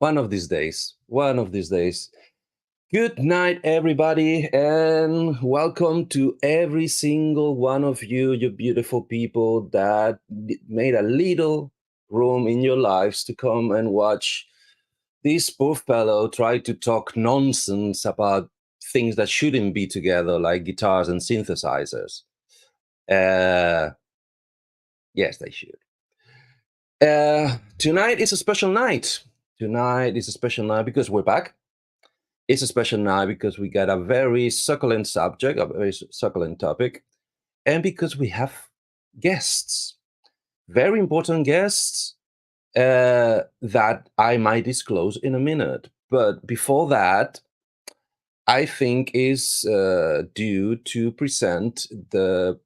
One of these days. One of these days. Good night, everybody, and welcome to every single one of you, you beautiful people that made a little room in your lives to come and watch this poor fellow try to talk nonsense about things that shouldn't be together, like guitars and synthesizers. Uh, yes, they should. Tonight is a special night. Tonight is a special night because we're back. It's a special night because we got a very succulent subject, a very succulent topic, and because we have guests, very important guests that I might disclose in a minute. But before that, I think is due to present the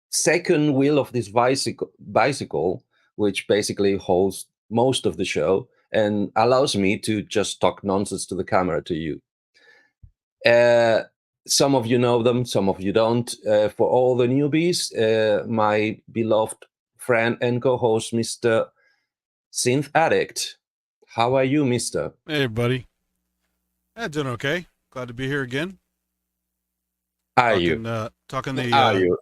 second wheel of this bicycle, which basically holds most of the show and allows me to just talk nonsense to the camera to you. Some of you know them, some of you don't. For all the newbies, my beloved friend and co-host, Mr. Synth Addict. How are you, Mister? Hey, buddy. Doing okay. Glad to be here again. Are you? Talking Are you?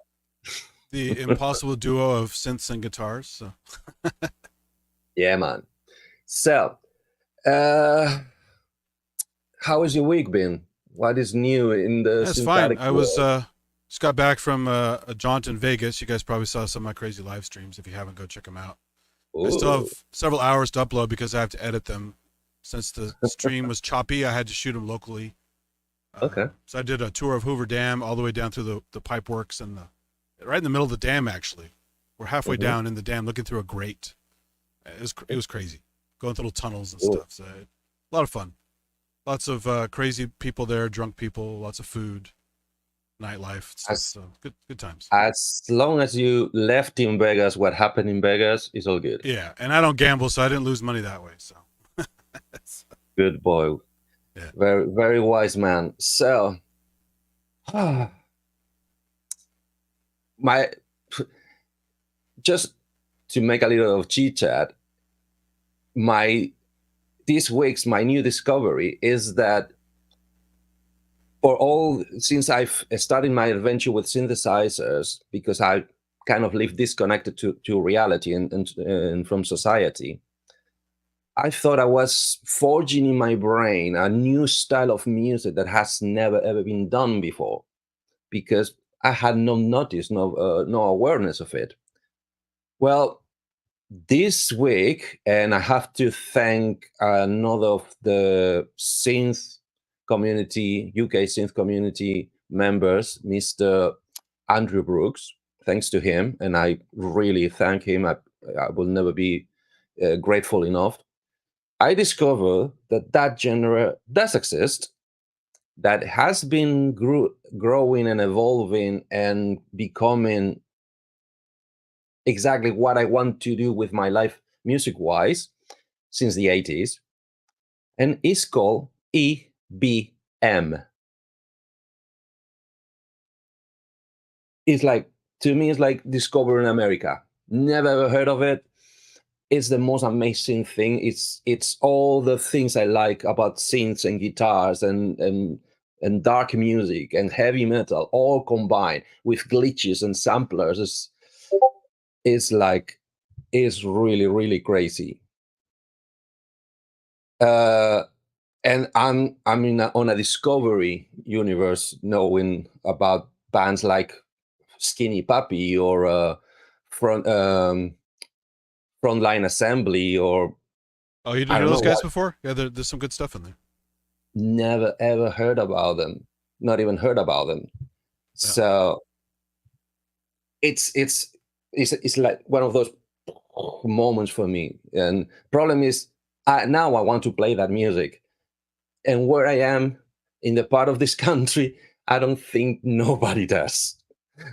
the impossible duo of synths and guitars. So. Yeah, man. So, how has your week been? What is new in the That's synthetic fine. I world? was just got back from a jaunt in Vegas. You guys probably saw some of my crazy live streams. If you haven't, go check them out. I still Ooh, have several hours to upload because I have to edit them. Since the stream was choppy, I had to shoot them locally. okay. So I did a tour of Hoover Dam all the way down through the pipe works and right in the middle of the dam. Actually, we're halfway down in the dam, looking through a grate. It was crazy, going through little tunnels and stuff. So a lot of fun. Lots of crazy people there, drunk people, lots of food, nightlife, stuff. So good times. As long as you left in Vegas, what happened in Vegas is all good. Yeah, and I don't gamble, so I didn't lose money that way. So Good boy. yeah. Very, very wise man. So, my just to make a little of chit chat, this week's my new discovery is that since I've started my adventure with synthesizers, because I kind of live disconnected to reality and from society, I thought I was forging in my brain a new style of music that has never ever been done before, because I had no notice, no awareness of it. Well, this week, and I have to thank another of the synth community, UK synth community members, Mr. Andrew Brooks. Thanks to him, and I really thank him. I will never be grateful enough. I discovered that genre does exist, that has been growing and evolving and becoming exactly what I want to do with my life music-wise since the 80s, and it's called EBM. It's like, to me, it's like discovering America. Never ever heard of it. It's the most amazing thing. It's all the things I like about synths and guitars and dark music and heavy metal all combined with glitches and samplers. It's really, really crazy. And I'm on a discovery universe, knowing about bands like Skinny Puppy or front Frontline Assembly, or Oh, you I didn't don't know know those guys what. before? Yeah, there's some good stuff in there. Never ever heard about them. Not even heard about them. Yeah. So it's like one of those moments for me. And problem is, now I want to play that music, and where I am in the part of this country, I don't think nobody does.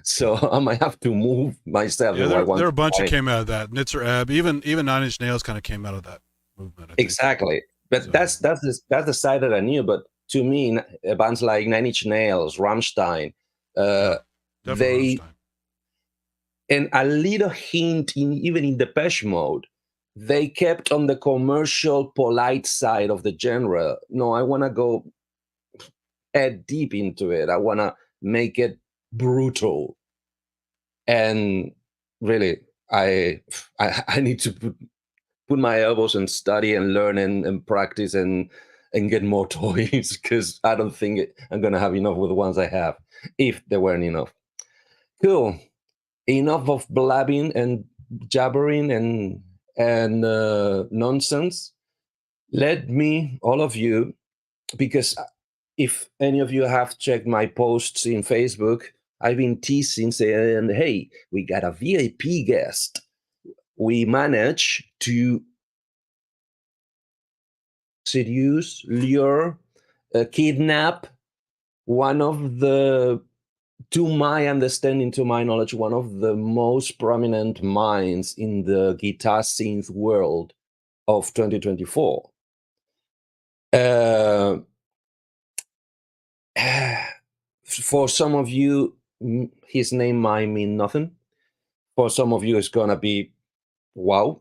So I might have to move myself Yeah, if I there want are a to bunch that find. came out of that. Nitzer Ebb, even Nine Inch Nails kind of came out of that movement, I think. Exactly. But So that's the side that I knew. But to me, bands like Nine Inch Nails, Rammstein, yeah, uh, definitely they Rammstein. and a little hint in even in Depeche Mode, they kept on the commercial, polite side of the genre. No, I want to go head deep into it. I want to make it brutal. And really, I need to put my elbows and study and learn and practice and get more toys, because I don't think I'm gonna have enough with the ones I have, if there weren't enough. Cool. Enough of blabbing and jabbering and nonsense. Let me, all of you, because if any of you have checked my posts in Facebook, I've been teasing saying, hey, we got a VIP guest. We managed to seduce, lure, kidnap one of the, to my understanding, to my knowledge, one of the most prominent minds in the guitar synth world of 2024. For some of you, his name might mean nothing. For some of you, it's gonna be, wow,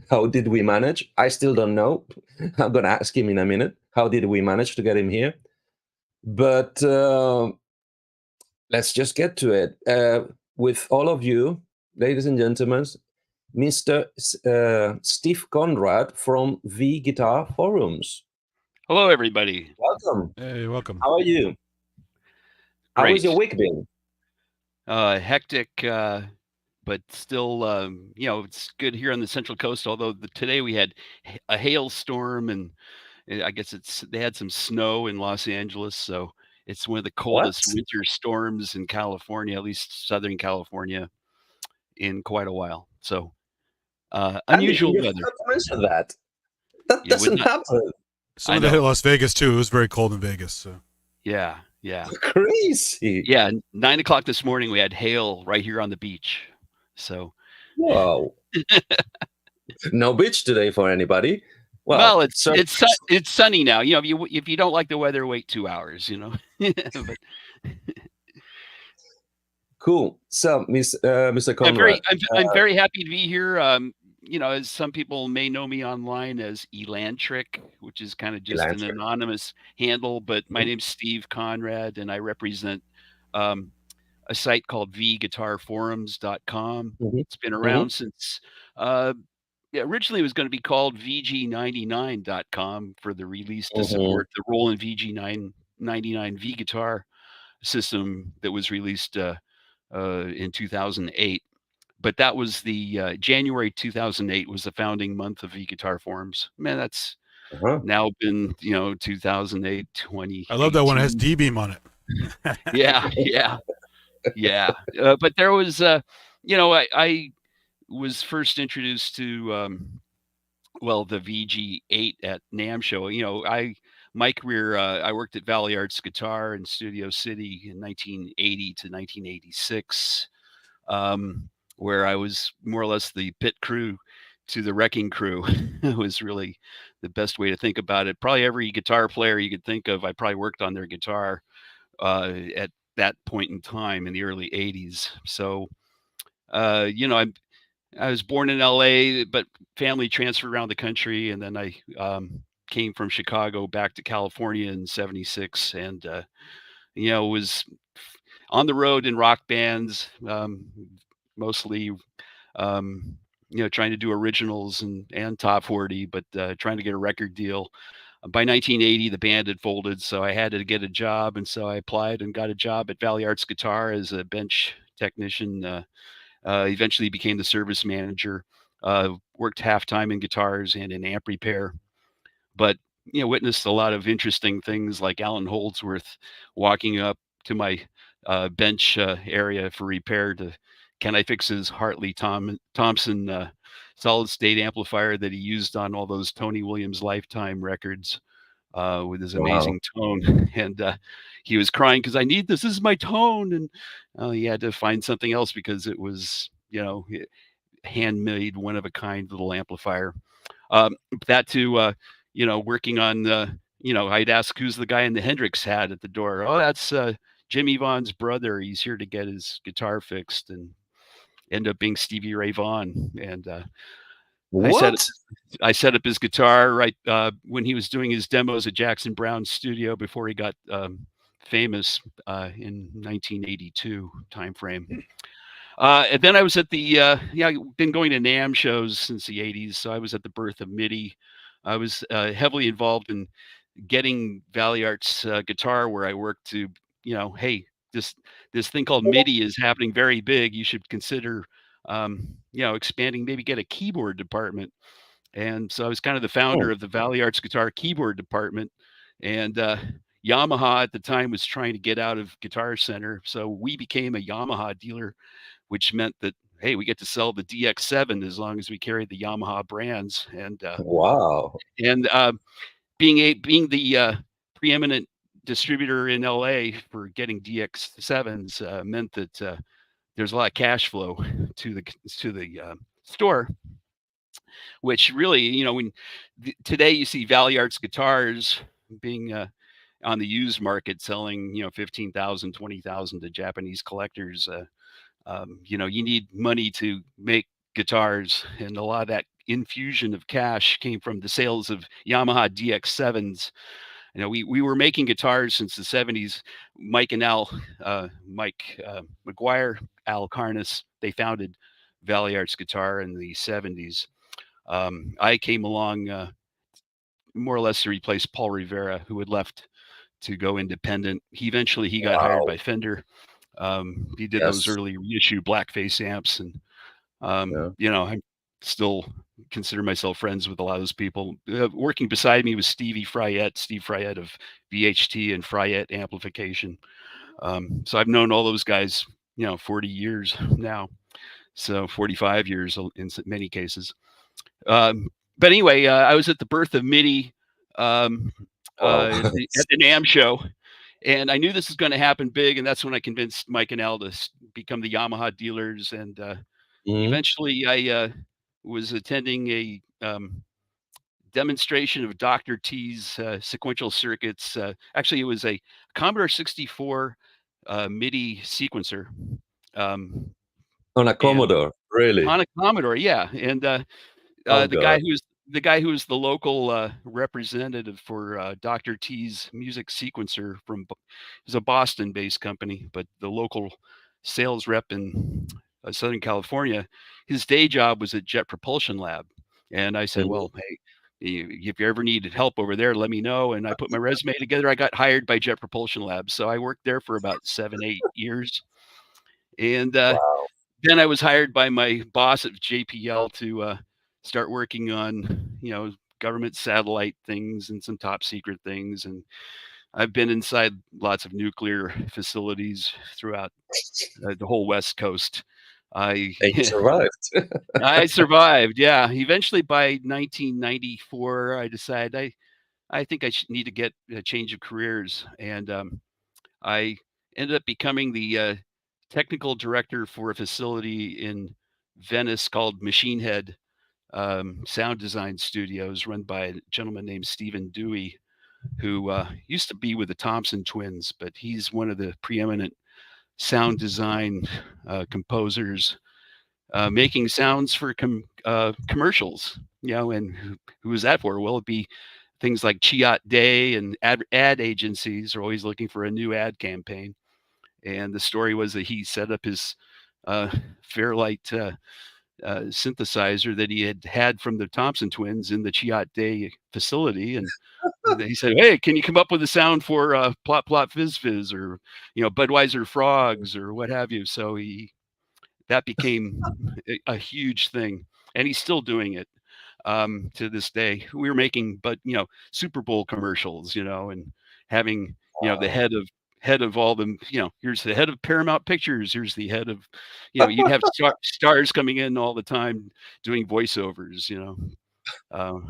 how did we manage? I still don't know. I'm gonna ask him in a minute. How did we manage to get him here? But let's just get to it. With all of you, ladies and gentlemen, Mr. Steve Conrad from the Guitar Forums. Hello, everybody. Welcome. Hey, welcome. How are you? Great. How has your week been? Hectic, but still, it's good here on the Central Coast. Although today we had a hailstorm, and I guess they had some snow in Los Angeles, so it's one of the coldest winter storms in California, at least Southern California, in quite a while. So unusual weather. You mentioned that. That doesn't happen. Some of it hit Las Vegas too. It was very cold in Vegas. So. Yeah. Crazy. Yeah, 9 o'clock this morning we had hail right here on the beach. So. Wow. No beach today for anybody. Well, it's sunny now. If you don't like the weather, wait 2 hours. But... Cool. So, Mr. Conrad, I'm very happy to be here. As some people may know me online as Elantric, which is kind of just an anonymous handle, but my name's Steve Conrad, and I represent a site called vguitarforums.com. It's been around since originally it was going to be called vg99.com for the release to support the Roland VG999 V guitar system that was released in 2008. But that was the January 2008 was the founding month of V-Guitar Forums. Man, that's now been 2008, 20. I love that one. It has D-Beam on it. Yeah. But there was, I was first introduced to the VG8 at NAMM show. My career, I worked at Valley Arts Guitar in Studio City in 1980 to 1986. Where I was more or less the pit crew to the wrecking crew. It was really the best way to think about it. Probably every guitar player you could think of, I probably worked on their guitar at that point in time in the early 80s. So, I was born in LA, but family transferred around the country. And then I came from Chicago back to California in 76 and, was on the road in rock bands, mostly, trying to do originals and top 40, but trying to get a record deal. By 1980, the band had folded, so I had to get a job, and so I applied and got a job at Valley Arts Guitar as a bench technician. Eventually became the service manager. Worked half-time in guitars and in amp repair, but witnessed a lot of interesting things like Alan Holdsworth walking up to my bench area for repair to, can I fix his Hartley Thompson solid state amplifier that he used on all those Tony Williams Lifetime records with his amazing tone. And he was crying because I need this. This is my tone. And he had to find something else because it was, handmade, one of a kind little amplifier. That too, working on I'd ask who's the guy in the Hendrix hat at the door. Oh, that's Jimmy Vaughn's brother. He's here to get his guitar fixed, and end up being Stevie Ray Vaughan. And What? I set up his guitar right when he was doing his demos at Jackson Brown's studio before he got famous in 1982 timeframe. And then I was at the I've been going to NAMM shows since the 80s, so I was at the birth of MIDI. I was heavily involved in getting Valley Art's guitar where I worked to, hey, this thing called MIDI is happening very big. You should consider, expanding, maybe get a keyboard department. And so I was kind of the founder Oh, of the Valley Arts Guitar keyboard department. And Yamaha at the time was trying to get out of Guitar Center. So we became a Yamaha dealer, which meant that, hey, we get to sell the DX7 as long as we carry the Yamaha brands. wow. And being the preeminent distributor in LA for getting DX7s meant that there's a lot of cash flow to the store, which really, when today you see Valley Arts guitars being on the used market selling, 15,000, 20,000 to Japanese collectors. You need money to make guitars, and a lot of that infusion of cash came from the sales of Yamaha DX7s. We were making guitars since the 70s. Mike McGuire, Al Carnes, they founded Valley Arts Guitar in the 70s. I came along more or less to replace Paul Rivera, who had left to go independent. He got hired by Fender. He did those Yes. early reissue blackface amps, and Yeah. I still consider myself friends with a lot of those people. Working beside me was Steve Fryette of VHT and Fryette Amplification. So I've known all those guys, 40 years now, so 45 years in many cases. But anyway, I was at the birth of MIDI Wow. at the NAMM show, and I knew this was going to happen big, and that's when I convinced Mike and Al to become the Yamaha dealers. And Mhm. eventually, I was attending a demonstration of Dr. T's sequential circuits. Actually, it was a Commodore 64 MIDI sequencer. On a And Commodore, really? on a Commodore, yeah. And Oh the guy god. who's the local representative for Dr. T's music sequencer is a Boston-based company, but the local sales rep in Southern California, his day job was at Jet Propulsion Lab. And I said, Mhm. well, hey, if you ever need help over there, let me know. And I put my resume together. I got hired by Jet Propulsion Lab. So I worked there for about 7-8 years. And Wow. then I was hired by my boss at JPL to start working on, government satellite things and some top secret things. And I've been inside lots of nuclear facilities throughout the whole West Coast. I And you survived. I survived. Yeah. Eventually, by 1994, I decided I think I should need to get a change of careers, and I ended up becoming the technical director for a facility in Venice called Machine Head Sound Design Studios, run by a gentleman named Stephen Dewey, who used to be with the Thompson Twins, but he's one of the preeminent sound design composers, making sounds for commercials. And who was that for? Well, it'd be things like Chiat Day, and ad agencies are always looking for a new ad campaign. And the story was that he set up his Fairlight synthesizer that he had from the Thompson Twins in the Chiat Day facility, and he said, "Hey, can you come up with a sound for Plot Plot Fizz Fizz, or Budweiser Frogs, or what have you?" So that became a huge thing, and he's still doing it to this day. We were making, but Super Bowl commercials, and having the Wow. head of all them. Here's the head of Paramount Pictures. Here's the head of, you'd have stars coming in all the time doing voiceovers. Uh,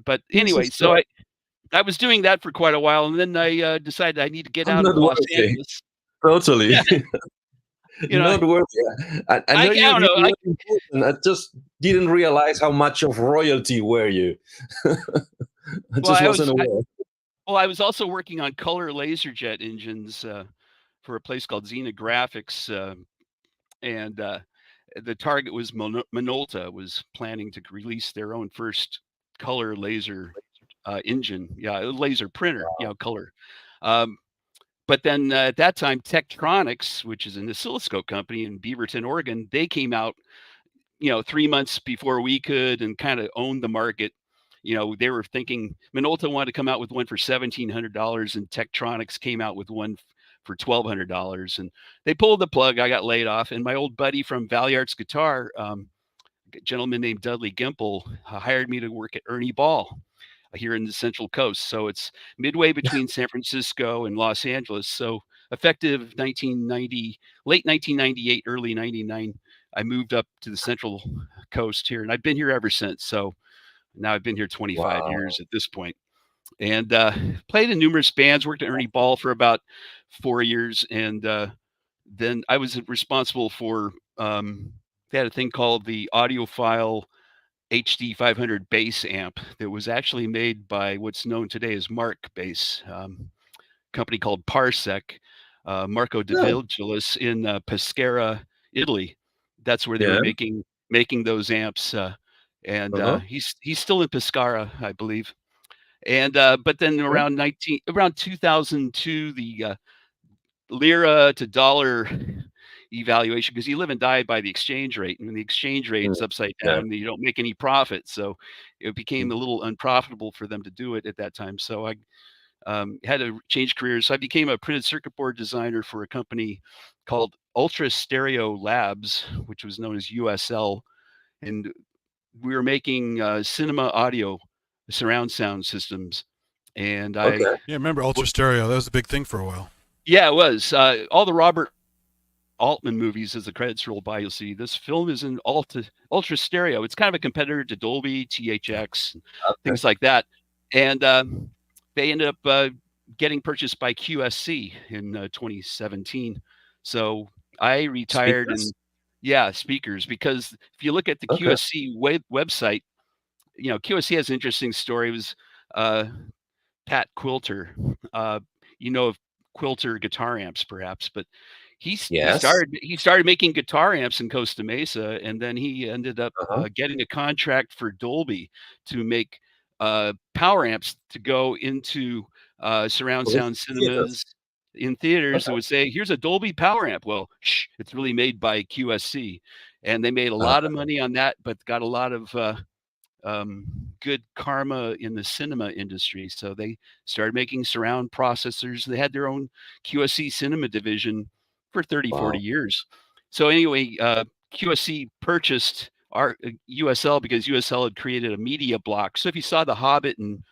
but anyway, Jesus so Christ. I was doing that for quite a while, and then I decided I need to get I'm out of not Los worthy. Angeles. Totally. You know, Not worthy. I know I you don't you know. were important. I just didn't realize how much of royalty were you. I Well, just wasn't aware. I was also working on color laserjet engines for a place called Xena Graphics, and the target was Minolta was planning to release their own first color laser engine, laser printer, color. But then at that time, Tektronix, which is an oscilloscope company in Beaverton, Oregon, they came out, 3 months before we could and kind of owned the market. They were thinking Minolta wanted to come out with one for $1,700, and Tektronix came out with one for $1,200, and they pulled the plug. I got laid off, and my old buddy from Valley Arts Guitar, a gentleman named Dudley Gimple, hired me to work at Ernie Ball here in the Central Coast. So it's midway between San Francisco and Los Angeles. So effective 1990, late 1998, early 99, I moved up to the Central Coast here, and I've been here ever since. So now I've been here 25 years at this point, and played in numerous bands, worked at Ernie Ball for about 4 years. And then I was responsible for, they had a thing called the Audiophile HD 500 bass amp that was actually made by what's known today as Mark Bass, company called Parsec, Marco De Vigilis in Pescara, Italy. That's where they were making those amps, and he's still in Pescara, I believe. And but then around 2002, the lira to dollar evaluation, because you live and die by the exchange rate, and when the exchange rate is upside down, you don't make any profit. So it became a little unprofitable for them to do it at that time. So I had to change careers. So I became a printed circuit board designer for a company called Ultra Stereo Labs, which was known as USL, and we were making cinema audio surround sound systems. And remember Ultra Stereo? That was a big thing for a while. Yeah, it was. All the Robert Altman movies, as the credits roll by, you'll see this film is in ultra stereo. It's kind of a competitor to Dolby, THX, things like that. And they ended up getting purchased by QSC in 2017. So I retired. Speakers, because if you look at the QSC website, QSC has an interesting story. It was Pat Quilter, of Quilter guitar amps, perhaps, but he started making guitar amps in Costa Mesa, and then he ended up getting a contract for Dolby to make power amps to go into surround sound cinemas in theaters that would say, here's a Dolby power amp. Well, it's really made by QSC, and they made a lot of money on that, but got a lot of good karma in the cinema industry. So they started making surround processors. They had their own QSC cinema division for 30-40 years. So anyway, QSC purchased our USL because USL had created a media block. So if you saw The Hobbit in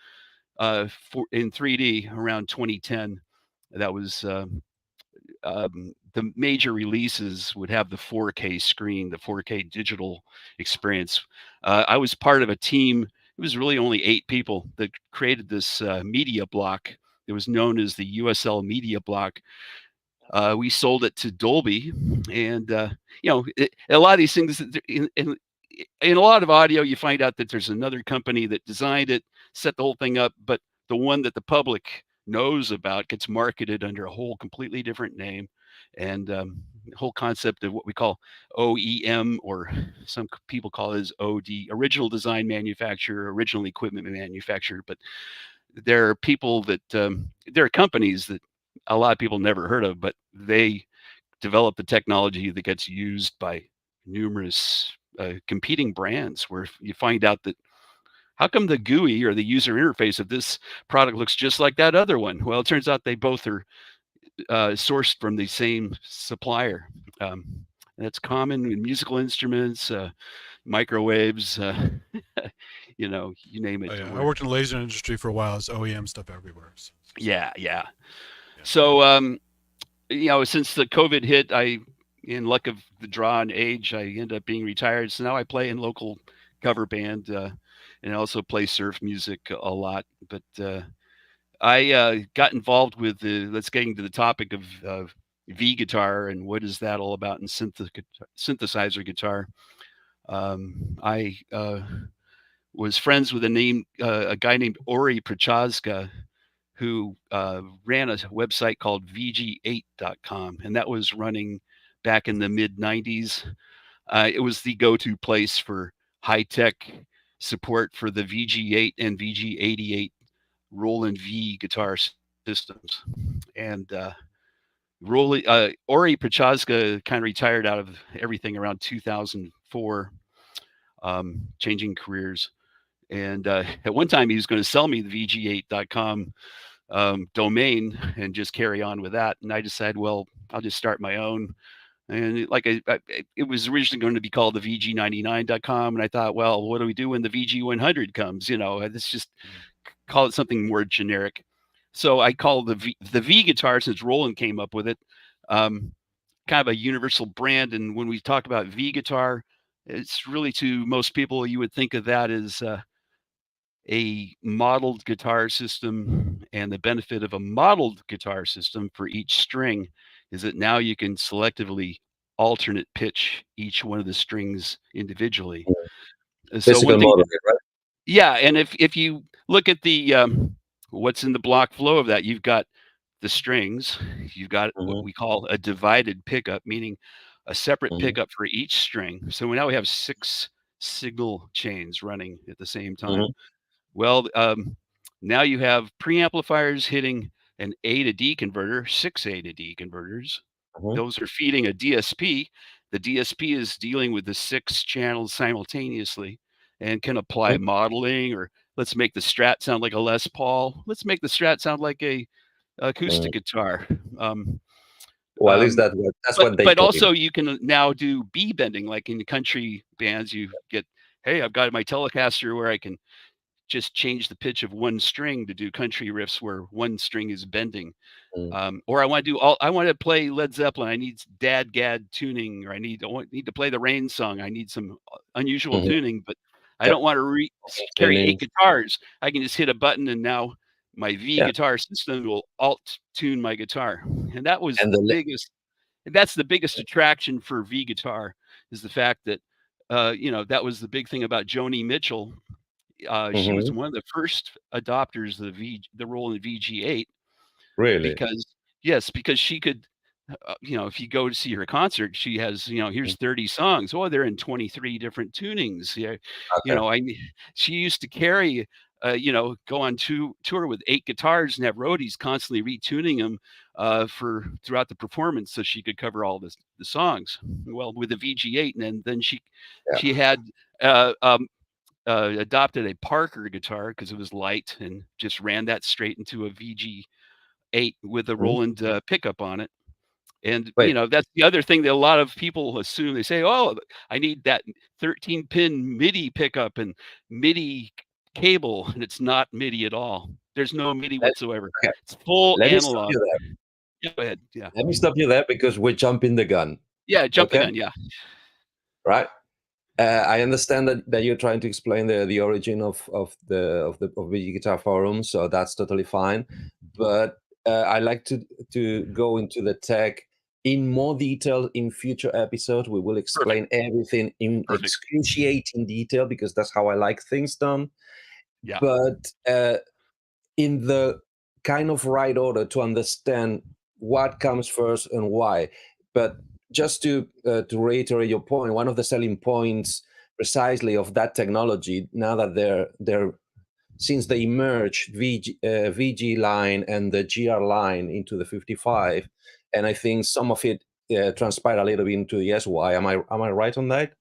3D around 2010, that was the major releases would have the 4K screen, the 4K digital experience. I was part of a team. It was really only 8 people that created this media block. It was known as the USL media block. We sold it to Dolby, and a lot of these things in a lot of audio, you find out that there's another company that designed it, set the whole thing up, but the one that the public knows about gets marketed under a whole completely different name. And the whole concept of what we call OEM, or some people call it as OD, original design manufacturer, original equipment manufacturer. But there are people that there are companies that a lot of people never heard of, but they develop the technology that gets used by numerous competing brands, where you find out that how come the GUI, or the user interface of this product, looks just like that other one? Well, it turns out they both are sourced from the same supplier. And that's common in musical instruments, microwaves, you name it. I worked in the laser industry for a while. It's OEM stuff everywhere. So. Yeah. So, since the COVID hit, in luck of the draw and age, I ended up being retired. So now I play in local cover band, and I also play surf music a lot. But I got involved with let's get into the topic of V guitar and what is that all about in synthesizer guitar. I was friends with a guy named Ori Prochazka, who ran a website called VG8.com, and that was running back in the mid 90s. It was the go-to place for high-tech support for the VG8 and VG88 Roland V guitar systems. And Ori Prochaska kind of retired out of everything around 2004, changing careers. And at one time, he was going to sell me the VG8.com domain and just carry on with that. And I decided, well, I'll just start my own. And it was originally going to be called the VG99.com. And I thought, well, what do we do when the VG100 comes? Let's just call it something more generic. So I call the V guitar, since Roland came up with it, kind of a universal brand. And when we talk about V guitar, it's really, to most people, you would think of that as a modeled guitar system. And the benefit of a modeled guitar system for each string is that now you can selectively alternate pitch each one of the strings individually. So one thing, right? yeah, and if you look at the what's in the block flow of that, you've got the strings, you've got what we call a divided pickup, meaning a separate pickup for each string. So now we have 6 signal chains running at the same time. Well, now you have preamplifiers hitting an A to D converter, 6 A to D converters. Those are feeding a DSP. The DSP is dealing with the 6 channels simultaneously and can apply modeling, or let's make the Strat sound like a Les Paul. Let's make the Strat sound like a acoustic guitar. Well, at least that's what they. But also, you can now do B bending, like in country bands. You get, hey, I've got my Telecaster where I can just change the pitch of one string to do country riffs where one string is bending. Or I want to play Led Zeppelin. I need Dad Gad tuning, or I need to play the Rain Song. I need some unusual tuning, but I don't want to carry 8 guitars. I can just hit a button, and now my V guitar system will alt tune my guitar. And that was that's the biggest attraction for V guitar, is the fact that that was the big thing about Joni Mitchell. She was one of the first adopters of the Roland VG8. Really? Because she could, if you go to see her concert, she has, here's 30 songs. Oh, they're in 23 different tunings. Yeah. Okay. She used to carry, go on tour with 8 guitars and have roadies constantly retuning them throughout the performance, so she could cover all the songs. Well, with the VG8, and then she had adopted a Parker guitar because it was light, and just ran that straight into a VG8 with a Roland pickup on it. And that's the other thing that a lot of people assume. They say, oh, I need that 13-pin MIDI pickup and MIDI cable, and it's not MIDI at all. There's no MIDI whatsoever. Okay. It's full analog. Yeah, go ahead. Yeah. Let me stop you there, because we're jumping the gun. Yeah, jump the gun. Yeah. Right. I understand that you're trying to explain the origin of the guitar forum, so that's totally fine. But I like to go into the tech in more detail in future episodes. We will explain everything in excruciating detail, because that's how I like things done. Yeah. But in the kind of right order to understand what comes first and why. But just to reiterate your point, one of the selling points precisely of that technology, now that they're since they merged VG line and the GR line into the 55, and I think some of it transpired a little bit into the SY. Am I right on that?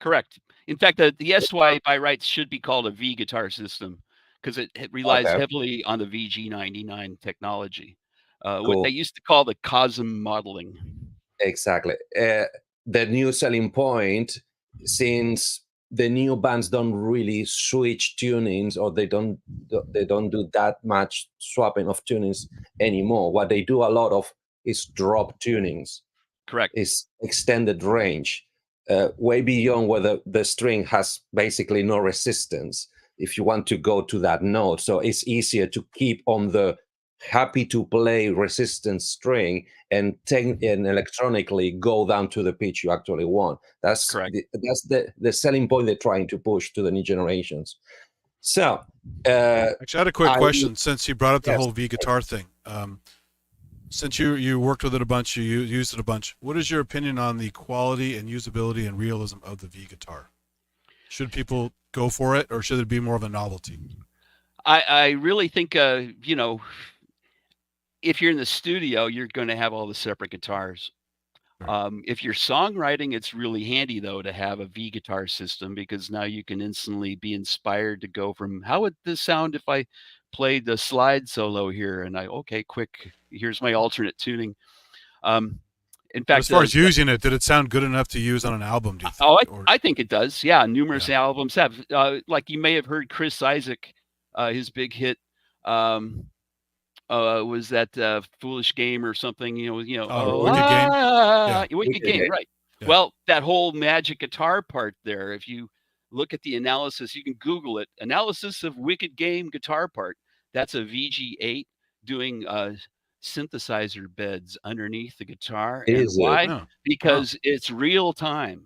Correct. In fact, the SY by rights should be called a V guitar system, because it relies heavily on the VG99 technology. What they used to call the COSM modeling. Exactly. The new selling point, since the new bands don't really switch tunings, or they don't do that much swapping of tunings anymore. What they do a lot of is drop tunings. Correct. Is extended range, way beyond where the string has basically no resistance, if you want to go to that note. So it's easier to keep on the happy to play resistance string and electronically go down to the pitch you actually want. That's correct. That's the selling point they're trying to push to the new generations. So actually, I had a quick question, since you brought up the whole V guitar thing. Since you worked with it a bunch, you used it a bunch. What is your opinion on the quality and usability and realism of the V guitar? Should people go for it, or should it be more of a novelty? I really think you know, if you're in the studio, you're going to have all the separate guitars. Right. If you're songwriting, it's really handy though to have a V guitar system because now you can instantly be inspired to go from how would this sound if I played the slide solo here and okay, quick, here's my alternate tuning. In But as fact, far as using it, did it sound good enough to use on an album? Do you think? I think it does. Yeah, numerous albums have. Like you may have heard Chris Isaak, his big hit. Was that Foolish Game or something? Wicked Game. Yeah, Wicked Game, right? Yeah. Well, that whole magic guitar part there. If you look at the analysis, you can Google it. Analysis of Wicked Game guitar part. That's a VG8 doing synthesizer beds underneath the guitar. And Is it? why? Oh. Because it's real time.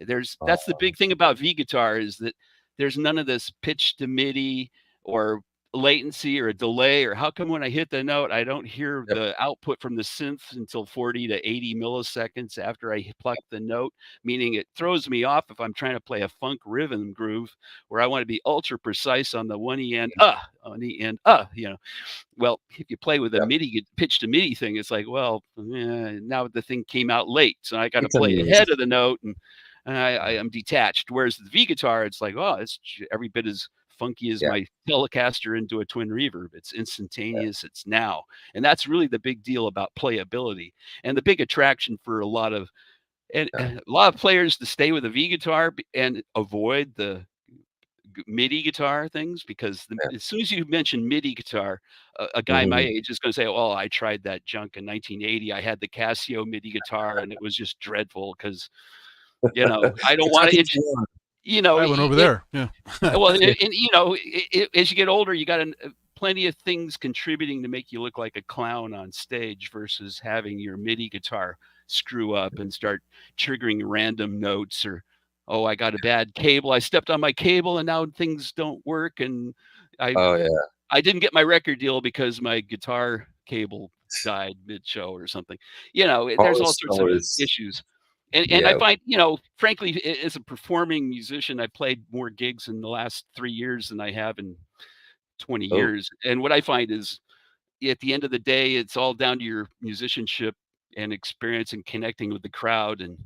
That's the big thing about V guitar is that there's none of this pitch to MIDI or latency or a delay, or how come when I hit the note I don't hear Yep. the output from the synth until 40 to 80 milliseconds after I pluck the note, meaning it throws me off if I'm trying to play a funk rhythm groove where I want to be ultra precise on the one E end, on the end, Well, if you play with a Yep. MIDI pitch to MIDI thing, it's like, well, now the thing came out late, so I got to It's a play miss. ahead of the note, and I am detached. Whereas the V guitar, it's like, oh, it's every bit as funky as my Telecaster into a twin reverb. It's instantaneous. It's now, and that's really the big deal about playability, and the big attraction for a lot of players to stay with a V guitar and avoid the MIDI guitar things, because as soon as you mention MIDI guitar, a guy my age is going to say, "Oh, I tried that junk in 1980. I had the Casio MIDI guitar, and it was just dreadful because, I don't want to." I went over there. Yeah. Well, and as you get older, you got plenty of things contributing to make you look like a clown on stage versus having your MIDI guitar screw up and start triggering random notes, or, oh, I got a bad cable. I stepped on my cable and now things don't work. And I didn't get my record deal because my guitar cable died mid-show or something. There's all sorts of issues. And I find, frankly, as a performing musician, I played more gigs in the last 3 years than I have in 20 years. And what I find is at the end of the day, it's all down to your musicianship and experience and connecting with the crowd. And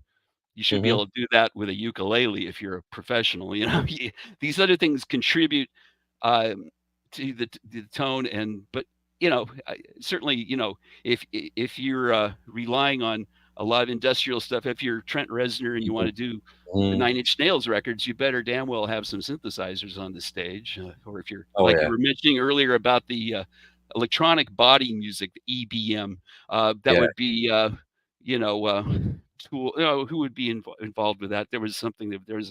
you should be able to do that with a ukulele if you're a professional. These other things contribute to the tone. But certainly, if you're relying on a lot of industrial stuff, if you're Trent Reznor and you want to do the Nine Inch Nails records, you better damn well have some synthesizers on the stage. Or if you're you were mentioning earlier about the electronic body music, the EBM, that would be Tool. Who would be involved with that? There was something that there was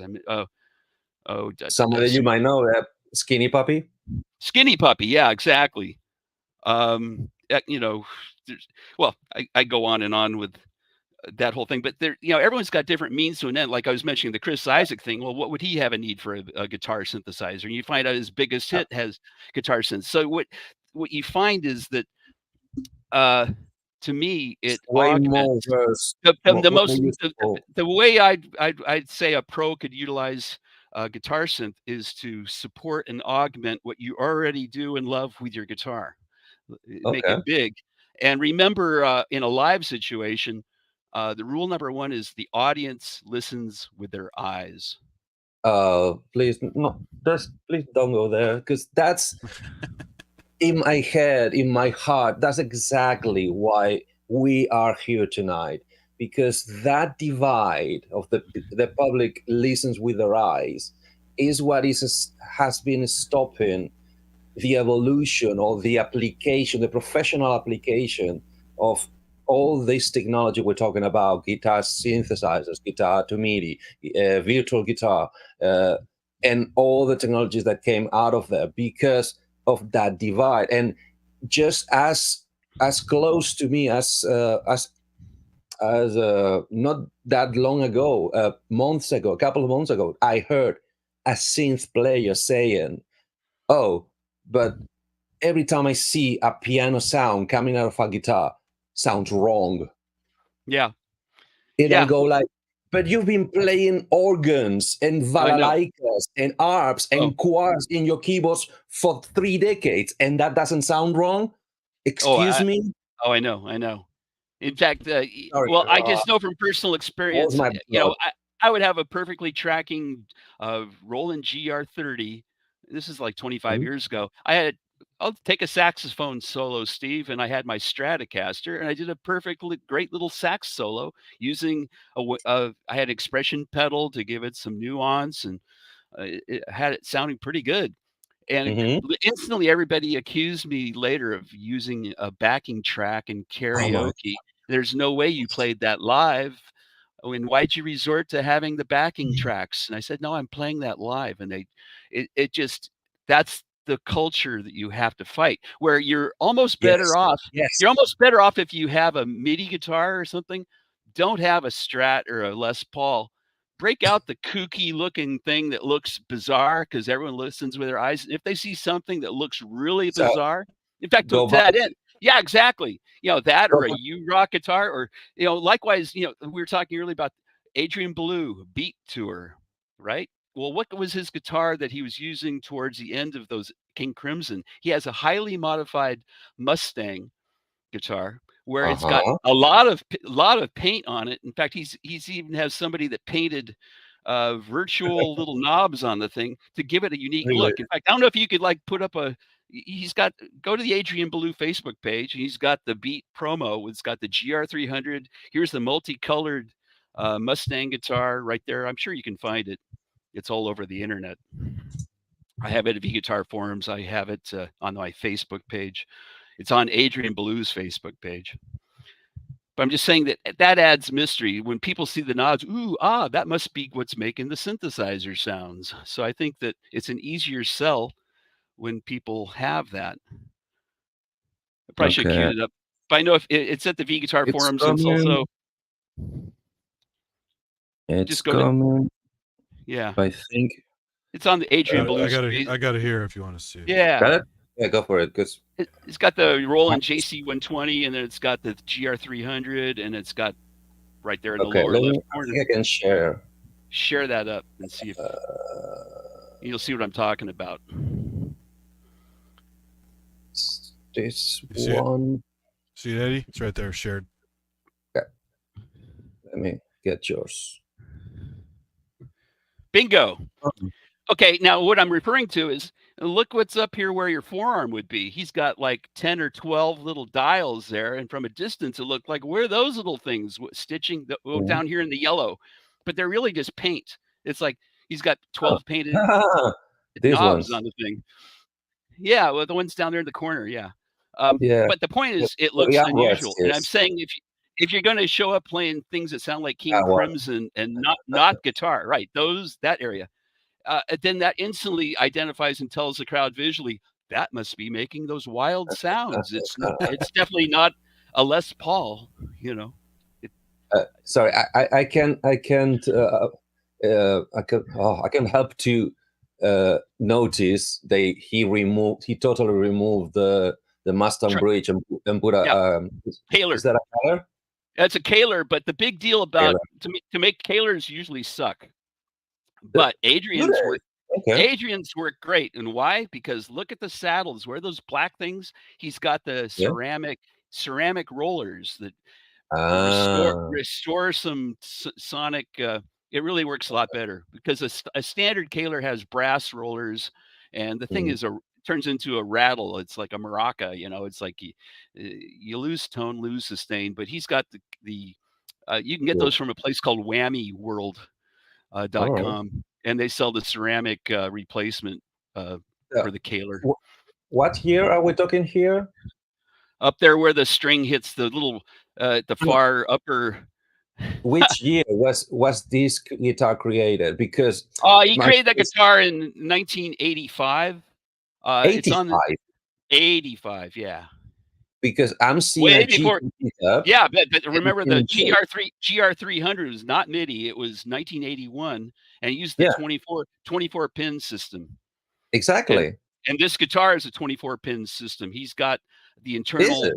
somebody you might know, Skinny Puppy. Skinny Puppy, yeah, exactly. I go on and on with that whole thing, but everyone's got different means to an end. Like I was mentioning the Chris Isaak thing. Well, what would he have a need for a guitar synthesizer? And you find out his biggest hit has Guitar-Synth. So what you find is that, to me, it augments the way I'd say a pro could utilize Guitar-Synth is to support and augment what you already do and love with your guitar. Make it big. And remember, in a live situation, the rule number one is the audience listens with their eyes. Please don't go there, because that's in my head, in my heart. That's exactly why we are here tonight, because that divide of the public listens with their eyes is what has been stopping the evolution or the application, the professional application of all this technology we're talking about: guitar synthesizers, guitar to MIDI, virtual guitar, and all the technologies that came out of there because of that divide. And just as close to me as not that long ago, a couple of months ago, I heard a synth player saying, "Oh, but every time I see a piano sound coming out of a guitar, sounds wrong. Yeah. And I Yeah. go like, but you've been playing organs and I know. balalaikas and arps Oh. and quarts in your keyboards for 3 decades, and that doesn't sound wrong? Excuse me? Oh, I know. In fact, Sorry, well, I just know from personal was experience, my you know, blood. I would have a perfectly tracking Roland GR30. This is like 25 Mhm. years ago. I'll take a saxophone solo, Steve, and I had my Stratocaster, and I did a perfectly great little sax solo using I had an expression pedal to give it some nuance, and it had it sounding pretty good. And Mhm. instantly, everybody accused me later of using a backing track in Oh my. karaoke. There's no way you played that live. And why'd you resort to having the backing tracks? And I said, no, I'm playing that live. And it just, that's the culture that you have to fight, where you're almost better Yes. off. Yes. You're almost better off if you have a MIDI guitar or something. Don't have a Strat or a Les Paul. Break out the kooky looking thing that looks bizarre because everyone listens with their eyes. If they see something that looks really So bizarre, in fact, to go back that end, yeah, exactly. You know, that go or a back U-Rock guitar, or, you know, likewise, you know, we were talking earlier about Adrian Belew Beat Tour, right? Well, what was his guitar that he was using towards the end of those King Crimson? He has a highly modified Mustang guitar where it's got Uh-huh. a lot of paint on it. In fact, he's even has somebody that painted virtual little knobs on the thing to give it a unique Really? look. In fact, I don't know if you could like put up he's got go to the Adrian Belew Facebook page, and he's got the Beat promo. It's got the GR300. Here's the multicolored Mustang guitar right there. I'm sure you can find it. It's all over the internet. I have it at V-Guitar forums. I have it on my Facebook page. It's on Adrian Belew's Facebook page. But I'm just saying that adds mystery. When people see the nods, that must be what's making the synthesizer sounds. So I think that it's an easier sell when people have that. I probably should have Okay. queued it up. But I know if it's at the V-Guitar It's forums, and it's coming. also It's just go to, coming. yeah, I think. it's on the Adrian Belew's. I gotta hear if you want to see. Yeah. Got it? Yeah, go for it. Because It's got the Roland JC120, and then it's got the GR300, and it's got right there in the okay, lower left I corner. think I can share. Share that up and see if you'll see what I'm talking about. This You see it? one. See it, Eddie? It's right there, shared. Okay. Let me get yours. Bingo. Oh. Okay, now what I'm referring to is look what's up here where your forearm would be. He's got like 10 or 12 little dials there, and from a distance it looked like, where are those little things stitching Mhm. down here in the yellow? But they're really just paint. It's like he's got 12 painted These knobs ones. on the thing. Yeah, well, the ones down there in the corner, yeah. Yeah. But the point is, it The looks armrest unusual, and I'm is. saying if you're gonna show up playing things that sound like King Well, Crimson and not guitar, right, that area, then that instantly identifies and tells the crowd visually, "That must be making those wild sounds." It's definitely not a Les Paul, you know? It sorry, I can't I can help to notice he totally removed the Mustang Tr bridge and put Yeah, a Kahler. is that a color? That's a Kahler, but the big deal about Taylor. to make Kahlers usually suck, The- but do Adrian's they? work Okay. Adrian's work great, and why? Because look at the saddles, where those black things, he's got the Yeah. ceramic rollers that Ah. restore some sonic, it really works a lot better because a standard Kahler has brass rollers, and the thing Mhm. is turns into a rattle. It's like a maraca, you know, it's like you lose tone, lose sustain, but he's got the you can get Yeah. those from a place called whammyworld, All right. .com, and they sell the ceramic replacement Yeah. for the Kahler. What year are we talking here? Up there where the string hits the little the far upper. Which year was this guitar created? Because He my created that guitar in 1985. It's on the 85. 85, yeah. Because I'm seeing Way a G before, up yeah, but and remember the J. GR300 was not MIDI, it was 1981, and it used the Yeah, 24 pin system. And exactly. this guitar is a 24 pin system. He's got the Is internal it?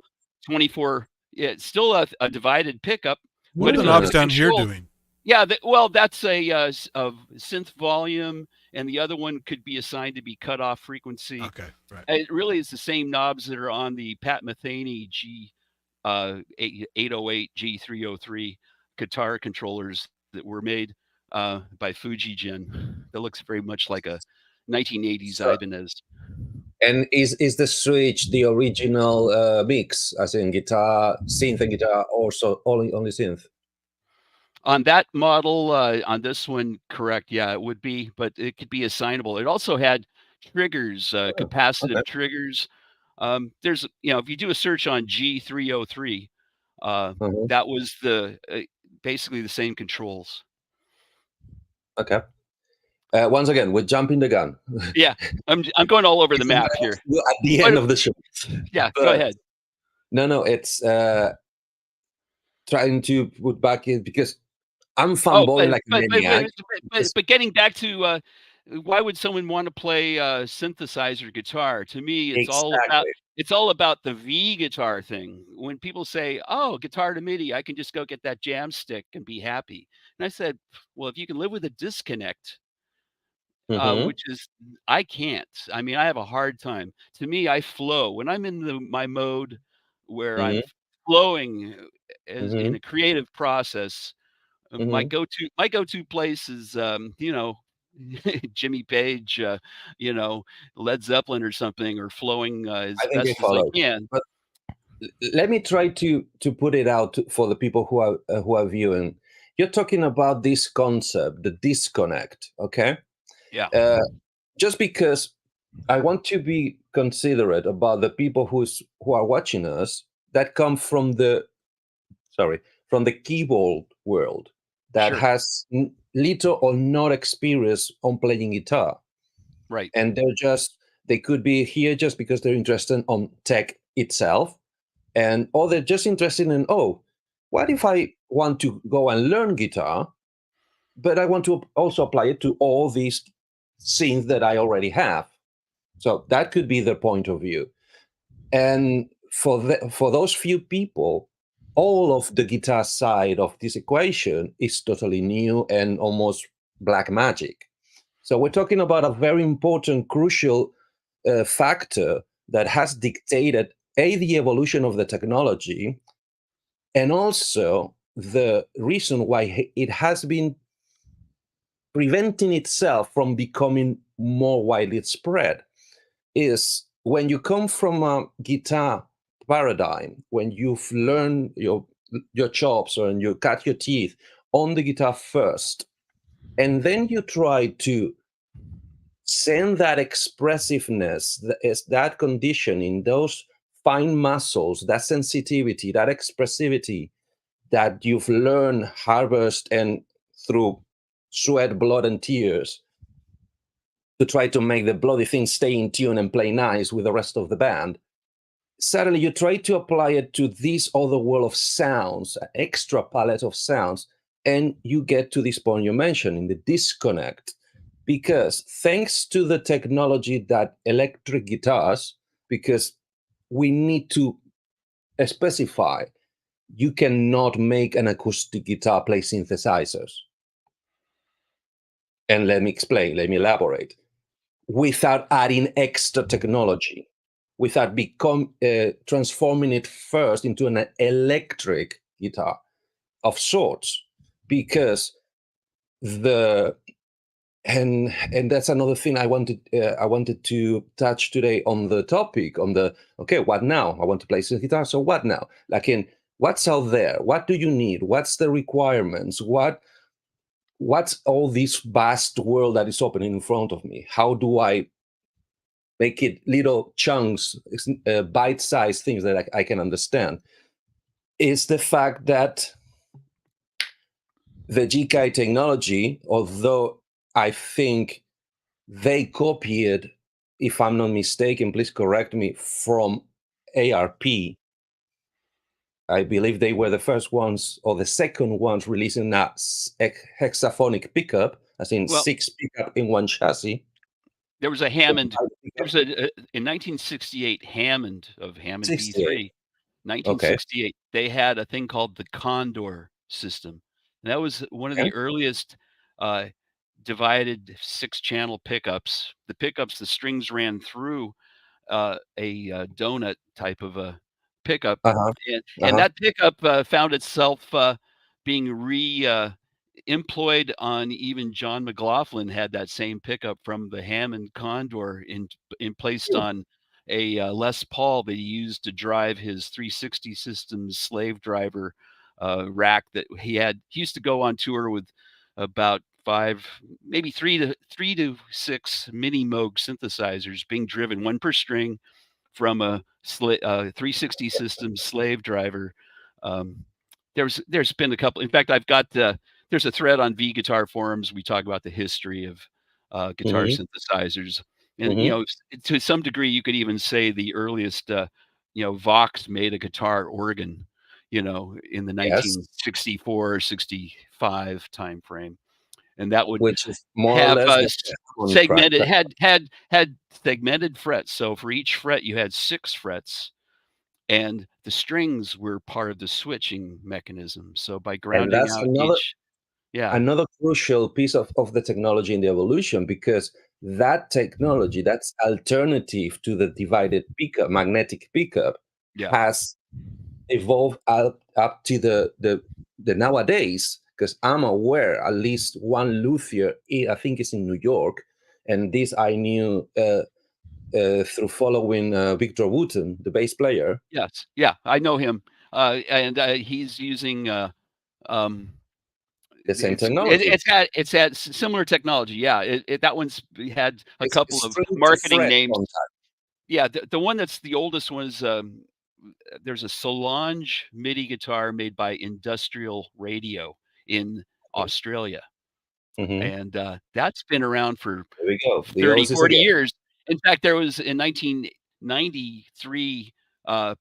24 Yeah, it's still a divided pickup. What are But the if knobs it's down here controlled, doing? yeah, well, that's a synth volume, and the other one could be assigned to be cutoff frequency. Okay, right. It really is the same knobs that are on the Pat Metheny G 808 G303 guitar controllers that were made by Fujijin. That looks very much like a 1980s So, Ibanez. and is the switch the original mix, as in guitar, synth, and guitar, also only synth? On that model, on this one, correct, yeah, it would be, but it could be assignable. It also had triggers, Oh, okay. capacitive triggers. There's, if you do a search on G303, Mhm. that was basically the same controls. Okay. Once again, we're jumping the gun. Yeah, I'm going all over the It's map here. at the end of the show. Yeah, go But ahead. no, it's trying to put back in, because I'm Oh, fanboying like a maniac. but getting back to, why would someone wanna play a synthesizer guitar? To me, Exactly. it's all about the V guitar thing. When people say, "Oh, guitar to MIDI, I can just go get that jam stick and be happy." And I said, "Well, if you can live with a disconnect," Mhm, which is I can't. I mean, I have a hard time. To me, I flow. When I'm in my mode where I'm mhm, flowing as in mhm, a creative process, my mhm. go-to place is, Jimmy Page, Led Zeppelin or something, or flowing, as I think I best as I followed. can. But let me try to put it out for the people who are viewing. You're talking about this concept, the disconnect, okay? Yeah, Uh, just because I want to be considerate about the people who are watching us that come from the from the keyboard world, that sure. has little or not experience on playing guitar, Right. and they could be here just because they're interested on tech itself, and or they're just interested in, oh, what if I want to go and learn guitar, but I want to also apply it to all these scenes that I already have. So that could be the point of view. And for those few people, all of the guitar side of this equation is totally new and almost black magic. So we're talking about a very important, crucial factor that has dictated the evolution of the technology, and also the reason why it has been preventing itself from becoming more widely spread. Is when you come from a guitar paradigm, when you've learned your chops and you cut your teeth on the guitar first, and then you try to send that expressiveness, that conditioning, those fine muscles, that sensitivity, that expressivity that you've learned, harvest, and through sweat, blood, and tears, to try to make the bloody thing stay in tune and play nice with the rest of the band. Suddenly you try to apply it to this other world of sounds, an extra palette of sounds, and you get to this point you mentioned in the disconnect. Because thanks to the technology that electric guitars, because we need to specify, you cannot make an acoustic guitar play synthesizers. And let me explain, let me elaborate. Without adding extra technology, without transforming it first into an electric guitar of sorts, because the and that's another thing I wanted to touch today on the topic, on the, okay, what now? I want to play some guitar, so what now? Like, in what's out there? What do you need? What's the requirements? What's all this vast world that is opening in front of me? How do I make it little chunks, bite-sized things that I can understand? Is the fact that the GKI technology, although I think they copied, if I'm not mistaken, please correct me, from ARP. I believe they were the first ones or the second ones releasing a hexaphonic pickup, as in Well, 6 pickup in one chassis. there was a The Hammond. five There pickup, was in 1968 Hammond of Hammond 68. B3, Okay. 1968. they had a thing called the Condor system. And that was one of Okay. the earliest divided 6-channel pickups. The strings ran through a donut type of a pickup, Uh-huh. and Uh-huh. that pickup found itself being employed on even John McLaughlin had that same pickup from the Hammond Condor in placed on a Les Paul that he used to drive his 360 Systems slave driver rack that he had. He used to go on tour with about 5, maybe 3 to 6 mini Moog synthesizers being driven, one per string, from a 360 Systems slave driver. There's been a couple. In fact, I've got there's a thread on V Guitar forums. We talk about the history of guitar Mm-hmm. synthesizers, and Mm-hmm. to some degree, you could even say the earliest Vox made a guitar organ, in the Yes. 1964 or 65 time frame, and that would Which is more or have less what the harmonic track. segmented had segmented frets. So for each fret, you had 6 frets, and the strings were part of the switching mechanism. So by And grounding that's out each, yeah, another crucial piece of the technology in the evolution, because that technology, that's alternative to the divided pickup, magnetic pickup, yeah, has evolved up to the nowadays. Because I'm aware at least one luthier, I think is in New York, and this I knew through following Victor Wooten, the bass player. yes, yeah, I know him, and he's using um, The same technology. it's had similar technology. Yeah, that one's had a It's couple of string to marketing fret names. contact. Yeah, the one that's the oldest one is there's a Solange MIDI guitar made by Industrial Radio in Australia, Mhm. and that's been around for There we go. The 30, O's is 40 again. years. In fact, there was in 1993,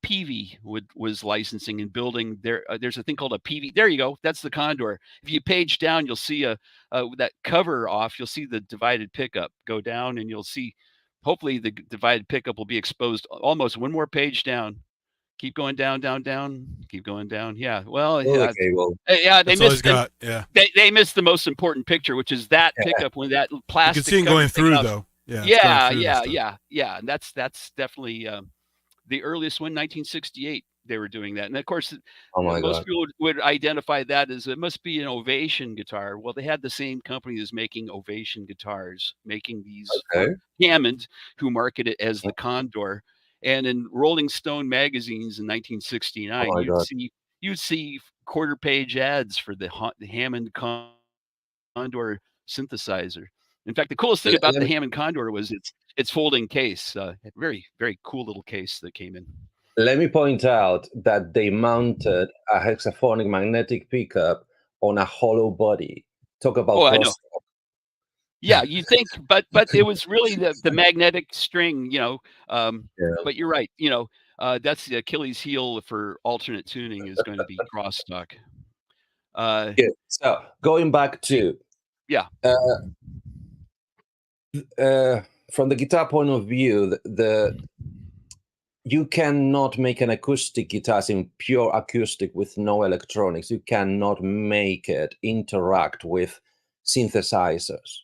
PV was licensing and building there. There's a thing called a PV. There you go. That's the Condor. If you page down, you'll see that cover off. You'll see the divided pickup go down, and you'll see. Hopefully, the divided pickup will be exposed almost one more page down. Keep going down, down, down. Keep going down. Yeah. Well, yeah. Okay, well, Yeah. That's all he's got. Yeah. They missed the most important picture, which is that pickup when that You can plastic see him cover going thing through up. though. Yeah, it's going Yeah, through the stuff. yeah, and that's definitely the earliest one, 1968. They were doing that, and of course, oh my most God. people would identify that as it must be an Ovation guitar. Well, they had the same company that's making Ovation guitars, making these for Okay. Hammond, who market it as the Condor. And in Rolling Stone magazines in Oh 1969, my God. you'd see quarter-page ads for the Hammond Condor synthesizer. In fact, the coolest thing about Let the me Hammond Condor was its folding case. Very, very cool little case that came in. let me point out that they mounted a hexaphonic magnetic pickup on a hollow body. Talk Oh, about I know. crosstalk. Yeah, you think, but it was really the magnetic string, Yeah. but you're right. That's the Achilles heel for alternate tuning is going to be crosstalk. Good. So going back to Yeah, uh, from the guitar point of view, you cannot make an acoustic guitar in pure acoustic with no electronics. You cannot make it interact with synthesizers.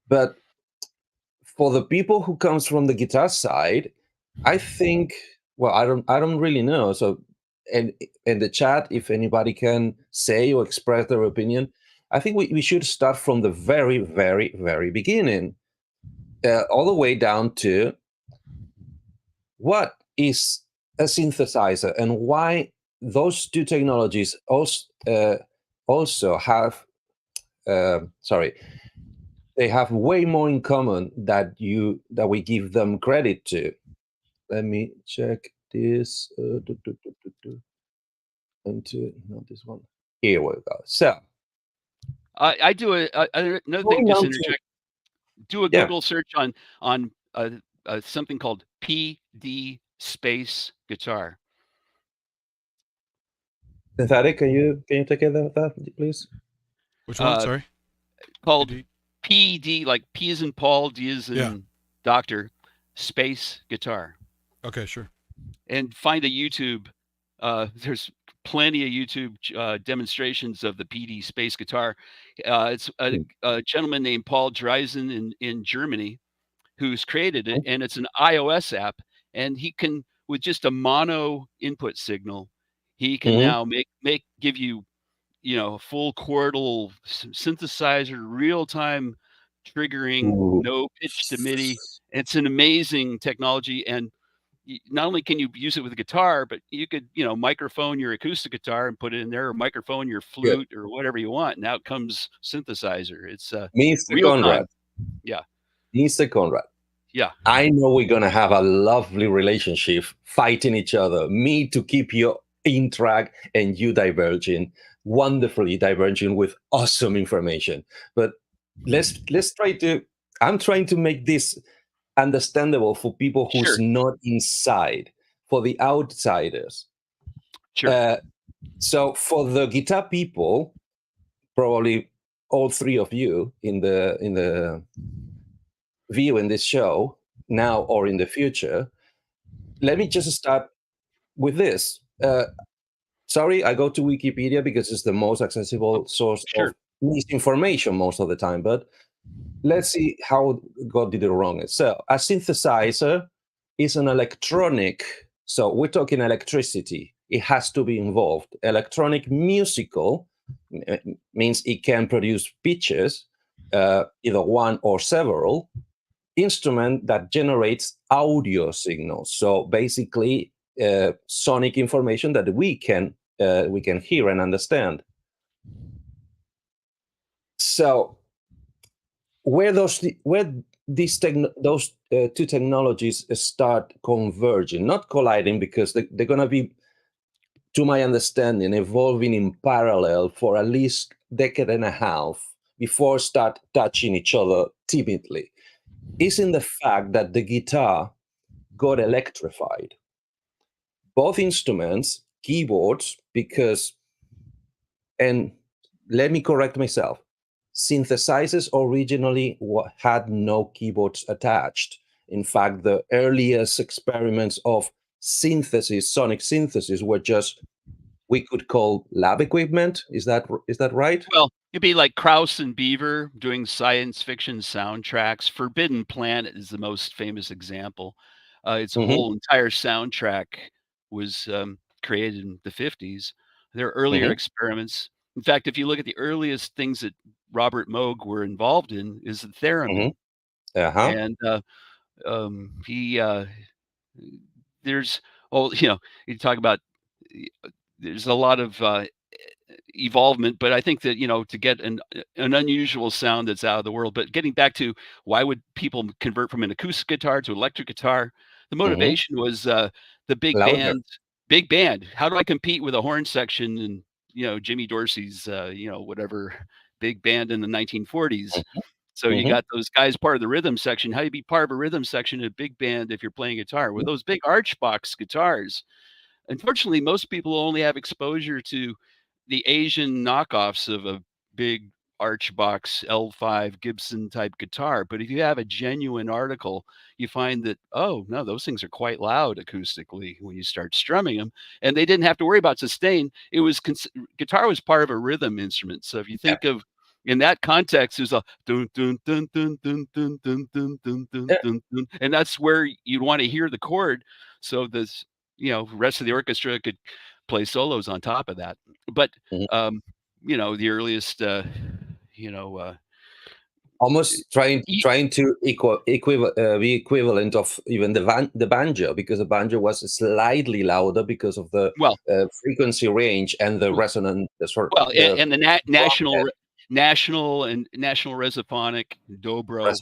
But for the people who comes from the guitar side, I think, well, I don't really know. So and in the chat, if anybody can say or express their opinion, I think we should start from the very, very, very beginning, all the way down to what is a synthesizer and why those two technologies also have sorry, they have way more in common that we give them credit to. Let me check this into not this one. Here we go. So I do another thing. going Just down to interject. Do a yeah, Google search on something called PD space guitar. synthetic. Can you take care of that, please? Which one? Sorry. Called PD? PD, like P as in Paul, D as in Yeah. doctor, space guitar. Okay, sure. And find a YouTube. There's plenty of YouTube demonstrations of the PD space guitar. It's a gentleman named Paul Dreisen in Germany who's created it, and it's an iOS app, and he can, with just a mono input signal, he can now give you, you know, a full chordal synthesizer, real time triggering, Ooh. no pitch to MIDI. It's an amazing technology, and not only can you use it with a guitar, but you could, you know, microphone your acoustic guitar and put it in there, or microphone your Good. flute or whatever you want. And out comes synthesizer. It's Mr. real Conrad. time. Yeah. Mr. Conrad. Yeah. I know we're gonna have a lovely relationship, fighting each other. Me to keep you in track, and you diverging, wonderfully diverging with awesome information. But let's try to. I'm trying to make this understandable for people who's Sure. not inside, for the outsiders. Sure. So for the guitar people, probably all three of you in the view in this show now or in the future, let me just start with this. Sorry, I go to Wikipedia because it's the most accessible source Sure. of misinformation most of the time, but let's see how God did it wrong. So a synthesizer is an electronic, so we're talking electricity. It has to be involved. Electronic musical means it can produce pitches, either one or several, instrument that generates audio signals. So basically, sonic information that we can hear and understand. So where those two technologies start converging, not colliding, because they're going to be, to my understanding, evolving in parallel for at least a decade and a half before start touching each other timidly, is in the fact that the guitar got electrified. Both instruments, keyboards, because, and let me correct myself, synthesizers originally had no keyboards attached. In fact, the earliest experiments of synthesis, sonic synthesis, were just, we could call lab equipment. Is that right? Well, it'd be like Krause and Beaver doing science fiction soundtracks. Forbidden Planet is the most famous example. Its whole entire soundtrack was created in the 50s. There are earlier experiments. In fact, if you look at the earliest things that Robert Moog were involved in, is the theremin. And he there's, oh, you know, you talk about, there's a lot of evolvement, but I think that, you know, to get an unusual sound that's out of the world. But getting back to why would people convert from an acoustic guitar to electric guitar, the motivation was the big Louder. big band. How do I compete with a horn section and, you know, Jimmy Dorsey's you know, whatever big band in the 1940s? So you got those guys part of the rhythm section. How do you be part of a rhythm section in a big band if you're playing guitar? With those big archbox guitars, unfortunately, most people only have exposure to the Asian knockoffs of a big archbox L5 Gibson type guitar. But if you have a genuine article, you find that, oh, no, those things are quite loud acoustically when you start strumming them. And they didn't have to worry about sustain. It was guitar was part of a rhythm instrument. So if you think of, in that context, there's a dun dun dun dun dun dun dun dun dun dun dun dun, and that's where you'd want to hear the chord. So this, you know, rest of the orchestra could play solos on top of that. But you know, the earliest you know, almost trying to be equivalent of even the banjo, because the banjo was slightly louder because of the frequency range and the resonant and the national resophonic dobro.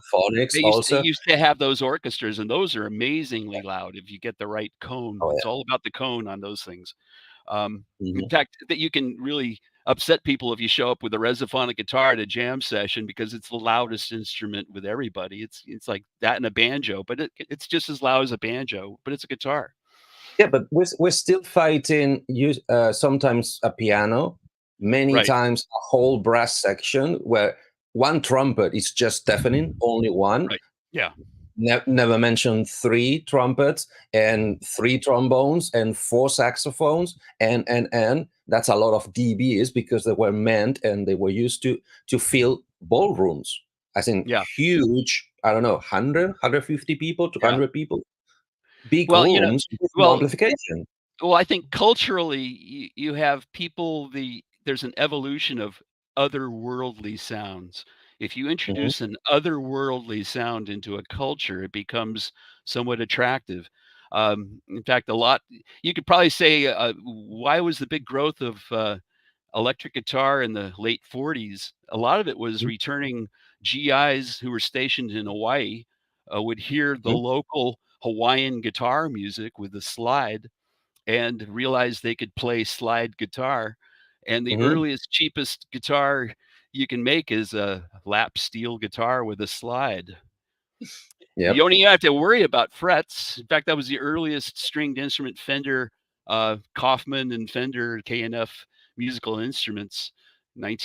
They used to have those orchestras, and those are amazingly loud if you get the right cone. It's all about the cone on those things. In fact, that you can really upset people if you show up with a resophonic guitar at a jam session, because it's the loudest instrument with everybody. It's like that and a banjo, but it's just as loud as a banjo, but it's a guitar. Yeah, but we're still fighting sometimes a piano, many times a whole brass section where one trumpet is just deafening, only one. Right. Yeah. Never mention 3 trumpets and 3 trombones and 4 saxophones and that's a lot of dBs because they were meant and they were used to fill ballrooms, as in Yeah. huge, I don't know, 100, 150 people, Yeah. 200 people, big Well, rooms with no well, amplification. well, I think culturally, you have people. There's an evolution of otherworldly sounds. If you Mhm, introduce an otherworldly sound into a culture, it becomes somewhat attractive. In fact, a lot. You could probably say, why was the big growth of electric guitar in the late 40s? A lot of it was mhm, returning GIs who were stationed in Hawaii would hear the mhm, local Hawaiian guitar music with the slide and realized they could play slide guitar. And the mhm. earliest, cheapest guitar you can make is a lap steel guitar with a slide. You Yep. don't even have to worry about frets. In fact, that was the earliest stringed instrument. Fender, Kaufman and Fender K&F musical instruments,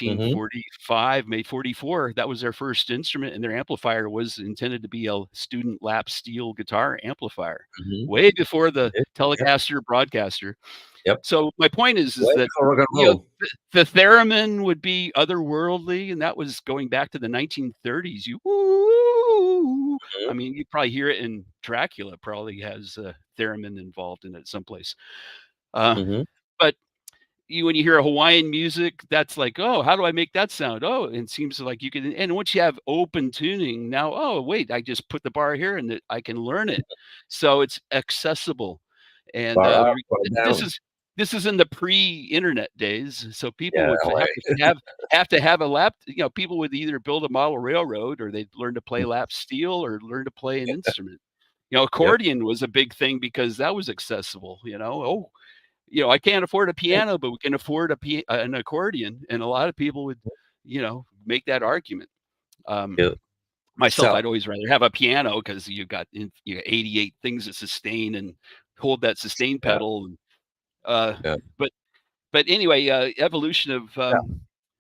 Mhm, 1945, May 44. That was their first instrument, and their amplifier was intended to be a student lap steel guitar amplifier, mhm. way before the Yep, yep, Telecaster broadcaster. yep. So my point is Way that, before rock and you know, roll. the theremin would be otherworldly, and that was going back to the 1930s. Woo! I Mhm, mean, you probably hear it in Dracula. Probably has theremin involved in it someplace. Uh, mhm. but when you hear Hawaiian music, that's like, oh, how do I make that sound? Oh, and it seems like you can. And once you have open tuning, now, oh, wait, I just put the bar here, and I can learn it. So it's accessible. And Bar up, bar this down. is this is in the pre-internet days, so people Yeah, would way. have to have a lap. People would either build a model railroad, or they'd learn to play Mm, lap steel, or learn to play an instrument. yep. Accordion was a big thing because that was accessible. Oh, I can't afford a Yep, piano, but we can afford an accordion, and a lot of people would, make that argument. Um, yep. Myself, So, I'd always rather have a piano because you got 88 things to sustain and hold that sustain yeah, pedal. And, uh, yeah, but anyway, evolution of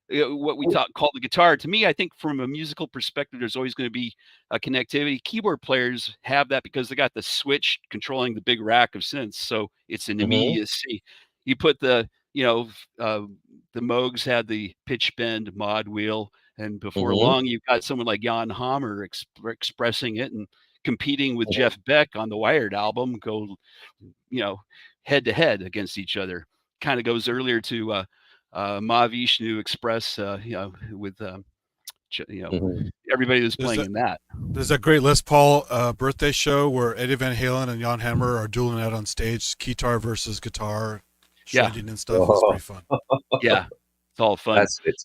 yeah. what we call the guitar. To me, I think from a musical perspective, there's always going to be a connectivity. Keyboard players have that because they got the switch controlling the big rack of synths, so it's an Mhm, immediacy. You put the Moogs had the pitch bend mod wheel, and before mhm, long, you've got someone like Jan Hammer expressing it and competing with mhm, Jeff Beck on the Wired album. Go, you know, head to head against each other. Kind of goes earlier to Mahavishnu Express, with mhm. everybody was There's playing that in that. there's that great Les Paul birthday show where Eddie Van Halen and Jan Hammer are dueling out on stage, guitar versus guitar, Yeah, shredding and stuff. It's Oh, pretty fun. yeah, it's all fun. that's it.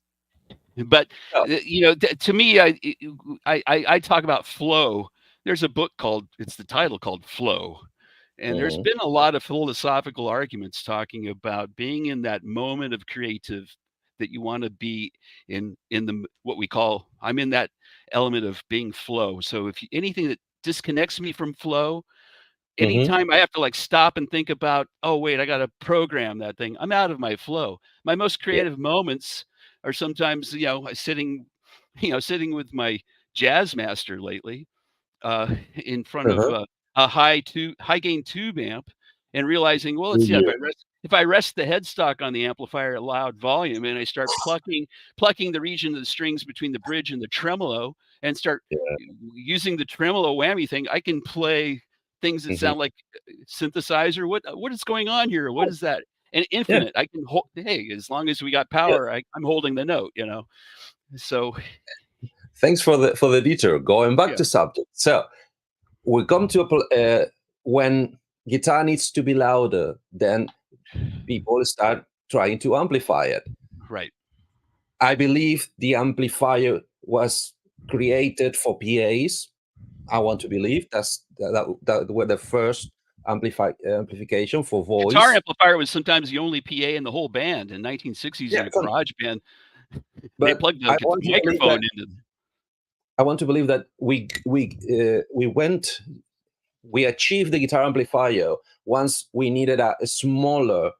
But Oh, to me, I talk about flow. There's a book called it's the title called Flow, and there's mhm, been a lot of philosophical arguments talking about being in that moment of creative that you want to be in the what we call I'm in that element of being flow. So if anything that disconnects me from flow, mhm, anytime I have to like stop and think about, oh wait, I got to program that thing, I'm out of my flow. My most yeah, creative moments are sometimes sitting with my jazz master lately, in front of uh-huh, a high gain tube amp, and realizing, well, it's studio. if I rest the headstock on the amplifier at loud volume and I start plucking the region of the strings between the bridge and the tremolo and start Yeah, using the tremolo whammy thing, I can play things that mhm. sound like synthesizer. What is going on here? What Oh, is that? And yeah, infinite. I can hold. Hey, as long as we got yeah. power, I'm holding the note. So Thanks for the detour. Going back yeah, to subject. So we come to when guitar needs to be louder, then people start trying to amplify it. right. I believe the amplifier was created for PAs. I want to believe that were the first amplification for Guitar voice. amplifier was sometimes the only PA in the whole band in 1960s Yeah, in a garage band. They but plugged I the want to believe microphone that into. we achieved the guitar amplifier once we needed a smaller,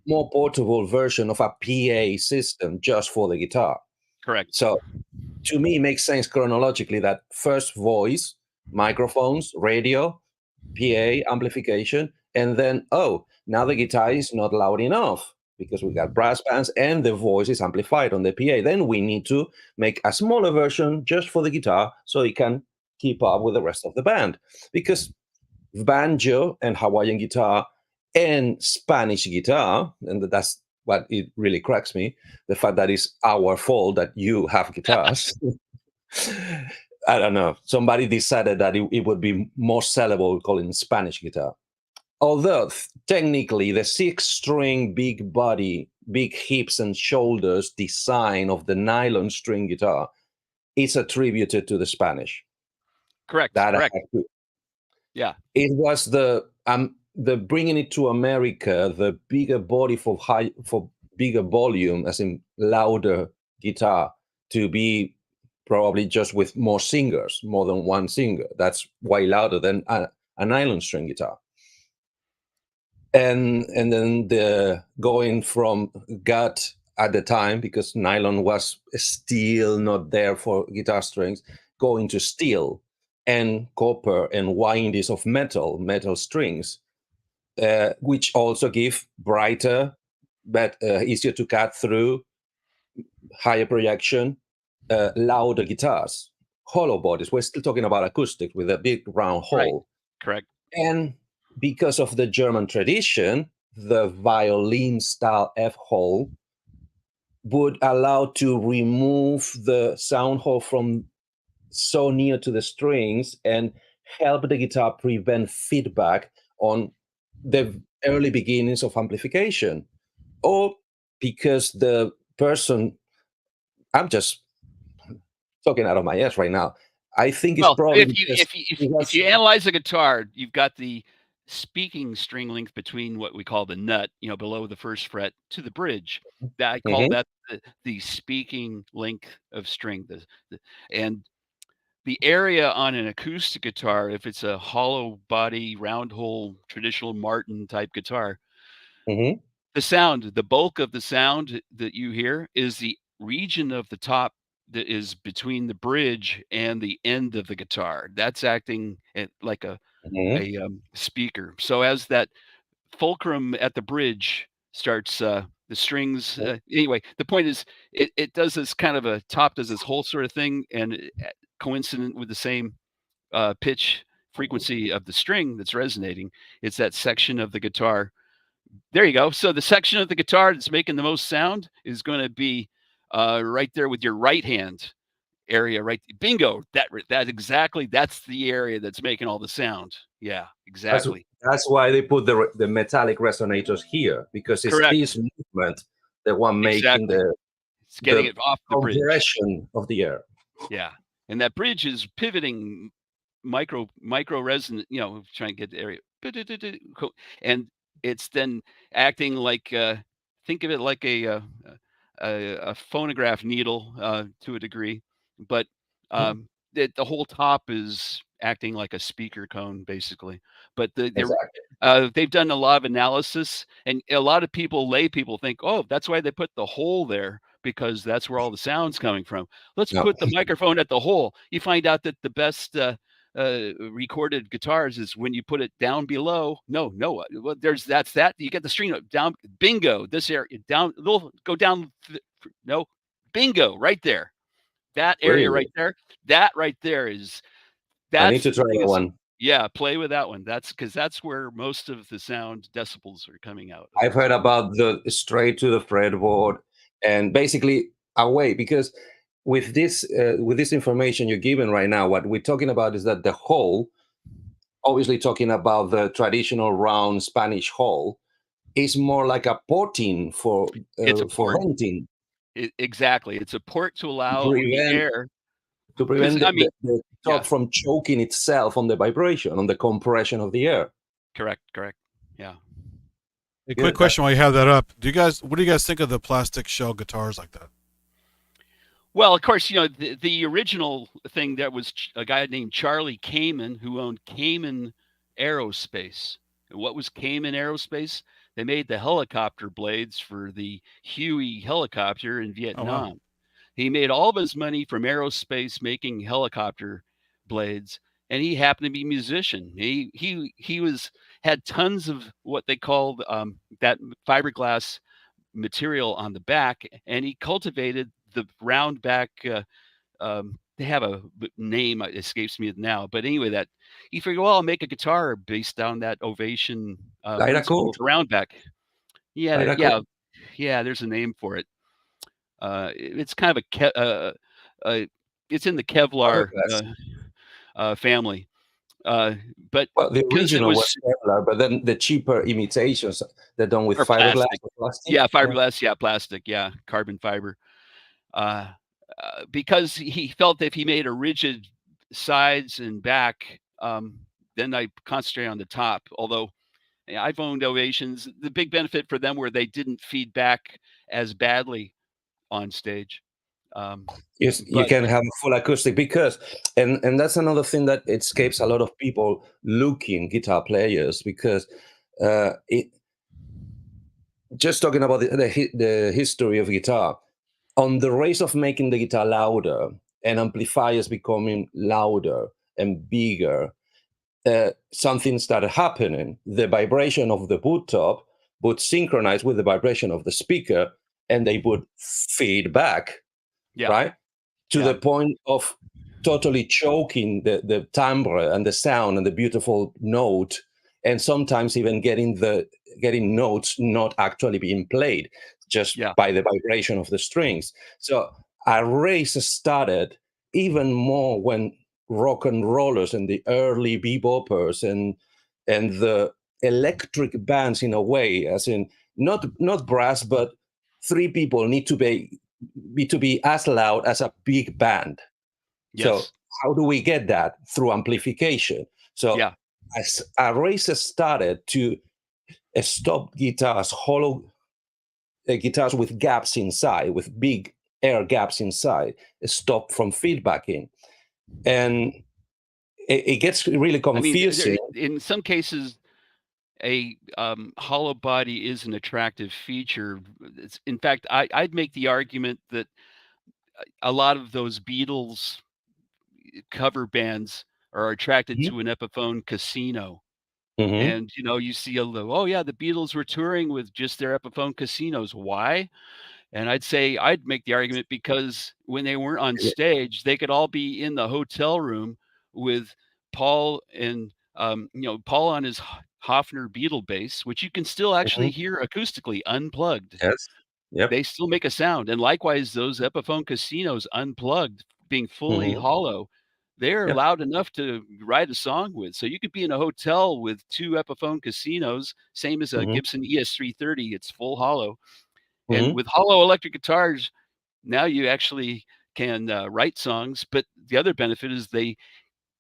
more portable version of a PA system just for the guitar. Correct. So to me, it makes sense chronologically that first voice, microphones, radio, PA, amplification, and then, oh, now the guitar is not loud enough. because we got brass bands and the voice is amplified on the PA. Then we need to make a smaller version just for the guitar so it can keep up with the rest of the band. Because banjo and Hawaiian guitar and Spanish guitar, and that's what it really cracks me, the fact that it's our fault that you have guitars. I don't know. Somebody decided that it would be more sellable calling Spanish guitar. Although technically the 6-string big body, big hips and shoulders design of the nylon string guitar is attributed to the Spanish. Correct. That Correct. Yeah. It was the bringing it to America, the bigger body for bigger volume, as in louder guitar, to be probably just with more singers, more than one singer. That's way louder than a nylon string guitar. And then the going from gut at the time, because nylon was still not there for guitar strings, going to steel and copper and windies of metal strings, which also give brighter, but easier to cut through, higher projection, louder guitars, hollow bodies. We're still talking about acoustic with a big round hole. Right. Correct. And because of the German tradition, the violin style F hole would allow to remove the sound hole from so near to the strings and help the guitar prevent feedback on the early beginnings of amplification. Or because the person, I'm just talking out of my ass right now, I think it's probably if you analyze a guitar, you've got the speaking string length between what we call the nut, below the first fret, to the bridge. That I call that the speaking length of string. And the area on an acoustic guitar, if it's a hollow body, round hole, traditional Martin type guitar, the sound, the bulk of the sound that you hear is the region of the top that is between the bridge and the end of the guitar. That's acting like a speaker. So as that fulcrum at the bridge starts, the strings. Anyway, the point is, it does this kind of a top does this whole sort of thing, and coincident with the same pitch frequency of the string that's resonating. It's that section of the guitar. There you go. So the section of the guitar that's making the most sound is going to be right there with your right hand area, right? Bingo. That exactly. That's the area that's making all the sound. Yeah, exactly. That's why they put the metallic resonators here, because it's this movement, the one making it's getting it off the bridge. Compression of the air. Yeah, and that bridge is pivoting micro resonant. Trying to get the area, and it's then acting like think of it like a phonograph needle to a degree, but the whole top is acting like a speaker cone, basically. But they've done a lot of analysis, and a lot of lay people think, oh, that's why they put the hole there, because that's where all the sound's coming from. Let's put the microphone at the hole. You find out that the best recorded guitars is when you put it down below. No, that's that. You get the string down. Bingo. This area down. Go down. No, bingo. Right there. That area right there. That right there is. I need to try that one. Yeah, play with that one. That's where most of the sound decibels are coming out. I've heard about the straight to the fretboard, and basically away, because with this information you're given right now, what we're talking about is that the hole, obviously talking about the traditional round Spanish hole, is more like a porting for venting. Exactly, it's a port to allow the air to prevent the top from choking itself on the vibration, on the compression of the air. Correct. Yeah. A quick question while you have that up. What do you guys think of the plastic shell guitars like that? Well, of course, the original thing, that was a guy named Charlie Kamen, who owned Kamen Aerospace. And what was Kamen Aerospace? They made the helicopter blades for the Huey helicopter in Vietnam. Oh, wow. He made all of his money from aerospace making helicopter blades, and he happened to be a musician. He had tons of what they called that fiberglass material on the back, and he cultivated the round back. They have a name, it escapes me now, but anyway, that he figured, well, I'll make a guitar based on that Ovation principle of the round back. Yeah, there's a name for it. It's kind of it's in the Kevlar family. But well, the because it original was was Kevlar, but then the cheaper imitations, they're done with fiberglass or plastic. Yeah, fiberglass, plastic, carbon fiber. Because he felt that if he made a rigid sides and back, then I concentrate on the top. Although I've owned Ovations, the big benefit for them were they didn't feed back as badly on stage. Yes, you can have a full acoustic because, and that's another thing that escapes a lot of people looking guitar players, because just talking about the history of guitar, on the race of making the guitar louder and amplifiers becoming louder and bigger, something started happening. The vibration of the boot top would synchronize with the vibration of the speaker, and they would feed back, right? To the point of totally choking the timbre and the sound and the beautiful note, and sometimes even getting notes not actually being played just by the vibration of the strings. So a race started even more when rock and rollers and the early beboppers and the electric bands, in a way, as in not brass, but three people need to be as loud as a big band. So how do we get that? Through amplification. So as a race started to stop guitars, hollow guitars with gaps inside, with big air gaps inside, stop from feedbacking. And it gets really confusing. I mean, in some cases, a hollow body is an attractive feature. In fact, I'd make the argument that a lot of those Beatles cover bands are attracted to an Epiphone Casino. And, you see the Beatles were touring with just their Epiphone Casinos. Why? And I'd make the argument because when they weren't on stage, they could all be in the hotel room with Paul and, Paul on his Hofner Beatle bass, which you can still actually hear acoustically unplugged. Yes. Yep. They still make a sound. And likewise, those Epiphone Casinos unplugged, being fully hollow, they're loud enough to write a song with. So you could be in a hotel with two Epiphone Casinos, same as a Gibson ES330. It's full hollow. And with hollow electric guitars, now you actually can write songs. But the other benefit is they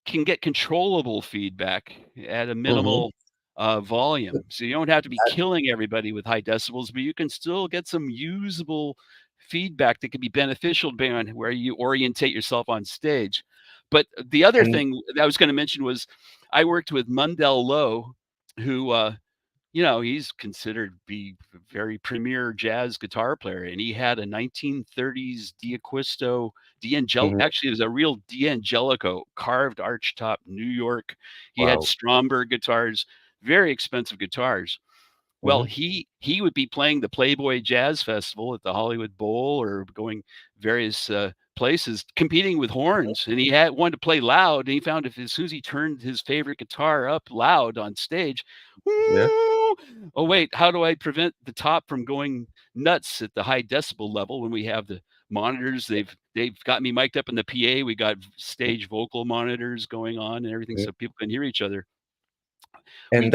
can get controllable feedback at a minimal volume. So you don't have to be killing everybody with high decibels, but you can still get some usable feedback that can be beneficial depending on where you orientate yourself on stage. But the other thing that I was going to mention was I worked with Mundell Lowe, who he's considered to be a very premier jazz guitar player, and he had a 1930s D'Acquisto D'Angelico. Actually, it was a real D'Angelico carved archtop New York. He had Stromberg guitars, very expensive guitars. Well, he would be playing the Playboy Jazz Festival at the Hollywood Bowl or going various places, competing with horns, and he wanted to play loud. And he found as soon as he turned his favorite guitar up loud on stage, oh wait, how do I prevent the top from going nuts at the high decibel level when we have the monitors? They've got me mic'd up in the PA. We got stage vocal monitors going on and everything, so people can hear each other. And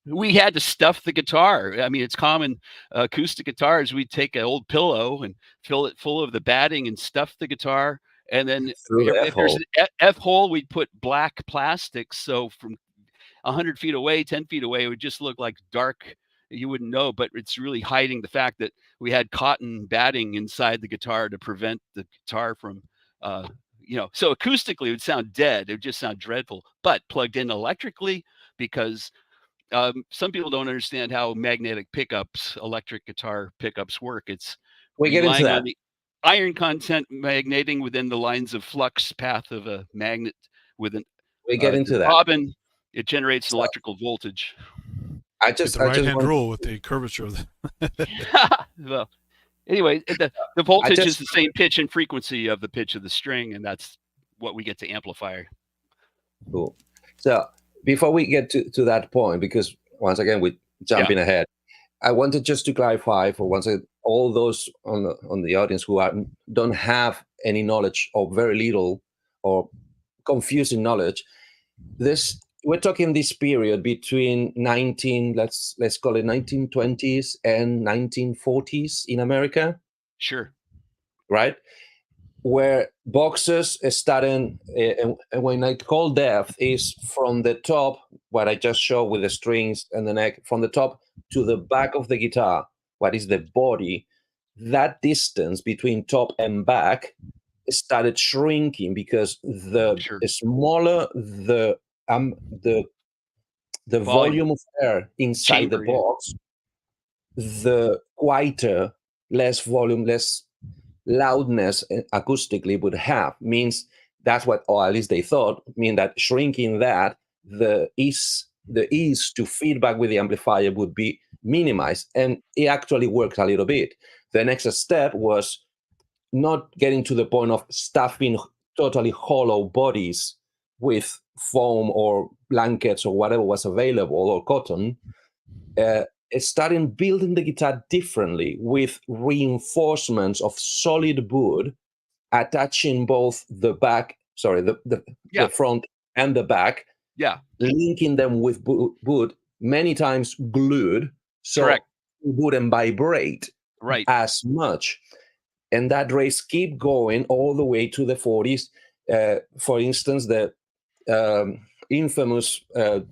we had to stuff the guitar. I mean, it's common acoustic guitars. We'd take an old pillow and fill it full of the batting and stuff the guitar. And then if there's an F-hole, we'd put black plastic. So from 100 feet away, 10 feet away, it would just look like dark. You wouldn't know, but it's really hiding the fact that we had cotton batting inside the guitar to prevent the guitar from, so acoustically it would sound dead. It would just sound dreadful, but plugged in electrically, because some people don't understand how magnetic pickups, electric guitar pickups work. It's relying on the iron content magneting within the lines of flux path of a magnet with an bobbin. It generates electrical voltage. The right-hand rule with the curvature of the Well, anyway, the voltage is just the same pitch and frequency of the pitch of the string, and that's what we get to amplify. cool. So before we get to that point, because once again we're jumping ahead, I wanted just to clarify for once again, all those on the audience who don't have any knowledge or very little or confusing knowledge. We're talking this period between let's call it 1920s and 1940s in America, Sure. right? Where boxes starting, and when I call depth is from the top, what I just showed with the strings and the neck, from the top to the back of the guitar, what is the body, that distance between top and back started shrinking because the Sure. smaller the volume of air inside Chamber, the box, the quieter, less volume, less loudness acoustically would have. Means that's what, or at least they thought, mean that shrinking that, the ease to feedback with the amplifier would be minimized. And it actually worked a little bit. The next step was not getting to the point of stuffing totally hollow bodies with foam or blankets or whatever was available, or cotton. Starting building the guitar differently with reinforcements of solid wood, attaching both the front and the back, linking them with wood, many times glued, so Correct. it wouldn't vibrate as much. And that race keep going all the way to the 40s. For instance, the infamous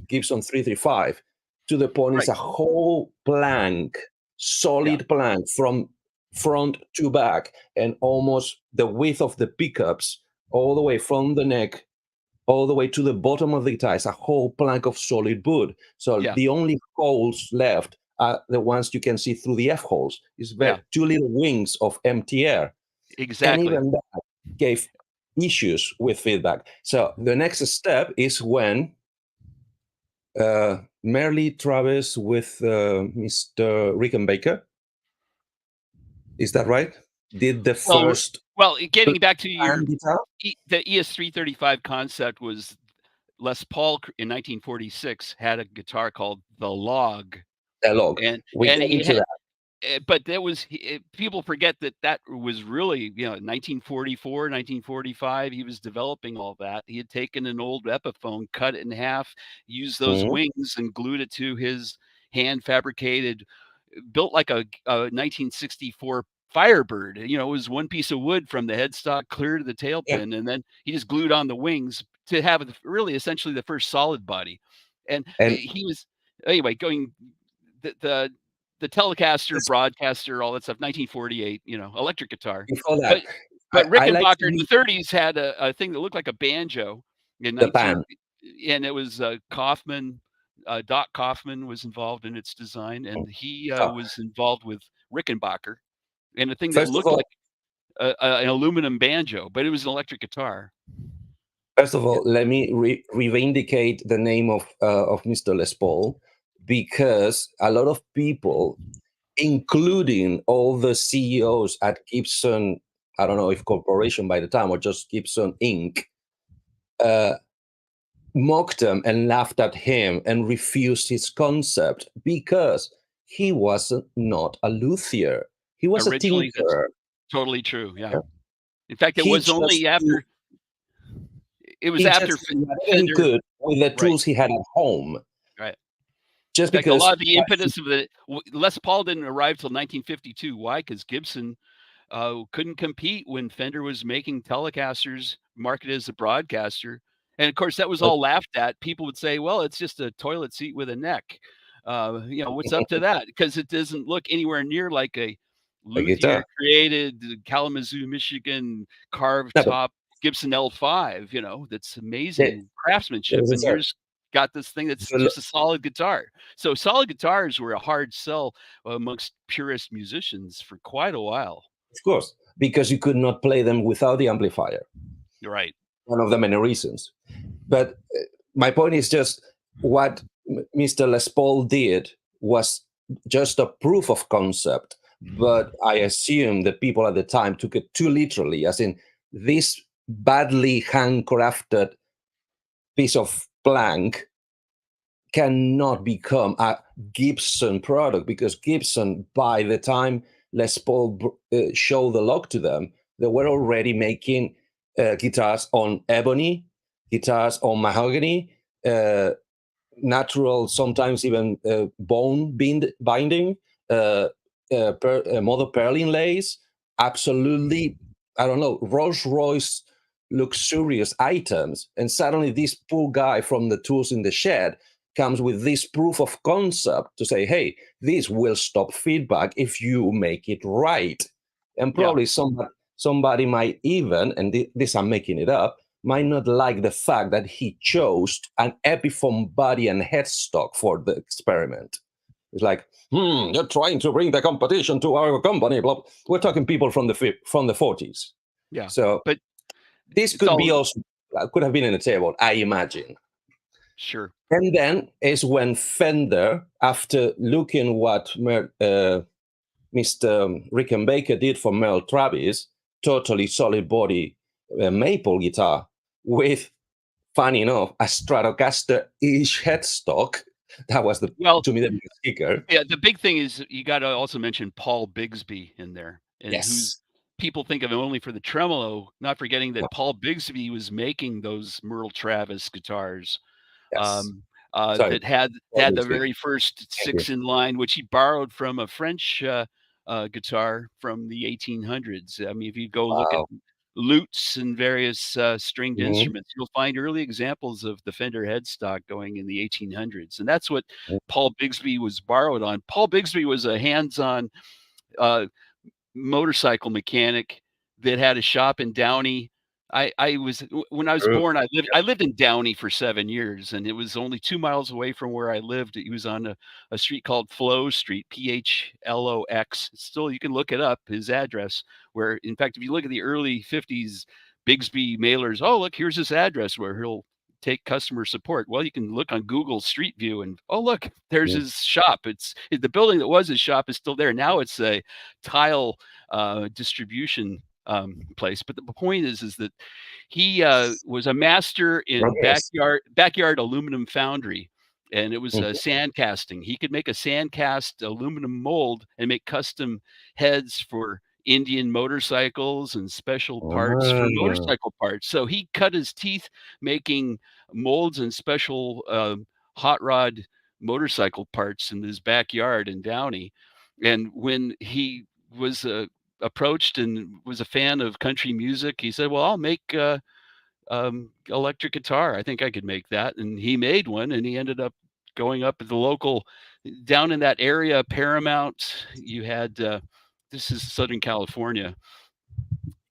Gibson 335, to the point it's a whole plank, solid plank from front to back, and almost the width of the pickups, all the way from the neck all the way to the bottom of the guitar. It's a whole plank of solid wood. So the only holes left are the ones you can see through the F-holes. It's two little wings of empty air. Exactly. And even that gave issues with feedback. So the next step is when Merle Travis with Mr. Rickenbacker, is that right? Did the first... Well, getting back to your guitar? The ES335 concept was Les Paul in 1946 had a guitar called the Log. The Log. And we get into that. But that was, people forget that was really, 1944, 1945, he was developing all that. He had taken an old Epiphone, cut it in half, used those wings and glued it to his hand fabricated, built like a 1964 Firebird. It was one piece of wood from the headstock clear to the tailpin, and then he just glued on the wings to have really essentially the first solid body. And he was, anyway, going the Telecaster, broadcaster, all that stuff, 1948, electric guitar. Before that, but Rickenbacker in the 30s had a thing that looked like a banjo and it was Kaufman. Doc Kaufman was involved in its design, and he was involved with Rickenbacker, and a thing that looked like an aluminum banjo, but it was an electric guitar. First of all, let me revindicate the name of Mr. Les Paul, because a lot of people, including all the CEOs at Gibson, I don't know if corporation by the time or just Gibson Inc., mocked him and laughed at him and refused his concept because he was not a luthier. He was a tinkerer. Totally true. Yeah. In fact, it was only after. It was after Fender could with the tools he had at home. Right. Just because a lot of the impetus of the Les Paul didn't arrive till 1952. Why? Because Gibson couldn't compete when Fender was making Telecasters marketed as a broadcaster. And of course, that was all laughed at. People would say, well, it's just a toilet seat with a neck. What's up to that? Because it doesn't look anywhere near like a luthier created Kalamazoo, Michigan carved top Gibson L5, that's amazing craftsmanship. And here's got this thing that's just a solid guitar. So solid guitars were a hard sell amongst purist musicians for quite a while. Of course, because you could not play them without the amplifier. You're right. One of the many reasons. But my point is just what Mr. Les Paul did was just a proof of concept. but I assume that people at the time took it too literally, as in this badly handcrafted piece of plank cannot become a Gibson product, because Gibson, by the time Les Paul showed the lock to them, they were already making guitars on ebony, guitars on mahogany, natural, sometimes even bone binding, mother pearl inlays, absolutely, I don't know, Rolls Royce luxurious items. And suddenly this poor guy from the tools in the shed comes with this proof of concept to say, hey, this will stop feedback if you make it right. And probably somebody might even, and this I'm making it up, might not like the fact that he chose an Epiphone body and headstock for the experiment. It's like, you're trying to bring the competition to our company. Blah. We're talking people from the 40s. Yeah. So but this could be also, could have been in the table, I imagine. Sure. And then is when Fender, after looking what Mr. Rickenbacker did for Merle Travis, totally solid body maple guitar with, funny enough, a Stratocaster-ish headstock. That was to me the biggest kicker. Yeah, the big thing is you got to also mention Paul Bigsby in there, and who's people think of him only for the tremolo, not forgetting that Paul Bigsby was making those Merle Travis guitars. That had the very first 6-in-line, which he borrowed from a French guitar from the 1800s. I mean, if you go look at lutes and various stringed instruments, you'll find early examples of the Fender headstock going in the 1800s, and that's what Paul Bigsby was borrowed on. Paul Bigsby was a hands-on motorcycle mechanic that had a shop in Downey. When I was born, I lived in Downey for 7 years, and it was only 2 miles away from where I lived. He was on a street called Flow Street, Phlox. Still, you can look it up, his address, where, in fact, if you look at the early 50s Bigsby mailers, oh, look, here's his address where he'll take customer support. Well, you can look on Google Street View and, oh, look, there's his shop. It's the building that was his shop is still there. Now it's a tile distribution place. But the point is that he was a master in backyard aluminum foundry, and it was sand casting. He could make a sand cast aluminum mold and make custom heads for Indian motorcycles and special parts for motorcycle parts. So he cut his teeth making molds and special hot rod motorcycle parts in his backyard in Downey. And when he was approached and was a fan of country music, he said, well, I'll make electric guitar. I think I could make that. And he made one, and he ended up going up at the local, down in that area, Paramount. You had, this is Southern California.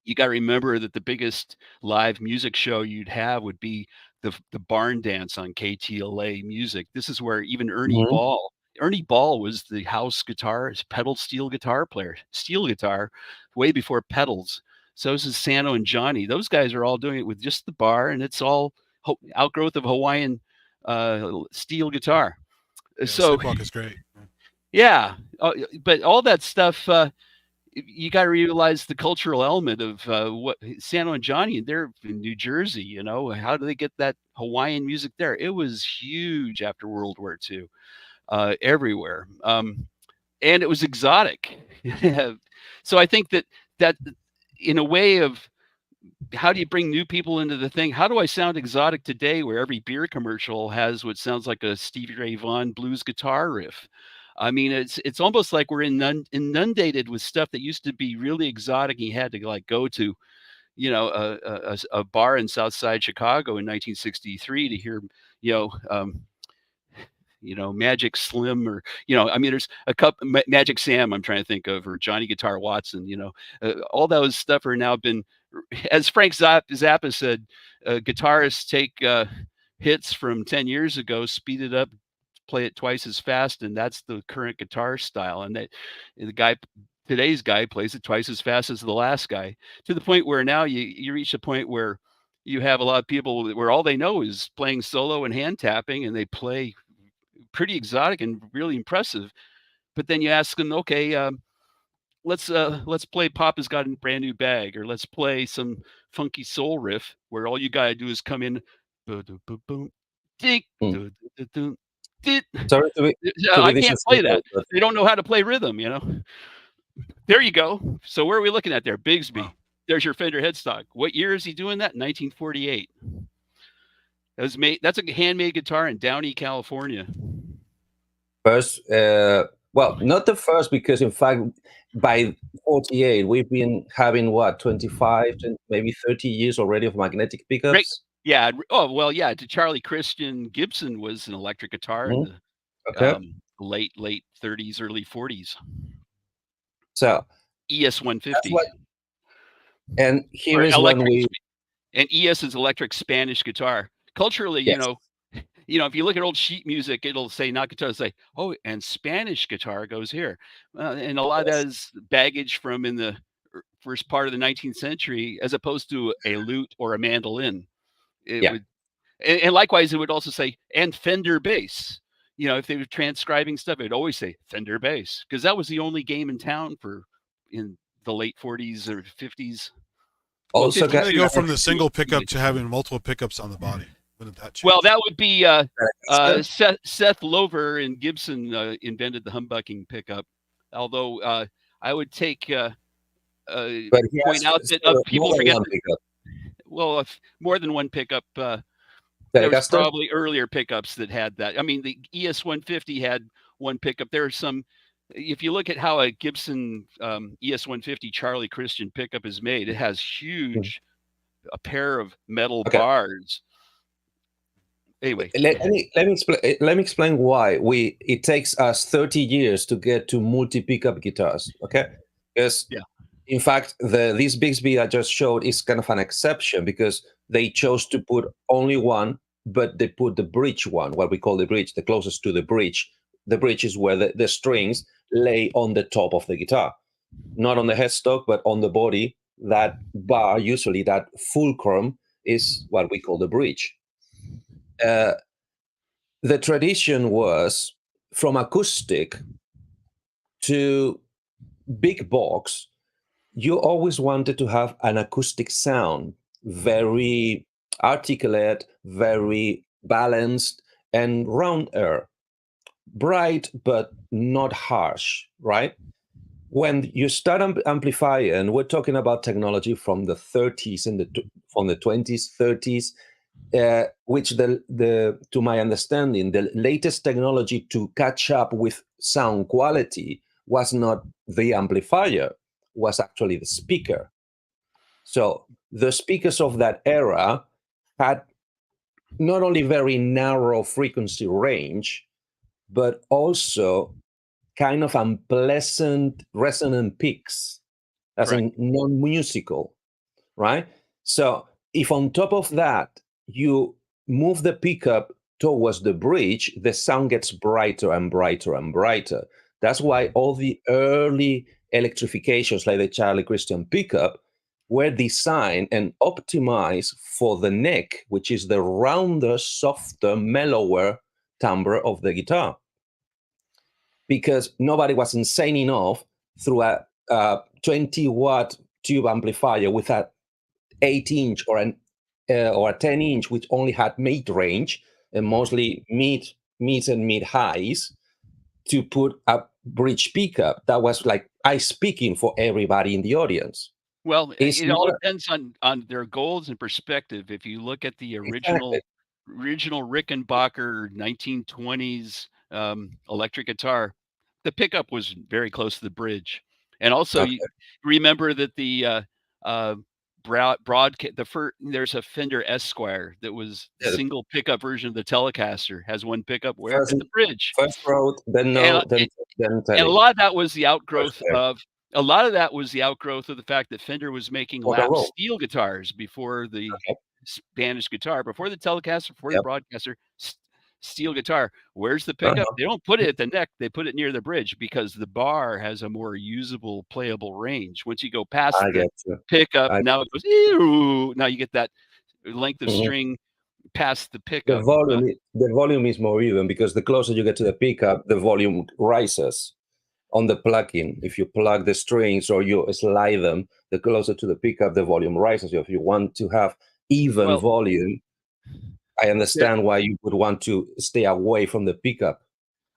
You got to remember that the biggest live music show you'd have would be the barn dance on KTLA Music. This is where even Ernie Ball was the house guitar, pedal steel guitar player, steel guitar, way before pedals. So this is Sano and Johnny. Those guys are all doing it with just the bar, and it's all outgrowth of Hawaiian steel guitar. Yeah, so Sleepwalk is great. Yeah, but all that stuff, you got to realize the cultural element of what Sano and Johnny, they're in New Jersey. You know, how do they get that Hawaiian music there? It was huge after World War II. Everywhere. And it was exotic. So I think that in a way of how do you bring new people into the thing? How do I sound exotic today where every beer commercial has what sounds like a Stevie Ray Vaughan blues guitar riff? I mean, it's almost like we're inundated with stuff that used to be really exotic. You had to like go to, you know, a bar in Southside Chicago in 1963 to hear, Magic Slim, or, I mean, there's a couple, Magic Sam, I'm trying to think of, or Johnny Guitar Watson, all those stuff are now been, as Frank Zappa said, guitarists take hits from 10 years ago, speed it up, play it twice as fast, and that's the current guitar style. And today's guy plays it twice as fast as the last guy, to the point where now you reach a point where you have a lot of people where all they know is playing solo and hand tapping, and they play pretty exotic and really impressive. But then you ask them, okay, let's play Papa's Got a Brand New Bag, or let's play some funky soul riff where all you gotta do is come in, boom, dink, Mm. dit. Sorry to be I can't play disrespectful, that. but They don't know how to play rhythm, you know. There you go. So where are we looking at there? Bigsby. Wow. There's your Fender headstock. What year is he doing that? 1948. That was made. That's a handmade guitar in Downey, California. first, well, not the first, because in fact, by 48, we've been having what, 25, maybe 30 years already of magnetic Great. pickups. Yeah. Oh well, yeah. Charlie Christian Gibson was an electric guitar in Mhm. the Okay, late 30s, early 40s. so ES that's 150 what, and here or is when electric, we, and ES is electric Spanish guitar. Culturally, yes, if you look at old sheet music, it'll say not guitar, it'll say, oh, and Spanish guitar goes here. And a lot of that yes, is baggage from in the first part of the 19th century, as opposed to a lute or a mandolin. It yeah. would, and likewise, it would also say, and Fender bass. If they were transcribing stuff, it'd always say Fender bass, because that was the only game in town in the late 40s or 50s. Well, Also, When did they 52. go from the single pickup to having multiple pickups on the body? When did that change? Well, that would be Guys, Seth Lover and Gibson invented the humbucking pickup. Although I would take but he point has out that still people more than forget one that, pickup. well, if more than one pickup. There was Telecaster? probably earlier pickups that had that. I mean, the ES 150 had one pickup. There are some. If you look at how a Gibson ES 150 Charlie Christian pickup is made, it has huge, a pair of metal Okay. bars. Anyway, Let me explain why it takes us 30 years to get to multi pickup guitars. Okay, because yeah, in fact this Bixby I just showed is kind of an exception, because they chose to put only one, but they put the bridge one, what we call the bridge, the closest to the bridge. The bridge is where the strings lay on the top of the guitar, not on the headstock, but on the body. That bar, usually that fulcrum, is what we call the bridge. The tradition was from acoustic to big box. You always wanted to have an acoustic sound, very articulate, very balanced, and round air, bright but not harsh, right? When you start amplifying, we're talking about technology from the 30s and from the 20s, 30s, which to my understanding, the latest technology to catch up with sound quality was not the amplifier, was actually the speaker. So the speakers of that era had not only very narrow frequency range, but also kind of unpleasant resonant peaks, as in non-musical, right? So if on top of that you move the pickup towards the bridge, the sound gets brighter and brighter and brighter. That's why all the early electrifications, like the Charlie Christian pickup, were designed and optimized for the neck, which is the rounder, softer, mellower timbre of the guitar. Because nobody was insane enough through a 20-watt tube amplifier with a 8-inch or a 10-inch, which only had mid range and mostly mids and mid highs, to put a bridge pickup that was like eye speaking for everybody in the audience. well, It's it all not depends on their goals and perspective. If you look at the exactly. original Rickenbacker 1920s electric guitar, the pickup was very close to the bridge. And also, Okay. you remember that the there's a Fender Esquire that was Yeah, the single pickup version of the Telecaster, has one pickup where first at the bridge. first road, then And, no, then and a telly. lot of that was the First outgrowth there. of the fact that Fender was making On the lap road. steel guitars before the Okay. Spanish guitar, before the Telecaster, before the Yep. broadcaster. Steel guitar. Where's the pickup? Uh-huh. They don't put it at the neck. They put it near the bridge, because the bar has a more usable, playable range. Once you go past I the get you. pickup, I now it goes, ew. Now you get that length of Mhm. string past the The pickup. volume, the volume is more even, because the closer you get to the pickup, the volume rises. on the plucking. If you plug the strings or you slide them, the closer to the pickup, the volume rises. If you want to have even Well, volume, I understand why you would want to stay away from the pickup.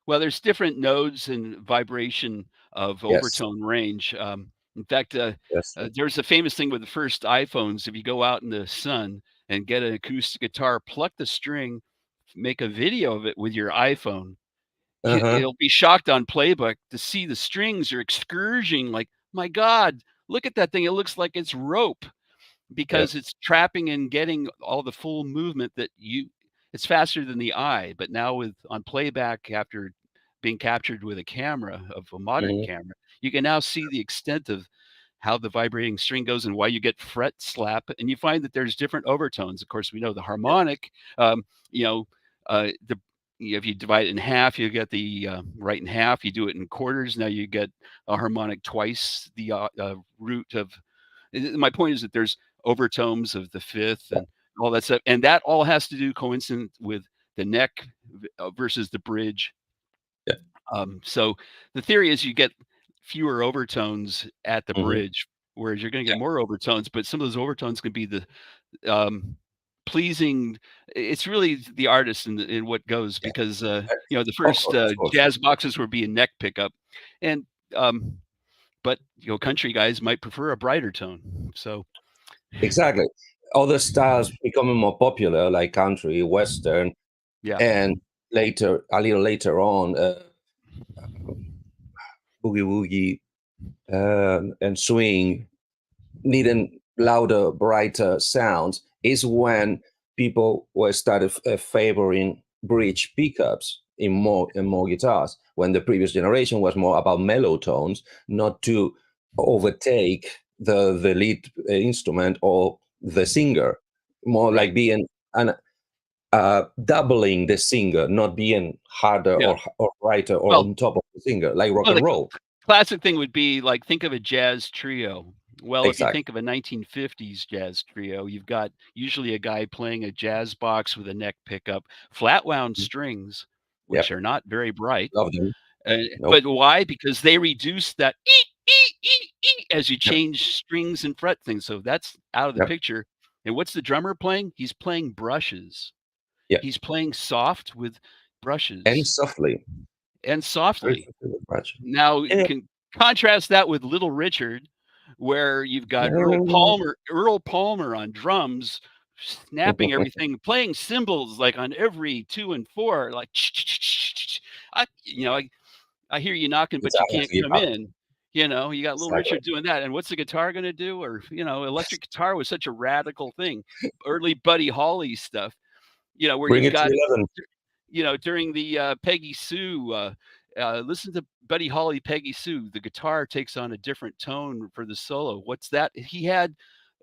well, there's different nodes and vibration of Yes, overtone range. In fact, yes. there's a famous thing with the first iPhones. If you go out in the sun and get an acoustic guitar, pluck the string, make a video of it with your iPhone, Uh-huh. it'll be shocked on playback to see the strings are excursioning. Like, my God, look at that thing! It looks like it's rope Yep. because it's trapping and getting all the full movement that you. It's faster than the eye, but now with on playback after being captured with a camera of a modern Mhm. camera, you can now see the extent of how the vibrating string goes and why you get fret slap. And you find that there's different overtones. Of course, we know the harmonic, you know, the if you divide it in half, you get the right in half. You do it in quarters. Now you get a harmonic twice the root of. My point is that there's overtones of the fifth and all that stuff, and that all has to do coincident with the neck versus the bridge. Yeah. So the theory is you get fewer overtones at the Mhm. bridge, whereas you're going to Yeah. get more overtones, but some of those overtones can be the um, pleasing. It's really the artist in what goes Yeah. because Uh, the Of first course, of course. jazz boxes were being neck pickup, and but country guys might prefer a brighter tone. So Exactly. Other styles becoming more popular, like country, western, yeah, and later, a little later on, boogie woogie and swing, needing louder, brighter sounds, is when people were started favoring bridge pickups in more guitars. When the previous generation was more about mellow tones, not to overtake the lead instrument or the singer, more right, like being an doubling the singer, not being harder yeah. or brighter or Well, on top of the singer, like rock well, and the roll. classic thing would be like think of a jazz trio. Well, if you Exactly. think of a 1950s jazz trio, you've got usually a guy playing a jazz box with a neck pickup, flat wound strings, which Yep. are not very bright. Love them. Nope. But why? Because they reduce that as you Yep. change strings and fret things. So that's out of the Yep. picture. And what's the drummer playing? He's playing brushes. Yeah. He's playing soft with And brushes softly. and Very softly. softly with brush. Now you Yeah. can contrast that with Little Richard, where you've got Yeah. Earl Palmer on drums, snapping everything, playing cymbals like on every 2 and 4, like I you know, I I hear you knocking, but Guitar you has can't to give come up. in. You got Little Exactly. Richard doing that, and what's the guitar gonna do? Or, electric guitar was such a radical thing. Early Buddy Holly stuff, where Bring you've it to got 11. during the Peggy Sue, listen to Buddy Holly, Peggy Sue. The guitar takes on a different tone for the solo. What's that? He had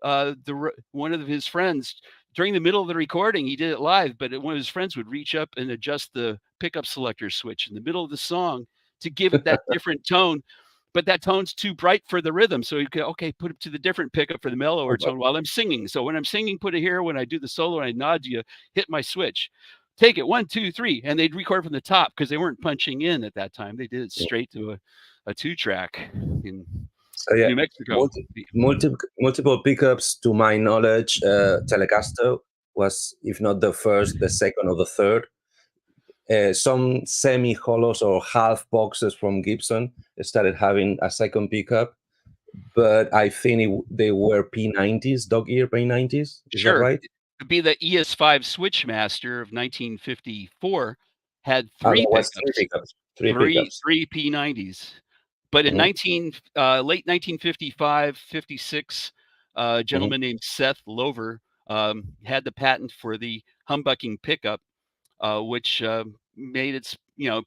one of his friends during the middle of the recording. He did it live, but one of his friends would reach up and adjust the pickup selector switch in the middle of the song to give it that different tone. But that tone's too bright for the rhythm. So you go, okay, put it to the different pickup for the mellower tone while I'm singing. So when I'm singing, put it here. When I do the solo and I nod to you, hit my switch. Take it 1, 2, 3, and they'd record from the top because they weren't punching in at that time. They did it straight to a 2-track in So yeah, New Mexico. multiple pickups. To my knowledge, Telecaster was, if not the first, the second or the third. Some semi-hollows or half boxes from Gibson started having a second pickup, but I think they were P90s, dog ear P90s. Is that Sure, right? to be the ES5 Switchmaster of 1954 had Oh, there 3 was three pickups, pickups. Three 3 pickups. 3 P90s. But in Mhm. late 1955, 56, a Mhm. gentleman named Seth Lover, had the patent for the humbucking pickup, which, made its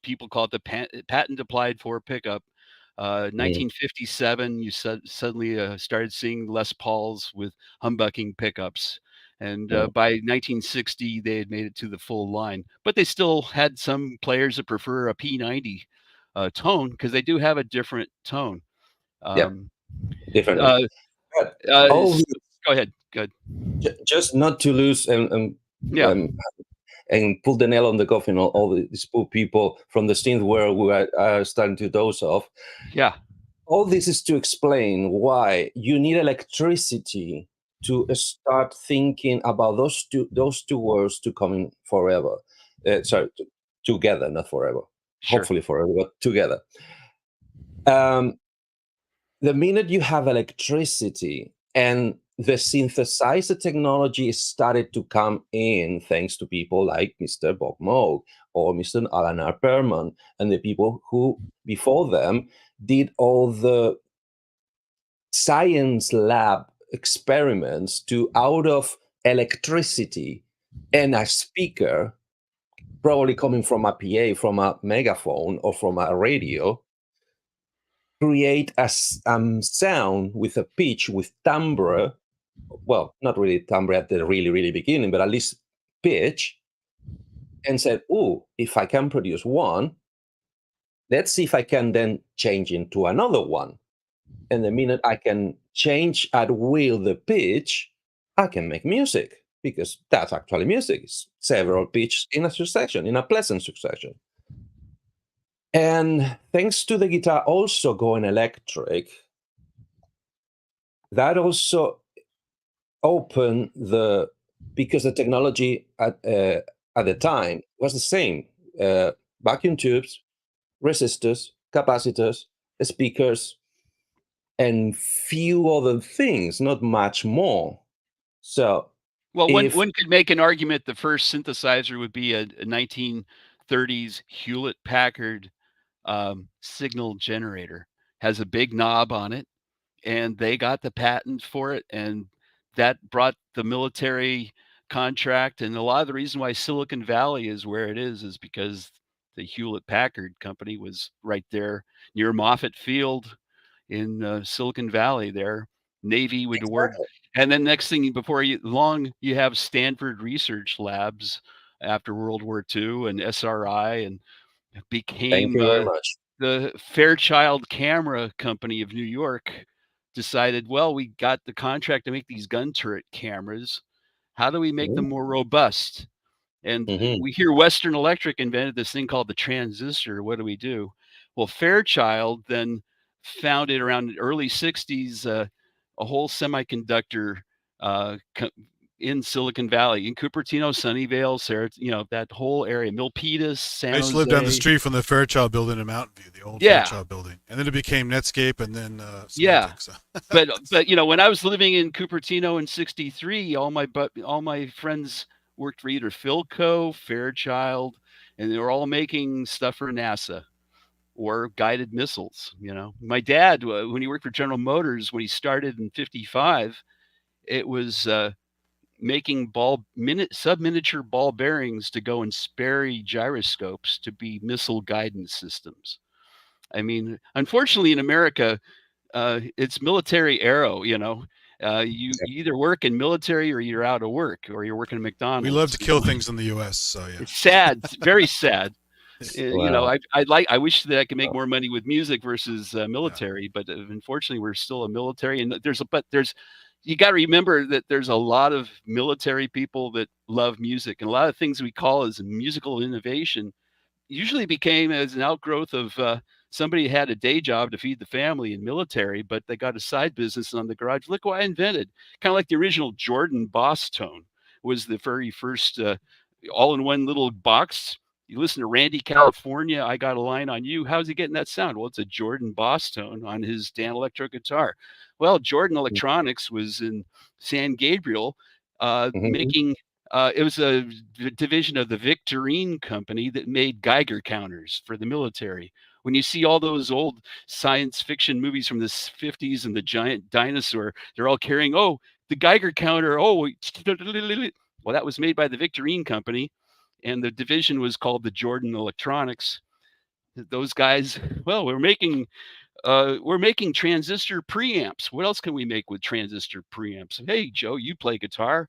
people call it the patent applied for pickup. Mhm. 1957, you suddenly, started seeing Les Pauls with humbucking pickups, and, Mhm. by 1960, they had made it to the full line, but they still had some players that prefer a P90, tone because they do have a different tone. Yeah, Um, different. uh, But all s Go ahead, just not to lose Yeah, um, and put the nail on the coffin. All these poor people from the synth world who are starting to doze off. Yeah. All this is to explain why you need electricity to start thinking about those two words to coming forever. Together, not forever. Sure. Hopefully forever, but together. The minute you have electricity and the synthesizer technology started to come in, thanks to people like Mr. Bob Moog or Mr. Alan R. Perman, and the people who before them did all the science lab experiments to, out of electricity and a speaker, probably coming from a PA, from a megaphone or from a radio, create a sound with a pitch, with timbre. Well, not really timbre at the really, really beginning, but at least pitch. And said, oh, if I can produce one, let's see if I can then change into another one. And the minute I can change at will the pitch, I can make music, because that's actually music. It's several pitches in a succession, in a pleasant succession. And thanks to the guitar also going electric, that also opened because the technology at the time was the same. Vacuum tubes, resistors, capacitors, speakers, and few other things, not much more. So, well, one could make an argument the first synthesizer would be a 1930s Hewlett-Packard signal generator. Has a big knob on it, and they got the patent for it, and that brought the military contract. And a lot of the reason why Silicon Valley is where it is because the Hewlett-Packard company was right there near Moffett Field in Silicon Valley there. Navy would award. And then next thing, before long, you have Stanford Research Labs after World War II and SRI, and became the Fairchild Camera Company of New York. Decided, well, we got the contract to make these gun turret cameras. How do we make them more robust? And we hear Western Electric invented this thing called the transistor. What do we do? Well, Fairchild then founded around the early 60s a whole semiconductor in Silicon Valley, in Cupertino, Sunnyvale, Sarah, that whole area, Milpitas, San Jose. I used to live down the street from the Fairchild building in Mountain View, the old Fairchild building. And then it became Netscape and then Symantec, so. but when I was living in Cupertino in 63, all my friends worked for either Philco, Fairchild, and they were all making stuff for NASA or guided missiles. My dad, when he worked for General Motors, when he started in 55, it was making sub-miniature ball bearings to go in Sperry gyroscopes to be missile guidance systems. I mean, unfortunately in America, it's military arrow, you either work in military or you're out of work, or you're working at McDonald's. We love to kill things in the US, so yeah. It's sad, very sad. Wow. I wish that I could make more money with music versus military, but unfortunately we're still a military, and you got to remember that there's a lot of military people that love music, and a lot of things we call as musical innovation usually became as an outgrowth of somebody had a day job to feed the family in military, but they got a side business on the garage. Look what I invented. Kind of like the original Jordan Boss Tone was the very first all-in-one little box. You listen to Randy California, I Got a Line on You. How's he getting that sound? Well, it's a Jordan Boss Tone on his Dan Electro guitar. Well, Jordan Electronics was in San Gabriel making, it was a division of the Victorine company that made Geiger counters for the military. When you see all those old science fiction movies from the 50s and the giant dinosaur, they're all carrying, the Geiger counter. Well, that was made by the Victorine company, and the division was called the Jordan Electronics. Those guys, well, we're making transistor preamps. What else can we make with transistor preamps? Hey, Joe, you play guitar.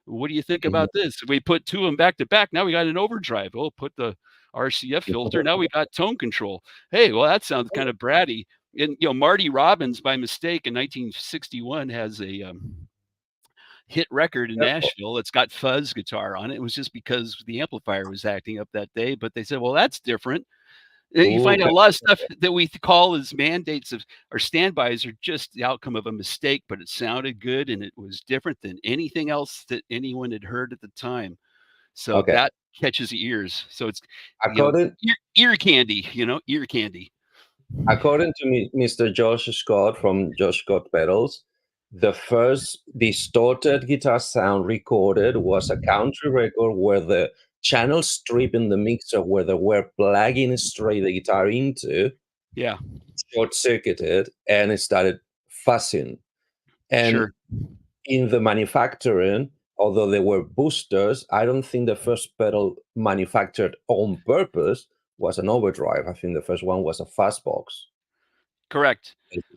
What do you think about this? If we put two of them back to back, now we got an overdrive. Oh, put the RCF filter. Now we got tone control. Hey, well, that sounds kind of bratty. And Marty Robbins, by mistake, in 1961, has hit record in Careful. Nashville. It's got fuzz guitar on it. It was just because the amplifier was acting up that day. But they said, well, that's different. You Ooh, find out a lot of stuff that we call as mandates of or standbys are just the outcome of a mistake, but it sounded good and it was different than anything else that anyone had heard at the time. So okay. that catches ears. So it's According ear candy, ear candy. according to Mr. Josh Scott from Josh Scott Pedals, the first distorted guitar sound recorded was a country record where the channel strip in the mixer where they were plugging straight the guitar into Yeah, short-circuited and it started fuzzing. And sure. in the manufacturing, although they were boosters, I don't think the first pedal manufactured on purpose was an overdrive. I think the first one was a fuzzbox. Correct.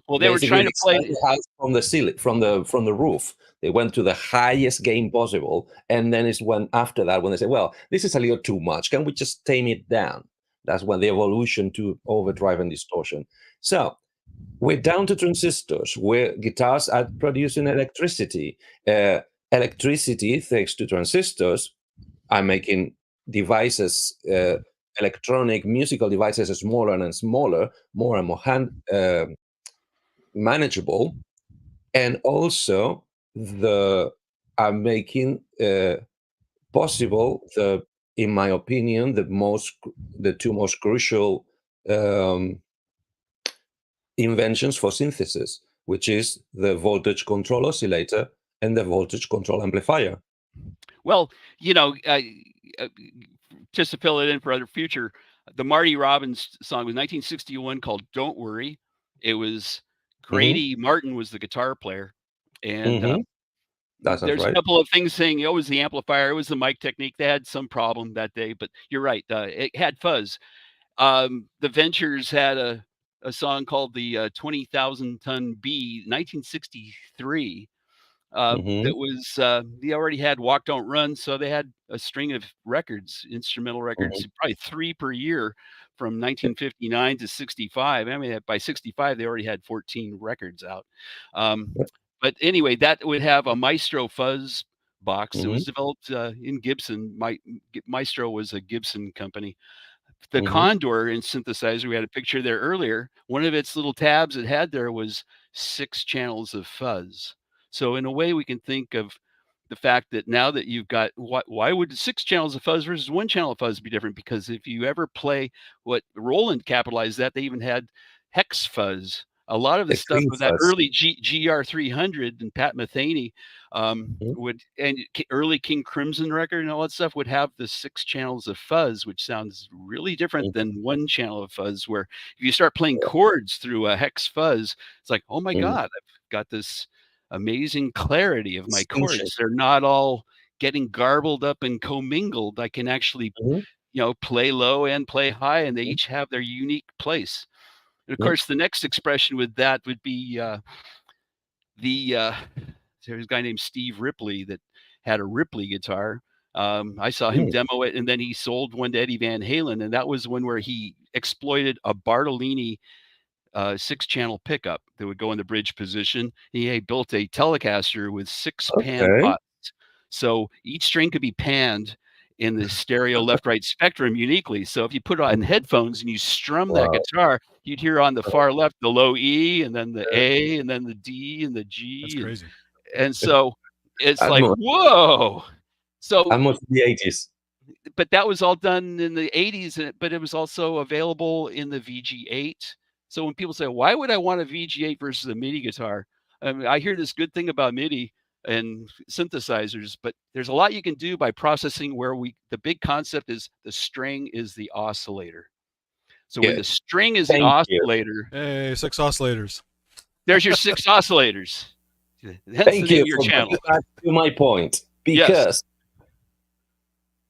Well, they were Basically, trying to play. started the house from the ceiling, from the roof. They went to the highest gain possible, and then it's when after that when they say, "Well, this is a little too much. Can we just tame it down?" That's when the evolution to overdrive and distortion. So we're down to transistors, where guitars are producing electricity. Electricity, thanks to transistors, are making devices, electronic musical devices, smaller and smaller, more and more manageable, and also are making possible in my opinion, the two most crucial inventions for synthesis, which is the voltage control oscillator and the voltage control amplifier. Well, just to fill it in for other future, the Marty Robbins song was 1961 called "Don't Worry." It was Grady Martin was the guitar player, and That sounds there's a right. couple of things saying it was the amplifier, it was the mic technique. They had some problem that day, but you're right. It had fuzz. The Ventures had a song called the 20,000 Ton B, 1963. That was they already had Walk Don't Run, so they had a string of records, instrumental records, probably 3 per year from 1959 to 65. I mean, by 65 they already had 14 records out. But anyway, that would have a Maestro fuzz box. It was developed in Gibson. Maestro was a Gibson company. The Condor in synthesizer, we had a picture there earlier. One of its little tabs it had there was 6 channels of fuzz. So in a way, we can think of the fact that now that you've got why would 6 channels of fuzz versus 1 channel of fuzz be different? Because if you ever play what Roland capitalized that, they even had hex fuzz. A lot of the stuff Extreme of that fuzz. early GR300 and Pat Metheny early King Crimson record and all that stuff would have the 6 channels of fuzz, which sounds really different than 1 channel of fuzz. Where if you start playing chords through a hex fuzz, it's like, oh my God, I've got this amazing clarity of my Distinction. chords. They're not all getting garbled up and commingled. I can actually, play low and play high, and they each have their unique place. And of course, the next expression with that would be there's a guy named Steve Ripley that had a Ripley guitar. I saw him demo it, and then he sold one to Eddie Van Halen, and that was one where he exploited a Bartolini 6-channel pickup that would go in the bridge position. He built a Telecaster with 6 pan pots, so each string could be panned in the stereo left-right spectrum uniquely. So if you put on headphones and you strum that guitar, you'd hear on the far left the low E, and then the A, and then the D, and the G. That's crazy. And so it's like, whoa. So almost the 80s. But that was all done in the 80s, but it was also available in the VG8. So when people say, why would I want a VG8 versus a MIDI guitar? I mean, I hear this good thing about MIDI and synthesizers, but there's a lot you can do by processing where the big concept is the string is the oscillator. So when the string is the oscillator. Hey, 6 oscillators. There's your 6 oscillators. That's Thank you your for channel. back to my point. Because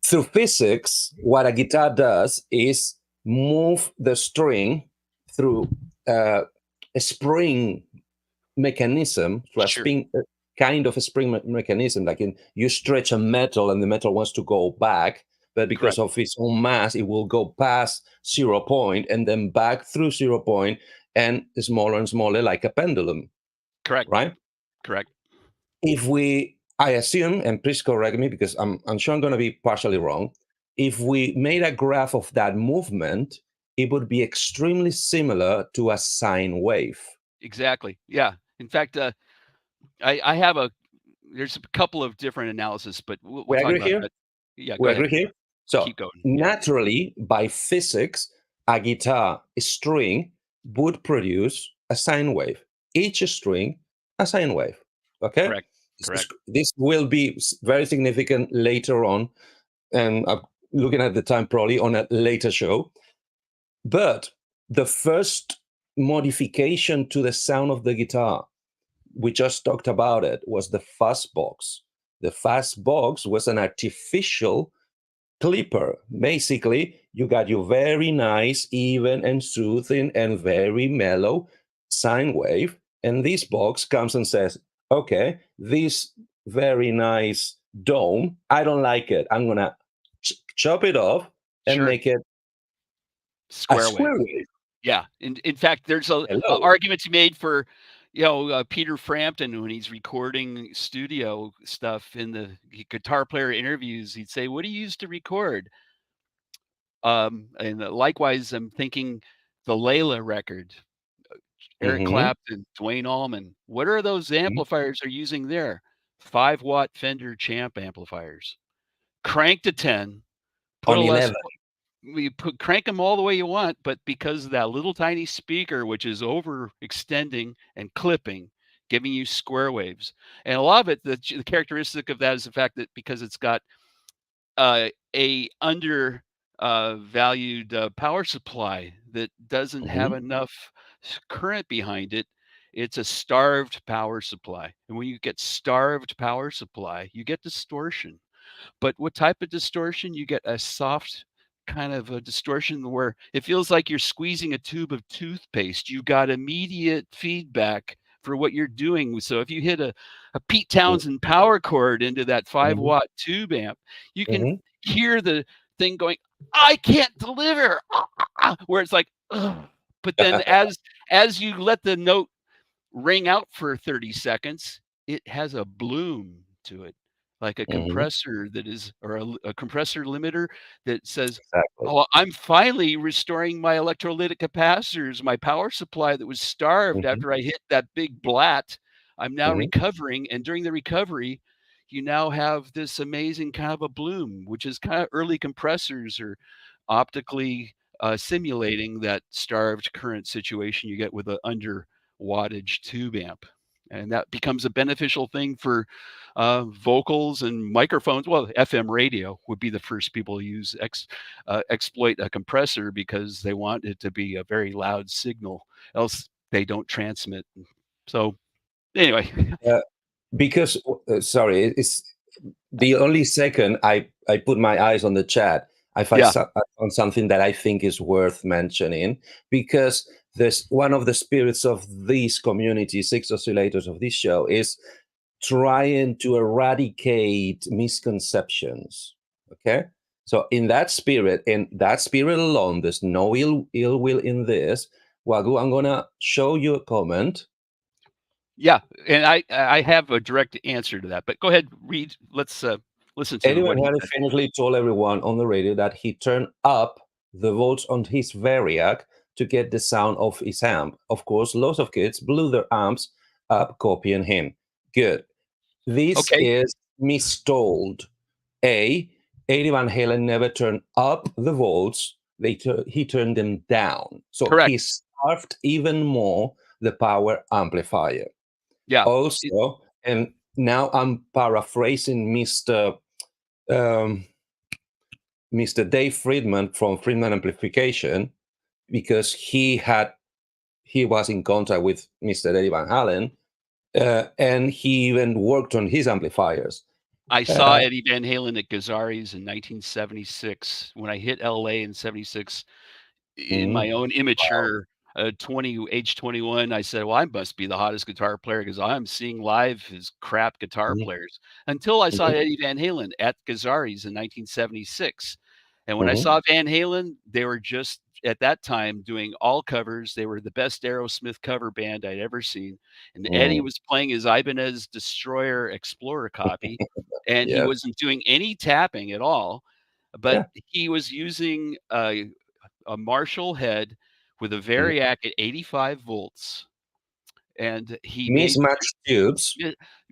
through physics, what a guitar does is move the string through a spring mechanism, through a spring, kind of a spring mechanism. Like you stretch a metal and the metal wants to go back, but because of its own mass, it will go past 0 point and then back through 0 point and smaller, like a pendulum. Correct. Right? Correct. If we I assume, and please correct me because I'm sure I'm going to be partially wrong. If we made a graph of that movement, it would be extremely similar to a sine wave. Exactly. Yeah. In fact, I have there's a couple of different analysis, but we'll We talk agree about here? that. Yeah, We go agree ahead. here? So Keep going. Yeah. naturally, by physics, a guitar string would produce a sine wave. Each string, a sine wave. Okay? Correct. Correct. This will be very significant later on, and I'm looking at the time probably on a later show. But the first modification to the sound of the guitar, we just talked about it, was the fuzz box. The fuzz box was an artificial clipper. Basically, you got your very nice, even and soothing and very mellow sine wave. And this box comes and says, okay, this very nice dome, I don't like it. I'm going to chop it off and Sure. make it a Square wave. square wave. Yeah. In fact, there's a Hello. argument to be made for, Peter Frampton when he's recording studio stuff in the guitar player interviews. He'd say, "What do you use to record?" And likewise, I'm thinking the Layla record, Eric Mm-hmm. Clapton, Dwayne Allman. What are those Mm-hmm. amplifiers they're using there? 5-watt Fender Champ amplifiers. Crank to 10, put On a Les 11. crank them all the way you want, but because of that little tiny speaker, which is overextending and clipping, giving you square waves. And a lot of it, the characteristic of that is the fact that because it's got a under valued power supply that doesn't have Mm-hmm. enough current behind it, it's a starved power supply. And when you get starved power supply, you get distortion. But what type of distortion? You get a soft kind of a distortion where it feels like you're squeezing a tube of toothpaste. You got immediate feedback for what you're doing. So if you hit a Pete Townsend power chord into that 5 Mm-hmm. watt tube amp, you can Mm-hmm. hear the thing going, I can't deliver, where it's like, ugh. But then as you let the note ring out for 30 seconds, it has a bloom to it, like a Mm-hmm. compressor that is, or a compressor limiter that says, Exactly. "Oh, I'm finally restoring my electrolytic capacitors, my power supply that was starved Mm-hmm. after I hit that big blat. I'm now Mm-hmm. recovering." And during the recovery, you now have this amazing kind of a bloom, which is kind of early compressors or optically simulating that starved current situation you get with an under wattage tube amp. And that becomes a beneficial thing for vocals and microphones. Well, FM radio would be the first people to use exploit a compressor because they want it to be a very loud signal, else they don't transmit. So anyway, Because sorry, it's the only second I put my eyes on the chat, yeah, I found something that I think is worth mentioning, because there's one of the spirits of this community, Six Oscillators of this show, is trying to eradicate misconceptions. Okay, so in that spirit alone, there's no ill will in this. Wagyu, I'm gonna show you a comment. yeah, and I have a direct answer to that. But go ahead, read. Let's listen to Eddie what Van he Halen said. famously told everyone on the radio that he turned up the volts on his Variac to get the sound of his amp. Of course, lots of kids blew their amps up copying him. Good. This Okay, is mistold. A, Eddie Van Halen never turned up the volts, he turned them down. So he correct. starved even more the power amplifier. Yeah, Also, and now I'm paraphrasing um, Mr. Dave Friedman from Friedman Amplification, because he was in contact with Mr. Eddie Van Halen, and he even worked on his amplifiers. I saw Eddie Van Halen at Gazzari's in 1976. When I hit LA in 76, in Mhm. my own immature 21, I said, "Well, I must be the hottest guitar player because I'm seeing live as crap guitar Mhm. players." Until I saw Mhm. Eddie Van Halen at Gazzari's in 1976. And when I Mhm. saw Van Halen, they were just at that time doing all covers. They were the best Aerosmith cover band I'd ever seen. And Eddie was playing his Ibanez Destroyer Explorer copy, and he Yeah. wasn't doing any tapping at all, but Yeah. he was using a Marshall head with a Variac at 85 volts, and he made Mismatched tubes.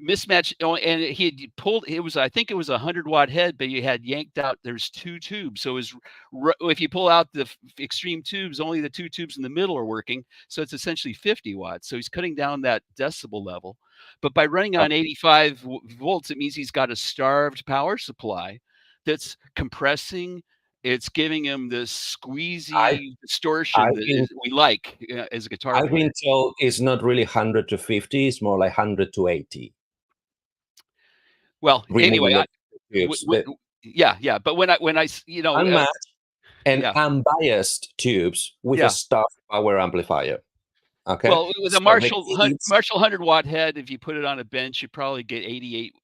mismatch. Oh, and he had pulled. It was, I think it was a 100-watt head, but you had yanked out. There's 2 tubes, so if you pull out the extreme tubes, only the 2 tubes in the middle are working. So it's essentially 50 watts. So he's cutting down that decibel level. But by running on 85 volts, it means he's got a starved power supply that's compressing. It's giving him this squeezy distortion I've that been we like as a guitar I've player. been told it's not really 100 to 50, it's more like 100 to 80. Well, anyway, Removing the tubes. The yeah. But when unmatched and yeah, unbiased tubes with a yeah. starved power amplifier. Okay? Well, with a So the kids, Marshall 100-watt head, if you put it on a bench, you probably get 88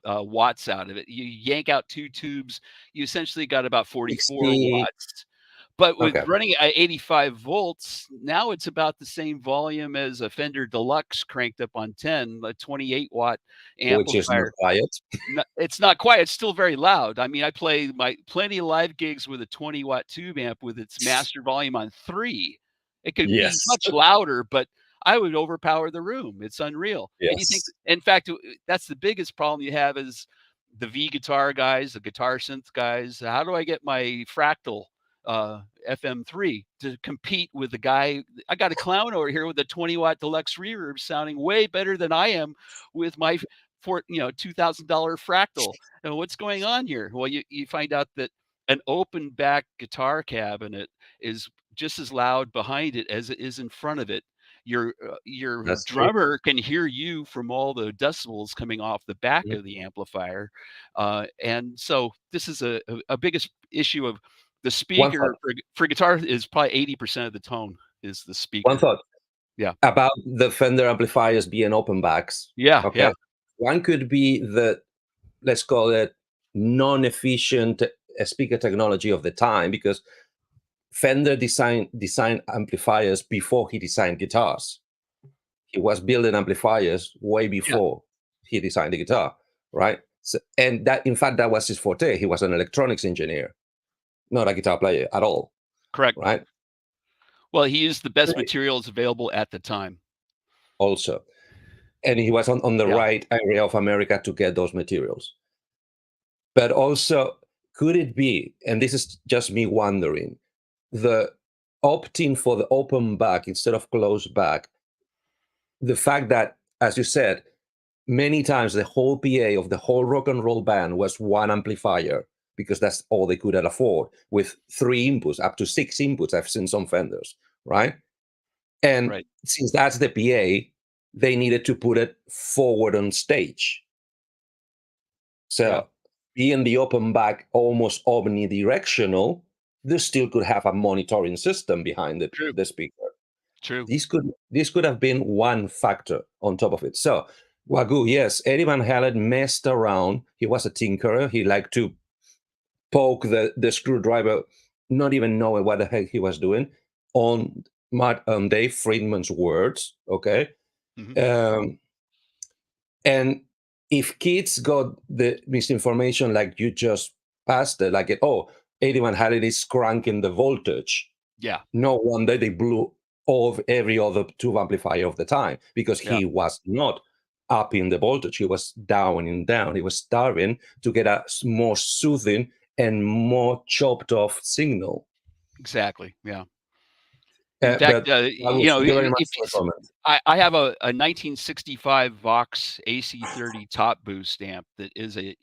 watts out of it. You yank out 2 tubes, you essentially got about 44 60. watts. But with Okay. running at 85 volts, now it's about the same volume as a Fender Deluxe cranked up on 10, a 28-watt Which is not amplifier. quiet. It's not quiet. It's still very loud. I mean, I play plenty of live gigs with a 20-watt tube amp with its master volume on 3. It could be Yes. much louder, but I would overpower the room. It's unreal. And you think, Yes. in fact, that's the biggest problem you have is the V guitar guys, the Guitar-Synth guys. How do I get my Fractal FM3 to compete with the guy? I got a clown over here with a 20-watt deluxe reverb sounding way better than I am with my $2,000 Fractal. And what's going on here? Well, you find out that an open back guitar cabinet is just as loud behind it as it is in front of it. Your That's true. drummer can hear you from all the decibels coming off the back Mhm. of the amplifier, and so this is a biggest issue of the One speaker thought. for guitar is probably 80% of the tone is the One speaker. thought Yeah, about the Fender amplifiers being open backs. yeah, Okay. yeah, One could be the, let's call it, non-efficient speaker technology of the time, because Fender designed amplifiers before he designed guitars. He was building amplifiers way yeah. before he designed the guitar, right? So, and that, in fact, that was his forte. He was an electronics engineer, not a guitar player at all, Correct. right? Well, he used the best materials available at the time. Also, and he was on the Yeah. right area of America to get those materials. But also, could it be, and this is just me wondering, the opting for the open back instead of closed back, the fact that, as you said, many times the whole PA of the whole rock and roll band was one amplifier because that's all they could afford, with 3 inputs, up to 6 inputs. I've seen some Fenders, right? And Right. since that's the PA, they needed to put it forward on stage. So Yeah. being the open back almost omnidirectional, they still could have a monitoring system behind True. the speaker. True. This could have been one factor on top of it. So Wagyu, yes, Eddie Van Halen messed around. He was a tinkerer. He liked to poke the screwdriver, not even knowing what the heck he was doing, on Dave Friedman's words. Okay. Mhm. And if kids got the misinformation like you just passed it, like, oh, Eddie Van Halen is cranking the voltage, Yeah. no wonder they blew off every other tube amplifier of the time, because Yeah. he was not up in the voltage, he was down and down. He was starving to get a more soothing and more chopped off signal. Exactly. Yeah. In fact, But thank you very much if for the comment. I have a 1965 Vox AC30 top boost amp that is a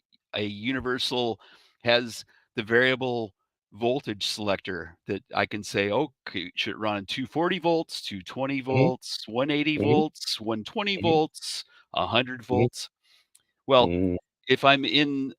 universal, has the variable voltage selector that I can say, okay, should it run 240 volts, 220 Mhm, volts, 180 mhm, volts, 120 mhm, volts, 100 mhm, volts. Well, mhm, if I'm in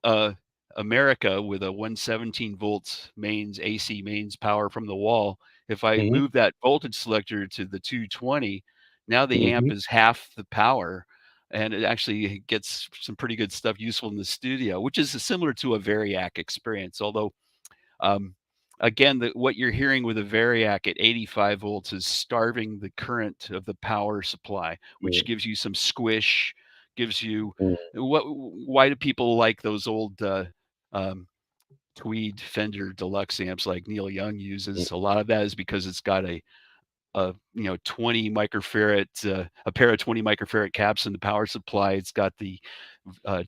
America with a 117 volts mains AC mains power from the wall, if I mhm, move that voltage selector to the 220, now the amp mhm. is half the power, and it actually gets some pretty good stuff useful in the studio, which is similar to a Variac experience. Although um, again, what you're hearing with a Variac at 85 volts is starving the current of the power supply, which Mm, gives you some squish, gives you mm, why do people like those old um, Tweed Fender Deluxe amps like Neil Young mm, uses? A lot of that is because it's got a 20 microfarad, a pair of 20 microfarad caps in the power supply. It's got the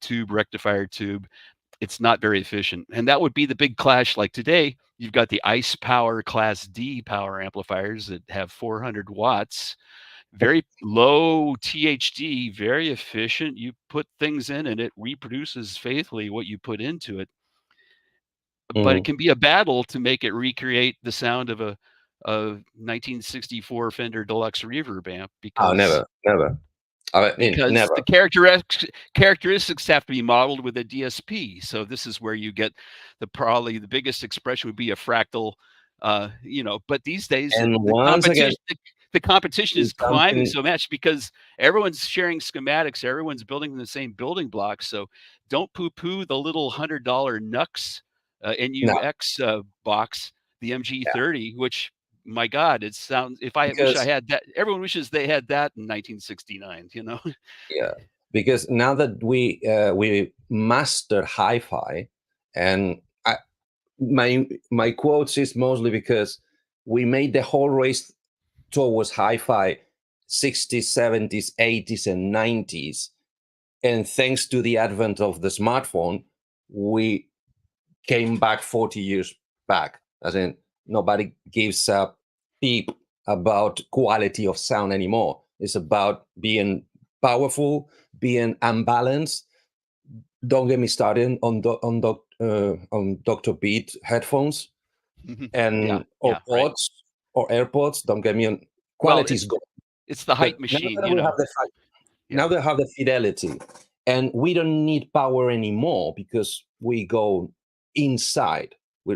tube rectifier tube. It's not very efficient. And that would be the big clash. Like today, you've got the Ice Power Class D power amplifiers that have 400 watts, very low THD, very efficient. You put things in and it reproduces faithfully what you put into it. But it mm. can be a battle to make it recreate the sound of a 1964 Fender Deluxe reverb amp Oh, never, never. I mean, because never. the characteristics have to be modeled with a DSP. So this is where you get probably the biggest expression would be a fractal, but these days And once again, the competition is it's climbing something. so much because everyone's sharing schematics, everyone's building the same building blocks. So don't poo-poo the little $100 Nux No, NUX box, the yeah, MG30, which my God, it sounds. If I wish I because had that, everyone wishes they had that in 1969. yeah, because now that we mastered hi-fi, and my quotes is mostly because we made the whole race towards hi-fi 60s, 70s, 80s, and 90s, and thanks to the advent of the smartphone, we came back 40 years back. As in, nobody gives a peep about quality of sound anymore. It's about being powerful, being unbalanced. Don't get me started on Dr. Beat headphones Yeah, and or yeah, right. pods or AirPods. Don't get me on. Well, Quality is good, it's the but hype now machine. that we have the Yeah, now they have the fidelity, and we don't need power anymore because we go inside. We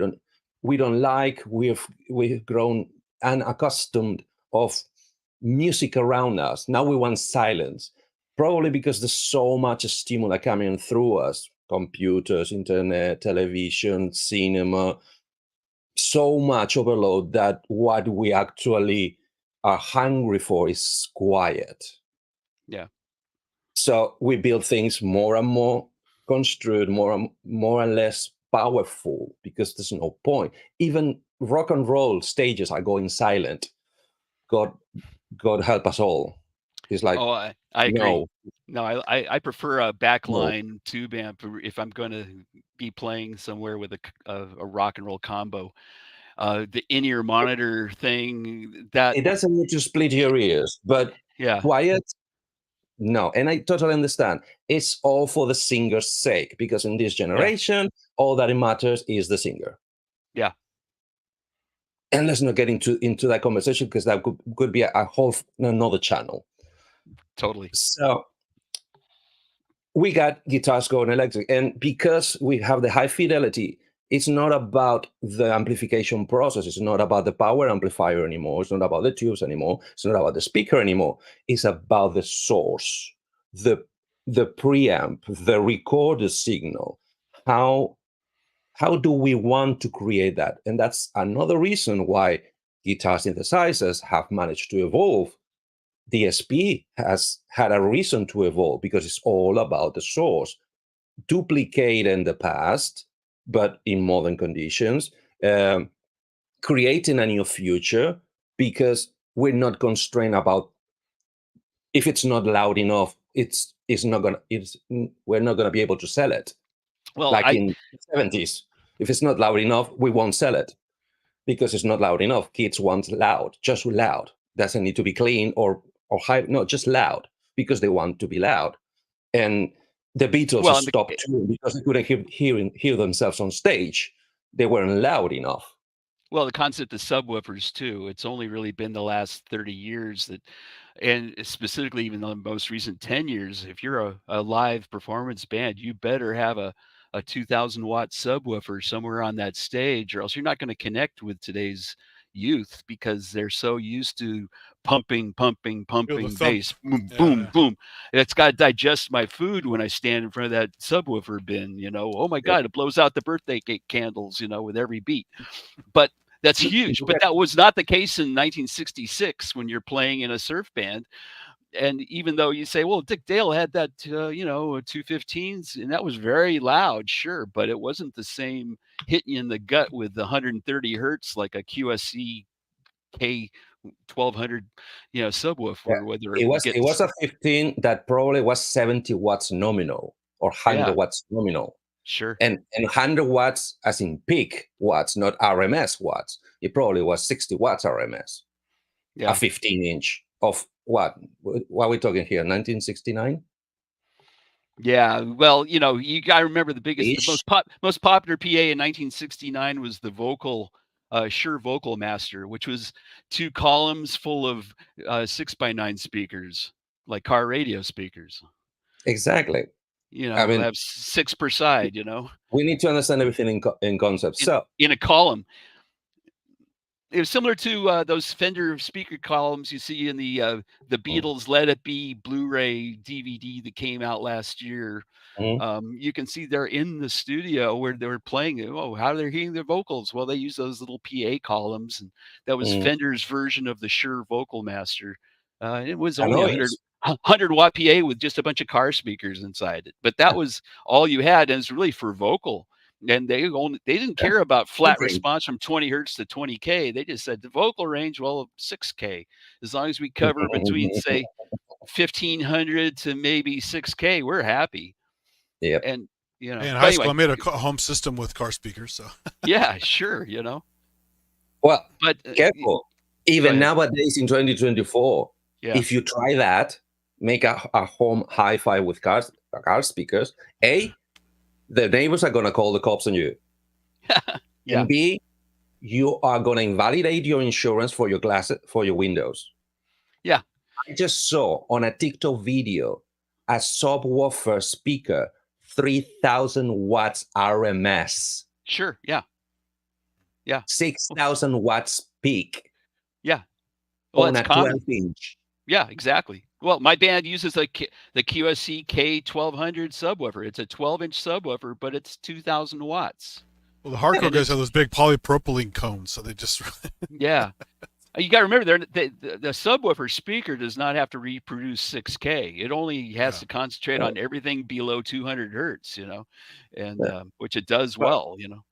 don't like we've grown unaccustomed of music around us. Now we want silence, probably because there's so much stimuli coming through us: computers, internet, television, cinema, so much overload that what we actually are hungry for is quiet. yeah. So we build things more and more construed, more and less powerful because there's no point. Even rock and roll stages are going silent. God, God help us all. It's like Oh, I agree. no, No, I prefer a no. backline tube amp if I'm going to be playing somewhere with a rock and roll combo. The in-ear monitor thing that It doesn't need to split your ears, but yeah, quiet. No, and I totally understand. It's all for the singer's sake because in this yeah, generation, all that matters is the singer. yeah, And let's not get into that conversation because that could be a whole another channel. totally. So we got guitars going electric, and because we have the high fidelity, it's not about the amplification process. It's not about the power amplifier anymore. It's not about the tubes anymore. It's not about the speaker anymore. It's about the source, the preamp, the recorder signal. How do we want to create that? And that's another reason why guitar synthesizers have managed to evolve. DSP has had a reason to evolve because it's all about the source. Duplicate in the past, but in modern conditions, um, creating a new future because we're not constrained about if it's not loud enough, it's not gonna it's we're not gonna be able to sell it. Well, Like in the 70s, if it's not loud enough, we won't sell it because it's not loud enough. Kids want loud, just loud. Doesn't need to be clean or high. No, just loud because they want to be loud. And the Beatles well, stopped touring because they couldn't hear themselves on stage. They weren't loud enough. the concept of subwoofers too. It's only really been the last 30 years that, and specifically even the most recent 10 years, if you're a live performance band, you better have a 2000 watt subwoofer somewhere on that stage, or else you're not going to connect with today's youth because they're so used to pumping thump. bass, boom, Yeah, boom, yeah. boom. It's got to digest my food when I stand in front of that subwoofer bin. Oh my God, it blows out the birthday cake candles, with every beat. But that's huge. But that was not the case in 1966 when you're playing in a surf band. And even though you say, well, Dick Dale had that, 215s, and that was very loud, sure, but it wasn't the same hitting you in the gut with the 130 hertz like a QSC K 1200, subwoofer. Whether It we was get, it was a 15 that probably was 70 watts nominal or 100 yeah, watts nominal. sure, And 100 watts as in peak watts, not RMS watts. It probably was 60 watts RMS. A yeah. 15-inch of what? What are we talking here? 1969 Yeah, well, you got to remember the ish. most popular PA in 1969 was the Shure Vocal Master, which was two columns full of 6x9 speakers, like car radio speakers. Exactly. I We'll mean, have six per side, we need to understand everything in concept. in So, in a column. It was similar to those Fender speaker columns you see in the Beatles Let It Be Blu-ray DVD that came out last year. mhm, You can see they're in the studio where they were playing it. Oh, how they're hearing their vocals? Well, they use those little PA columns, and that was mhm. Fender's version of the Shure Vocal Master. It was A only a 100 noise. 100-watt PA with just a bunch of car speakers inside it, but that was all you had, and it's really for vocal. And they didn't Yeah, care about flat different. response from 20 hertz to 20K. They just said the vocal range, well, 6K, as long as we cover between say 1500 to maybe 6K, we're happy. Yep. And Hey, in but high school, I anyway, made a home system with car speakers. So yeah, sure, Well, but careful. go Even ahead. nowadays in 2024, Yeah, if you try that, make a home hi-fi with car speakers, A, the neighbors are gonna call the cops on you. yeah, And B, you are gonna invalidate your insurance for your windows. yeah, I just saw on a TikTok video a subwoofer speaker, 3,000 watts RMS, sure, yeah, yeah, 6,000 watts peak yeah. Well, on that's a common. 12-inch. Yeah, exactly. Well, my band uses the QSC K 1200 subwoofer. It's a 12-inch subwoofer, but it's 2,000 watts, well, the hardcore and guys it's have those big polypropylene cones, so they just yeah. You got to remember, the subwoofer speaker does not have to reproduce 6K. It only has yeah. to concentrate Uh, on everything below 200 hertz, and uh, which it does well, well.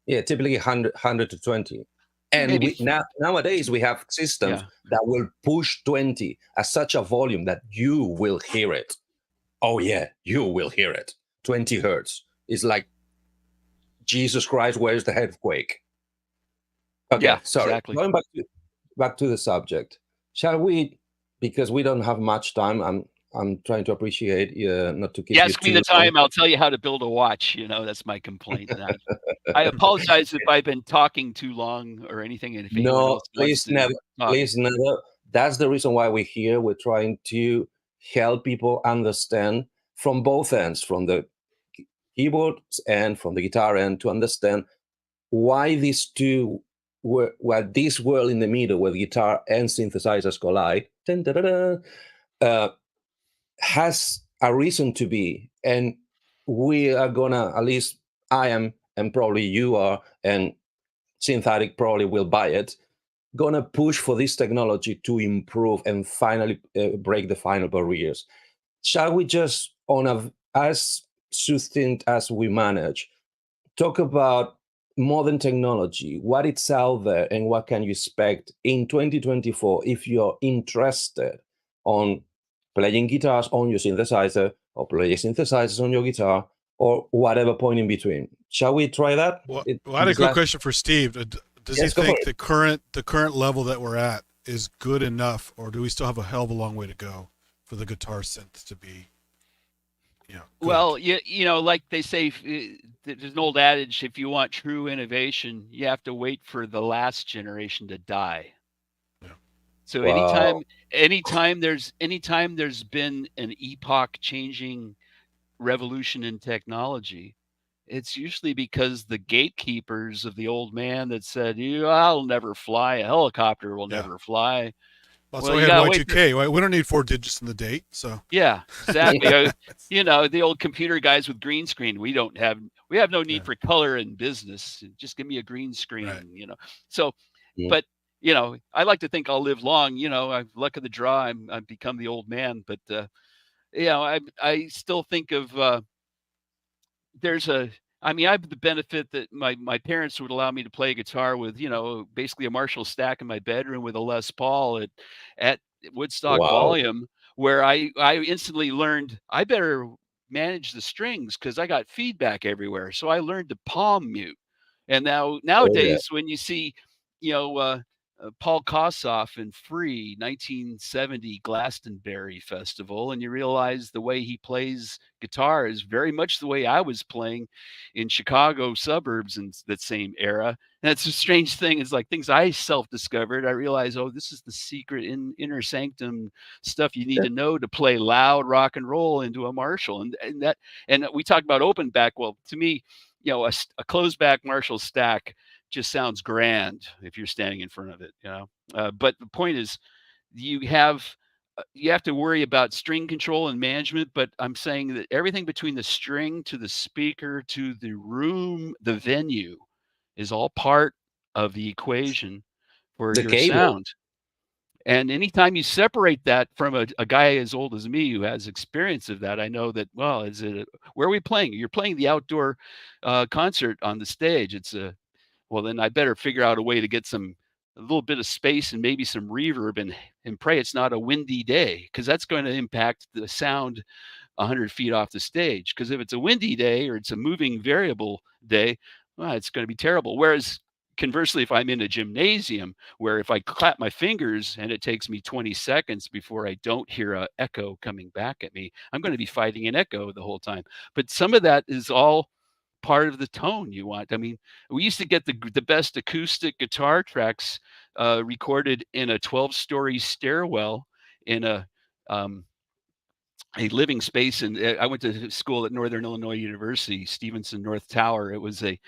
yeah, typically 100 to 20. And Maybe, nowadays we have systems yeah, that will push 20 at such a volume that you will hear it. Oh yeah, you will hear it. 20 hertz. It's like, Jesus Christ, where's the earthquake? Okay, yeah, sorry. exactly. Going back to the subject. Shall we? Because we don't have much time. I'm trying to appreciate not to You keep you ask me the too long. time, I'll tell you how to build a watch. That's my complaint. And I apologize if I've been talking too long or anything, and if anyone No, else wants please to never, talk. please never. That's the reason why we're here. We're trying to help people understand from both ends, from the keyboards and from the guitar end, to understand why these two were this world in the middle where guitar and synthesizers collide dun, da, da, da, uh, has a reason to be. And we are gonna, at least I am, and probably you are, and Synthetic probably will buy it, gonna push for this technology to improve and finally break the final barriers. Shall we just, on a as succinct as we manage, talk about modern technology, what it's out there, and what can you expect in 2024 if you're interested on playing guitars on your synthesizer or playing synthesizers on your guitar or whatever point in between. Shall we try that? Well, In I had a this quick last, question for Steve. Does he yes, go for think it. the current level that we're at is good enough, or do we still have a hell of a long way to go for the guitar synth to be, good? Well, like they say, there's an old adage: if you want true innovation, you have to wait for the last generation to die. Yeah. So Wow. anytime there's been an epoch changing revolution in technology, it's usually because the gatekeepers of the old man that said, I'll never fly, a helicopter will Yeah. never fly. Well, Well, so we you had gotta wait. Y2K. We don't need 4 digits in the date. So Yeah, exactly. The old computer guys with green screen. We have no need for color in business. Just give me a green screen. Right. So, Yeah. but I like to think I'll live long. I've luck of the draw. I've become the old man, but I still think of there's a I have the benefit that my parents would allow me to play guitar with, basically a Marshall stack in my bedroom with a Les Paul at Woodstock Wow. volume, where I instantly learned I better manage the strings because I got feedback everywhere. So I learned to palm mute. And Oh yeah. nowadays when you see, you know, Paul Kossoff in Free 1970 Glastonbury Festival, and you realize the way he plays guitar is very much the way I was playing in Chicago suburbs in that same era. And it's a strange thing. It's like things I self-discovered. I realized, oh, this is the secret inner sanctum stuff you need to know to play loud rock and roll into a Marshall. And we talk about open back. Well, to me, a closed back Marshall stack just sounds grand if you're standing in front of it, but the point is, you have to worry about string control and management. But I'm saying that everything between the string to the speaker to the room, the venue, is all part of the equation for The your cable. sound. And anytime you separate that from a guy as old as me who has experience of that, I know that, well, where are we playing? You're playing the outdoor concert on the stage. Well, then I better figure out a way to get a little bit of space and maybe some reverb and pray it's not a windy day, because that's going to impact the sound 100 feet off the stage. Because if it's a windy day or it's a moving variable day, well, it's going to be terrible. Whereas conversely, if I'm in a gymnasium where if I clap my fingers and it takes me 20 seconds before I don't hear an echo coming back at me, I'm going to be fighting an echo the whole time. But some of that is all part of the tone you want. I mean, we used to get the best acoustic guitar tracks recorded in a 12-story stairwell in a living space. And I went to school at Northern Illinois University, Stevenson North Tower. It was had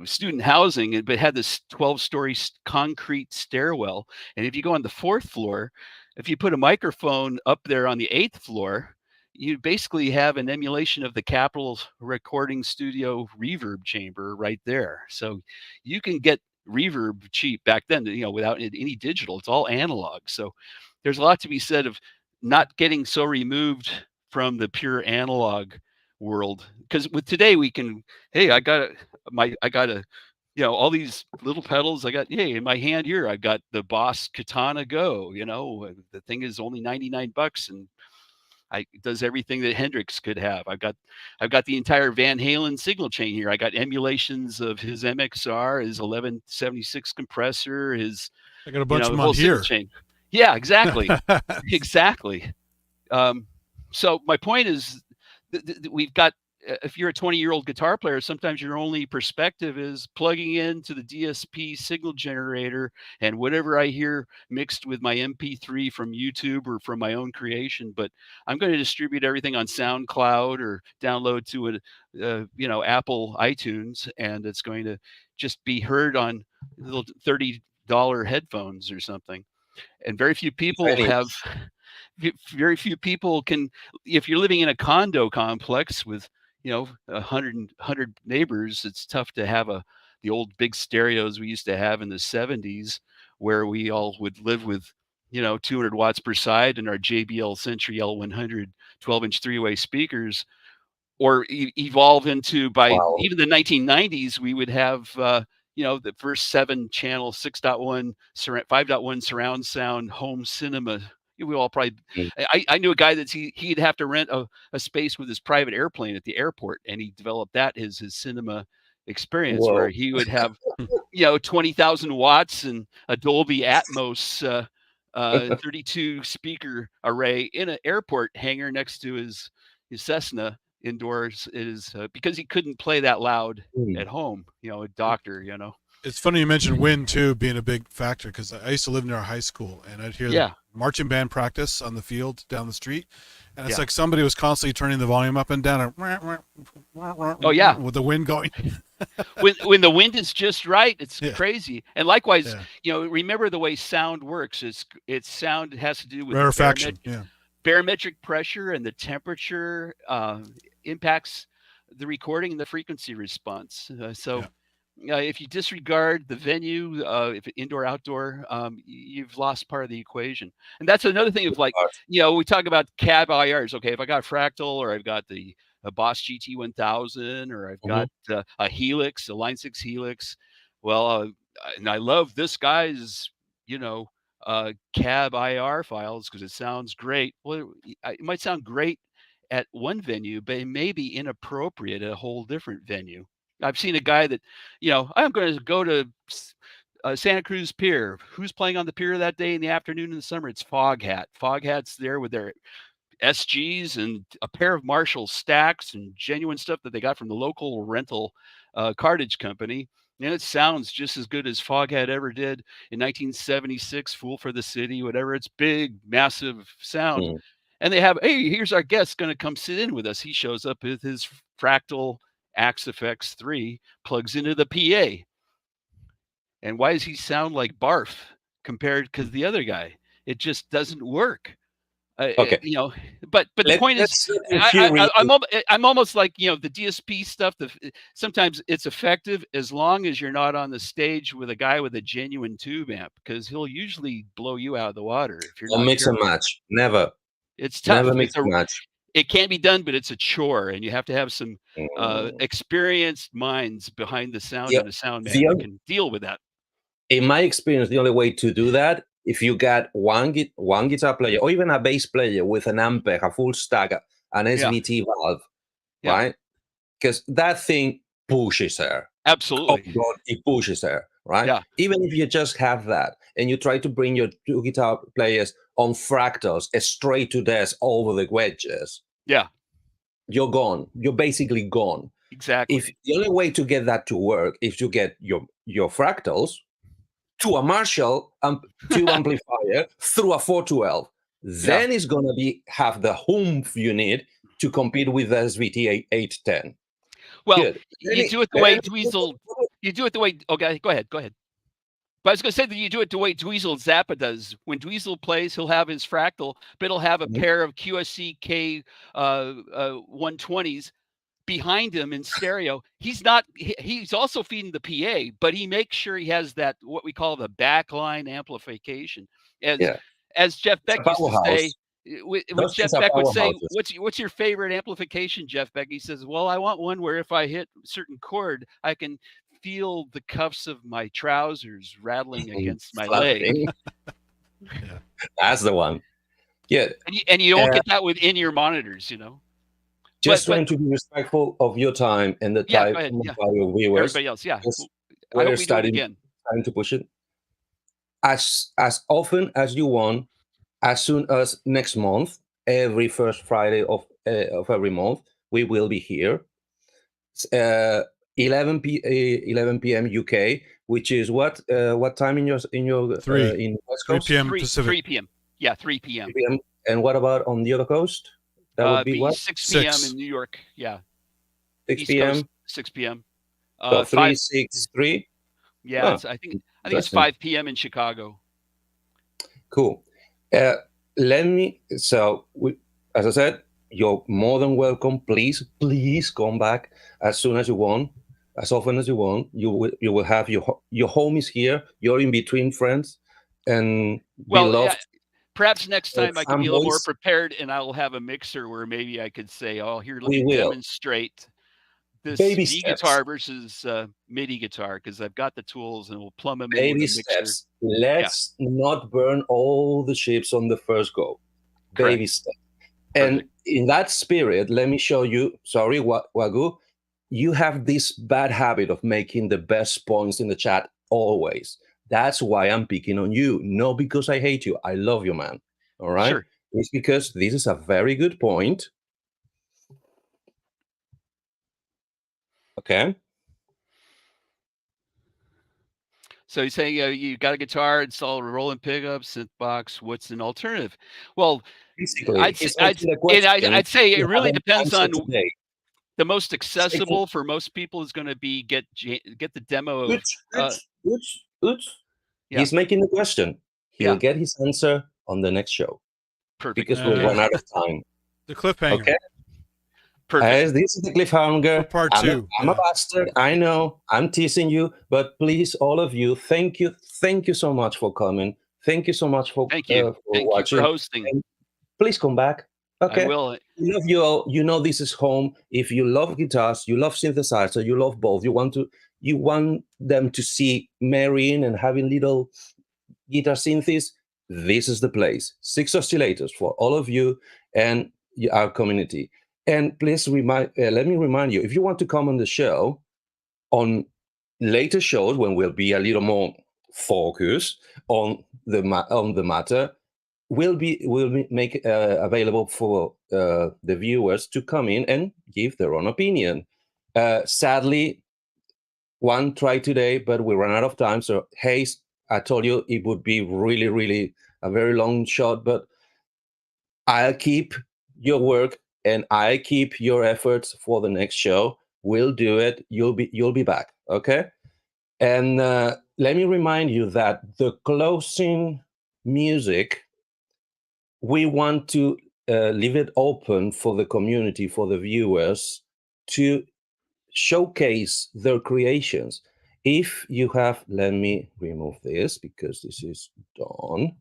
student housing, but had this 12-story concrete stairwell. And if you go on the 4th floor, if you put a microphone up there on the 8th floor, you basically have an emulation of the Capitol recording studio reverb chamber right there. So you can get reverb cheap back then, without any digital. It's all analog. So there's a lot to be said of not getting so removed from the pure analog world. Because with today we can, hey, I got all these little pedals. Hey, in my hand here, I've got the Boss Katana Go. The thing is only $99, and it does everything that Hendrix could have. I've got the entire Van Halen signal chain here. I got emulations of his MXR, his 1176 compressor, his I got a bunch of them whole on here. signal chain. Yeah, exactly. Exactly. So my point is, we've got, if you're a 20-year-old guitar player, sometimes your only perspective is plugging into the DSP signal generator and whatever I hear mixed with my MP3 from YouTube or from my own creation. But I'm going to distribute everything on SoundCloud or download to Apple iTunes, and it's going to just be heard on little $30 headphones or something. And very few people can, if you're living in a condo complex with 100 neighbors, it's tough to have the old big stereos we used to have in the 70s, where we all would live with 200 watts per side and our JBL Century L100 12-inch 3-way speakers, or evolve into, by even the 1990s, we would have the first 7-channel 6.1 5.1 surround sound home cinema. We all probably, I knew a guy that he'd have to rent a space with his private airplane at the airport, and he developed that as his cinema experience. Whoa. Where he would have 20,000 watts and a Dolby Atmos 32 speaker array in an airport hangar next to his Cessna indoors, is because he couldn't play that loud at home. A doctor. It's funny you mentioned wind too being a big factor, because I used to live near a high school, and I'd hear marching band practice on the field down the street, and it's Yeah. like somebody was constantly turning the volume up and down. And Oh yeah. with the wind going. When the wind is just right, it's Yeah. crazy. And likewise, Yeah. remember the way sound works. It's sound has to do with Rarefaction. Yeah. barometric pressure, and the temperature impacts the recording and the frequency response. If you disregard the venue, if indoor, outdoor, you've lost part of the equation. And that's another thing of like, we talk about cab IRs. Okay, if I got a Fractal, or I've got a Boss GT1000, or I've got a Helix, a Line 6 Helix. Well, and I love this guy's, cab IR files because it sounds great. Well, it might sound great at one venue, but it may be inappropriate at a whole different venue. I've seen a guy that, I'm going to go to Santa Cruz Pier. Who's playing on the pier that day in the afternoon in the summer? It's Foghat. Foghat's there with their SGs and a pair of Marshall stacks and genuine stuff that they got from the local rental cartage company. And it sounds just as good as Foghat ever did in 1976, Fool for the City, whatever. It's big, massive sound. And they have, hey, here's our guest going to come sit in with us. He shows up with his Fractal Axe FX 3, plugs into the PA. And why does he sound like barf compared to the other guy? It just doesn't work. Okay. But the point is, I'm almost like, the DSP stuff. Sometimes it's effective as long as you're not on the stage with a guy with a genuine tube amp, because he'll usually blow you out of the water if you're not mix and match. Never. It's tough. Never mix and match. It can be done, but it's a chore, and you have to have some experienced minds behind the sound and a sound man that can deal with that. In my experience, the only way to do that, if you got one guitar player or even a bass player with an ampere, a full stack, an SVT valve, right? Because that thing pushes air. Absolutely. Oh God, it pushes air, right? Yeah. Even if you just have that and you try to bring your two guitar players on fractals straight to death over the wedges, you're gone. You're basically gone. Exactly. If the only way to get that to work is to get your fractals to a Marshall tube amplifier through a 412, then it's gonna have the oomph you need to compete with the SVT 810. Well, you do it the way Dweezil. You do it the way. Okay, go ahead. But I was going to say that you do it the way Dweezil Zappa does. When Dweezil plays, he'll have his Fractal, but he'll have a pair of QSC K 120s behind him in stereo. He's also feeding the PA, but he makes sure he has that, what we call the backline amplification. As Jeff Beck used to say, what Jeff Beck would say, what's your favorite amplification, Jeff Beck? He says, well, I want one where if I hit a certain chord, I can feel the cuffs of my trousers rattling against my leg. That's the one. Yeah. And you don't get that with in-ear monitors, Just trying to be respectful of your time and the time of your viewers. Everybody else, I We're hope we do it again. Trying to push it as often as you want, as soon as next month, every first Friday of every month, we will be here. 11 p.m. UK, which is what time in your in West Coast? 3 p.m. Pacific. 3 p.m. Yeah, 3 p.m. 3 p.m. And what about on the other coast? That would be what? 6 p.m. in New York. Yeah. 6 East p.m. Coast, 6 p.m. 3, 6, 3. Yeah, I think it's 5 p.m. in Chicago. Cool. As I said, you're more than welcome. Please come back as soon as you want, as often as you want. You will have your homies here. You're in between friends, and perhaps next time I can be a little more prepared, and I will have a mixer where maybe I could say, "Oh, here, let me demonstrate this V guitar versus MIDI guitar," because I've got the tools and we'll plumb them in with the mixer. Let's not burn all the ships on the first go. Baby steps. And in that spirit, let me show you. Sorry, Wagyu, you have this bad habit of making the best points in the chat always. That's why I'm picking on you. Not because I hate you. I love you, man. All right? Sure. It's because this is a very good point. Okay. So he's saying, you got a guitar, install a Roland pickup, synth box. What's an alternative? Well, Basically, he's asking the question I'd say it you really haven't depends answered on today. the most Simple. accessible for most people is going to be get the demo of Good. yeah, He's making the question. He'll yeah, get his answer on the next show perfect. because we'll Okay, run out of time. The cliffhanger. Okay. perfect. This is the For cliffhanger. part I'm two. a bastard. I know. I'm teasing you, but please, all of you, thank you so much for coming. Thank you so much for Thank you watching. for hosting. And please come back. I Okay. will. We love you all. You know this is home. If you love guitars, you love synthesizer, you love both. You want them to see marrying and having little guitar synthes. This is the place. 6 oscillators for all of you and our community. And please let me remind you, if you want to come on the show on later shows when we'll be a little more focused on the matter, we'll make available for the viewers to come in and give their own opinion. Sadly, one tried today, but we ran out of time. So, Hayes, I told you it would be really, really a very long shot, but I'll keep your work and I keep your efforts for the next show. We'll do it. You'll be back, okay? And let me remind you that the closing music, we want to leave it open for the community, for the viewers to showcase their creations. If you have, let me remove this because this is done.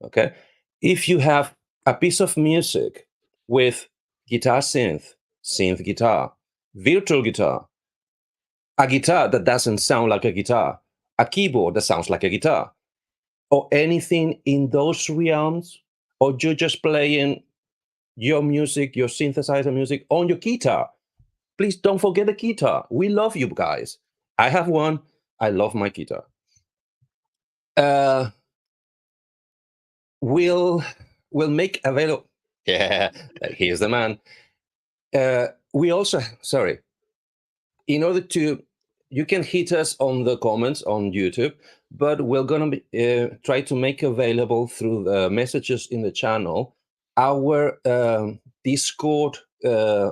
Okay. If you have a piece of music with Guitar-Synth, synth guitar, virtual guitar, a guitar that doesn't sound like a guitar, a keyboard that sounds like a guitar, or anything in those realms, or you're just playing your music, your synthesizer music on your guitar, please don't forget the guitar. We love you guys. I have one. I love my guitar. We'll make available. Yeah, here's the man. We also, sorry, in order to, you can hit us on the comments on YouTube, but we're gonna try to make available through the messages in the channel our Discord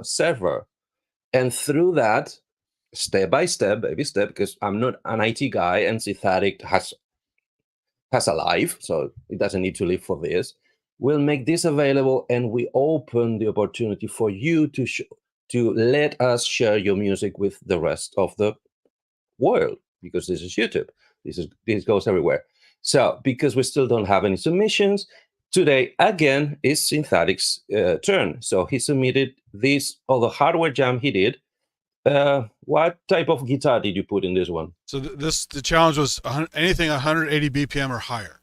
server, and through that, step by step, baby step, because I'm not an IT guy and Synthetic has a life, so it doesn't need to live for this. We'll make this available, and we open the opportunity for you to let us share your music with the rest of the world, because this is YouTube. This goes everywhere. So because we still don't have any submissions, today again is Synthetic's turn. So he submitted this other hardware jam he did. What type of guitar did you put in this one? So the challenge was anything 180 BPM or higher.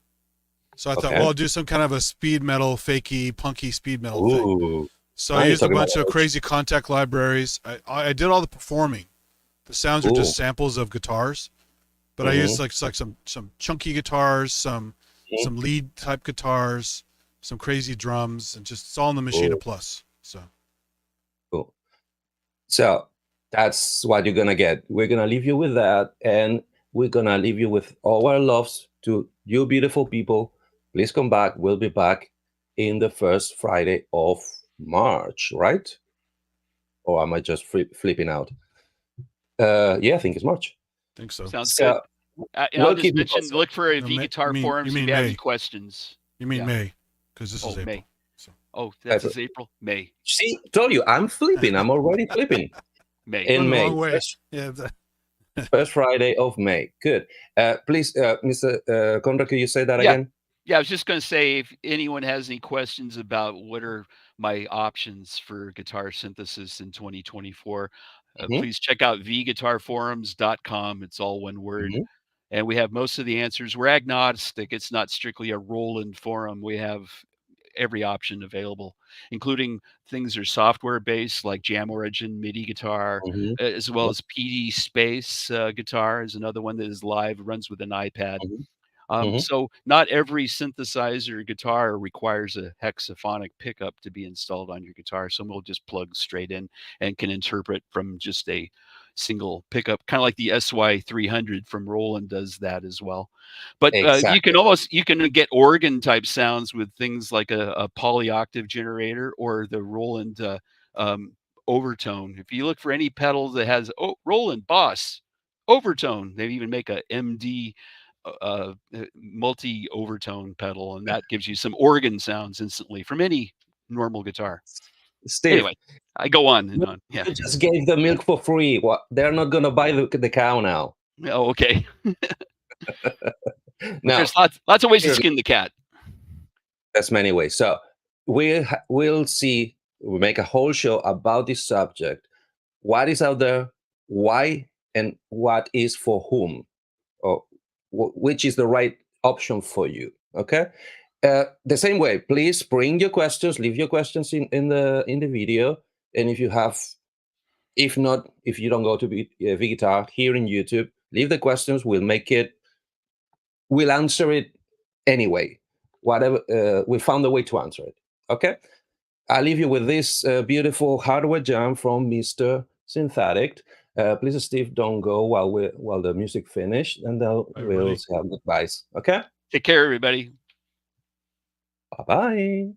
So I thought, well, I'll do some kind of a speed metal, fakey, punky speed metal thing. So I used a bunch of crazy Contact libraries. I did all the performing. The sounds are just samples of guitars, but I used like some chunky guitars, some lead type guitars, some crazy drums, and just it's all in the Machina Plus. So cool. So that's what you're gonna get. We're gonna leave you with that, and we're gonna leave you with all our loves to you, beautiful people. Please come back. We'll be back in the first Friday of March, right? Or am I just flipping out? Yeah, I think it's March. I think so. Sounds good. And I'll just mention, look for a V-Guitar forums if you have any questions. You mean May? Because this is April. May. So. Oh, that's April? May. See, told you, I'm flipping. I'm already flipping. May. In May. First Friday of May. Good. Please, Mr. Condor, can you say that again? Yeah, I was just going to say, if anyone has any questions about what are my options for guitar synthesis in 2024, please check out vguitarforums.com. It's all one word. And we have most of the answers. We're agnostic. It's not strictly a Roland forum. We have every option available, including things that are software based like Jam Origin, MIDI guitar, as well as PD Space guitar is another one that is live, runs with an iPad. So not every synthesizer guitar requires a hexaphonic pickup to be installed on your guitar. Some will just plug straight in and can interpret from just a single pickup, kind of like the SY300 from Roland does that as well. But Exactly. you can get organ type sounds with things like a polyoctave generator or the Roland overtone. If you look for any pedal that has Roland Boss overtone, they even make a MD multi overtone pedal, and that gives you some organ sounds instantly from any normal guitar. Steve, anyway, I go on and on. Yeah. you just gave the milk for free. What? They're not going to buy the cow now. Oh, okay. Now, there's lots of ways to skin the cat. There's many ways. So we'll see. We'll make a whole show about this subject. What is out there? Why? And what is for whom? Or which is the right option for you? Okay. The same way, please bring your questions. Leave your questions in the video. And if you have, if you don't go to V-Guitar here in YouTube, leave the questions. We'll answer it anyway. Whatever, we found a way to answer it. Okay. I'll leave you with this beautiful hardware jam from Mr. Synthetic. Please, Steve, don't go while the music finished, and then we'll say our goodbyes. Okay. Take care, everybody. Bye-bye.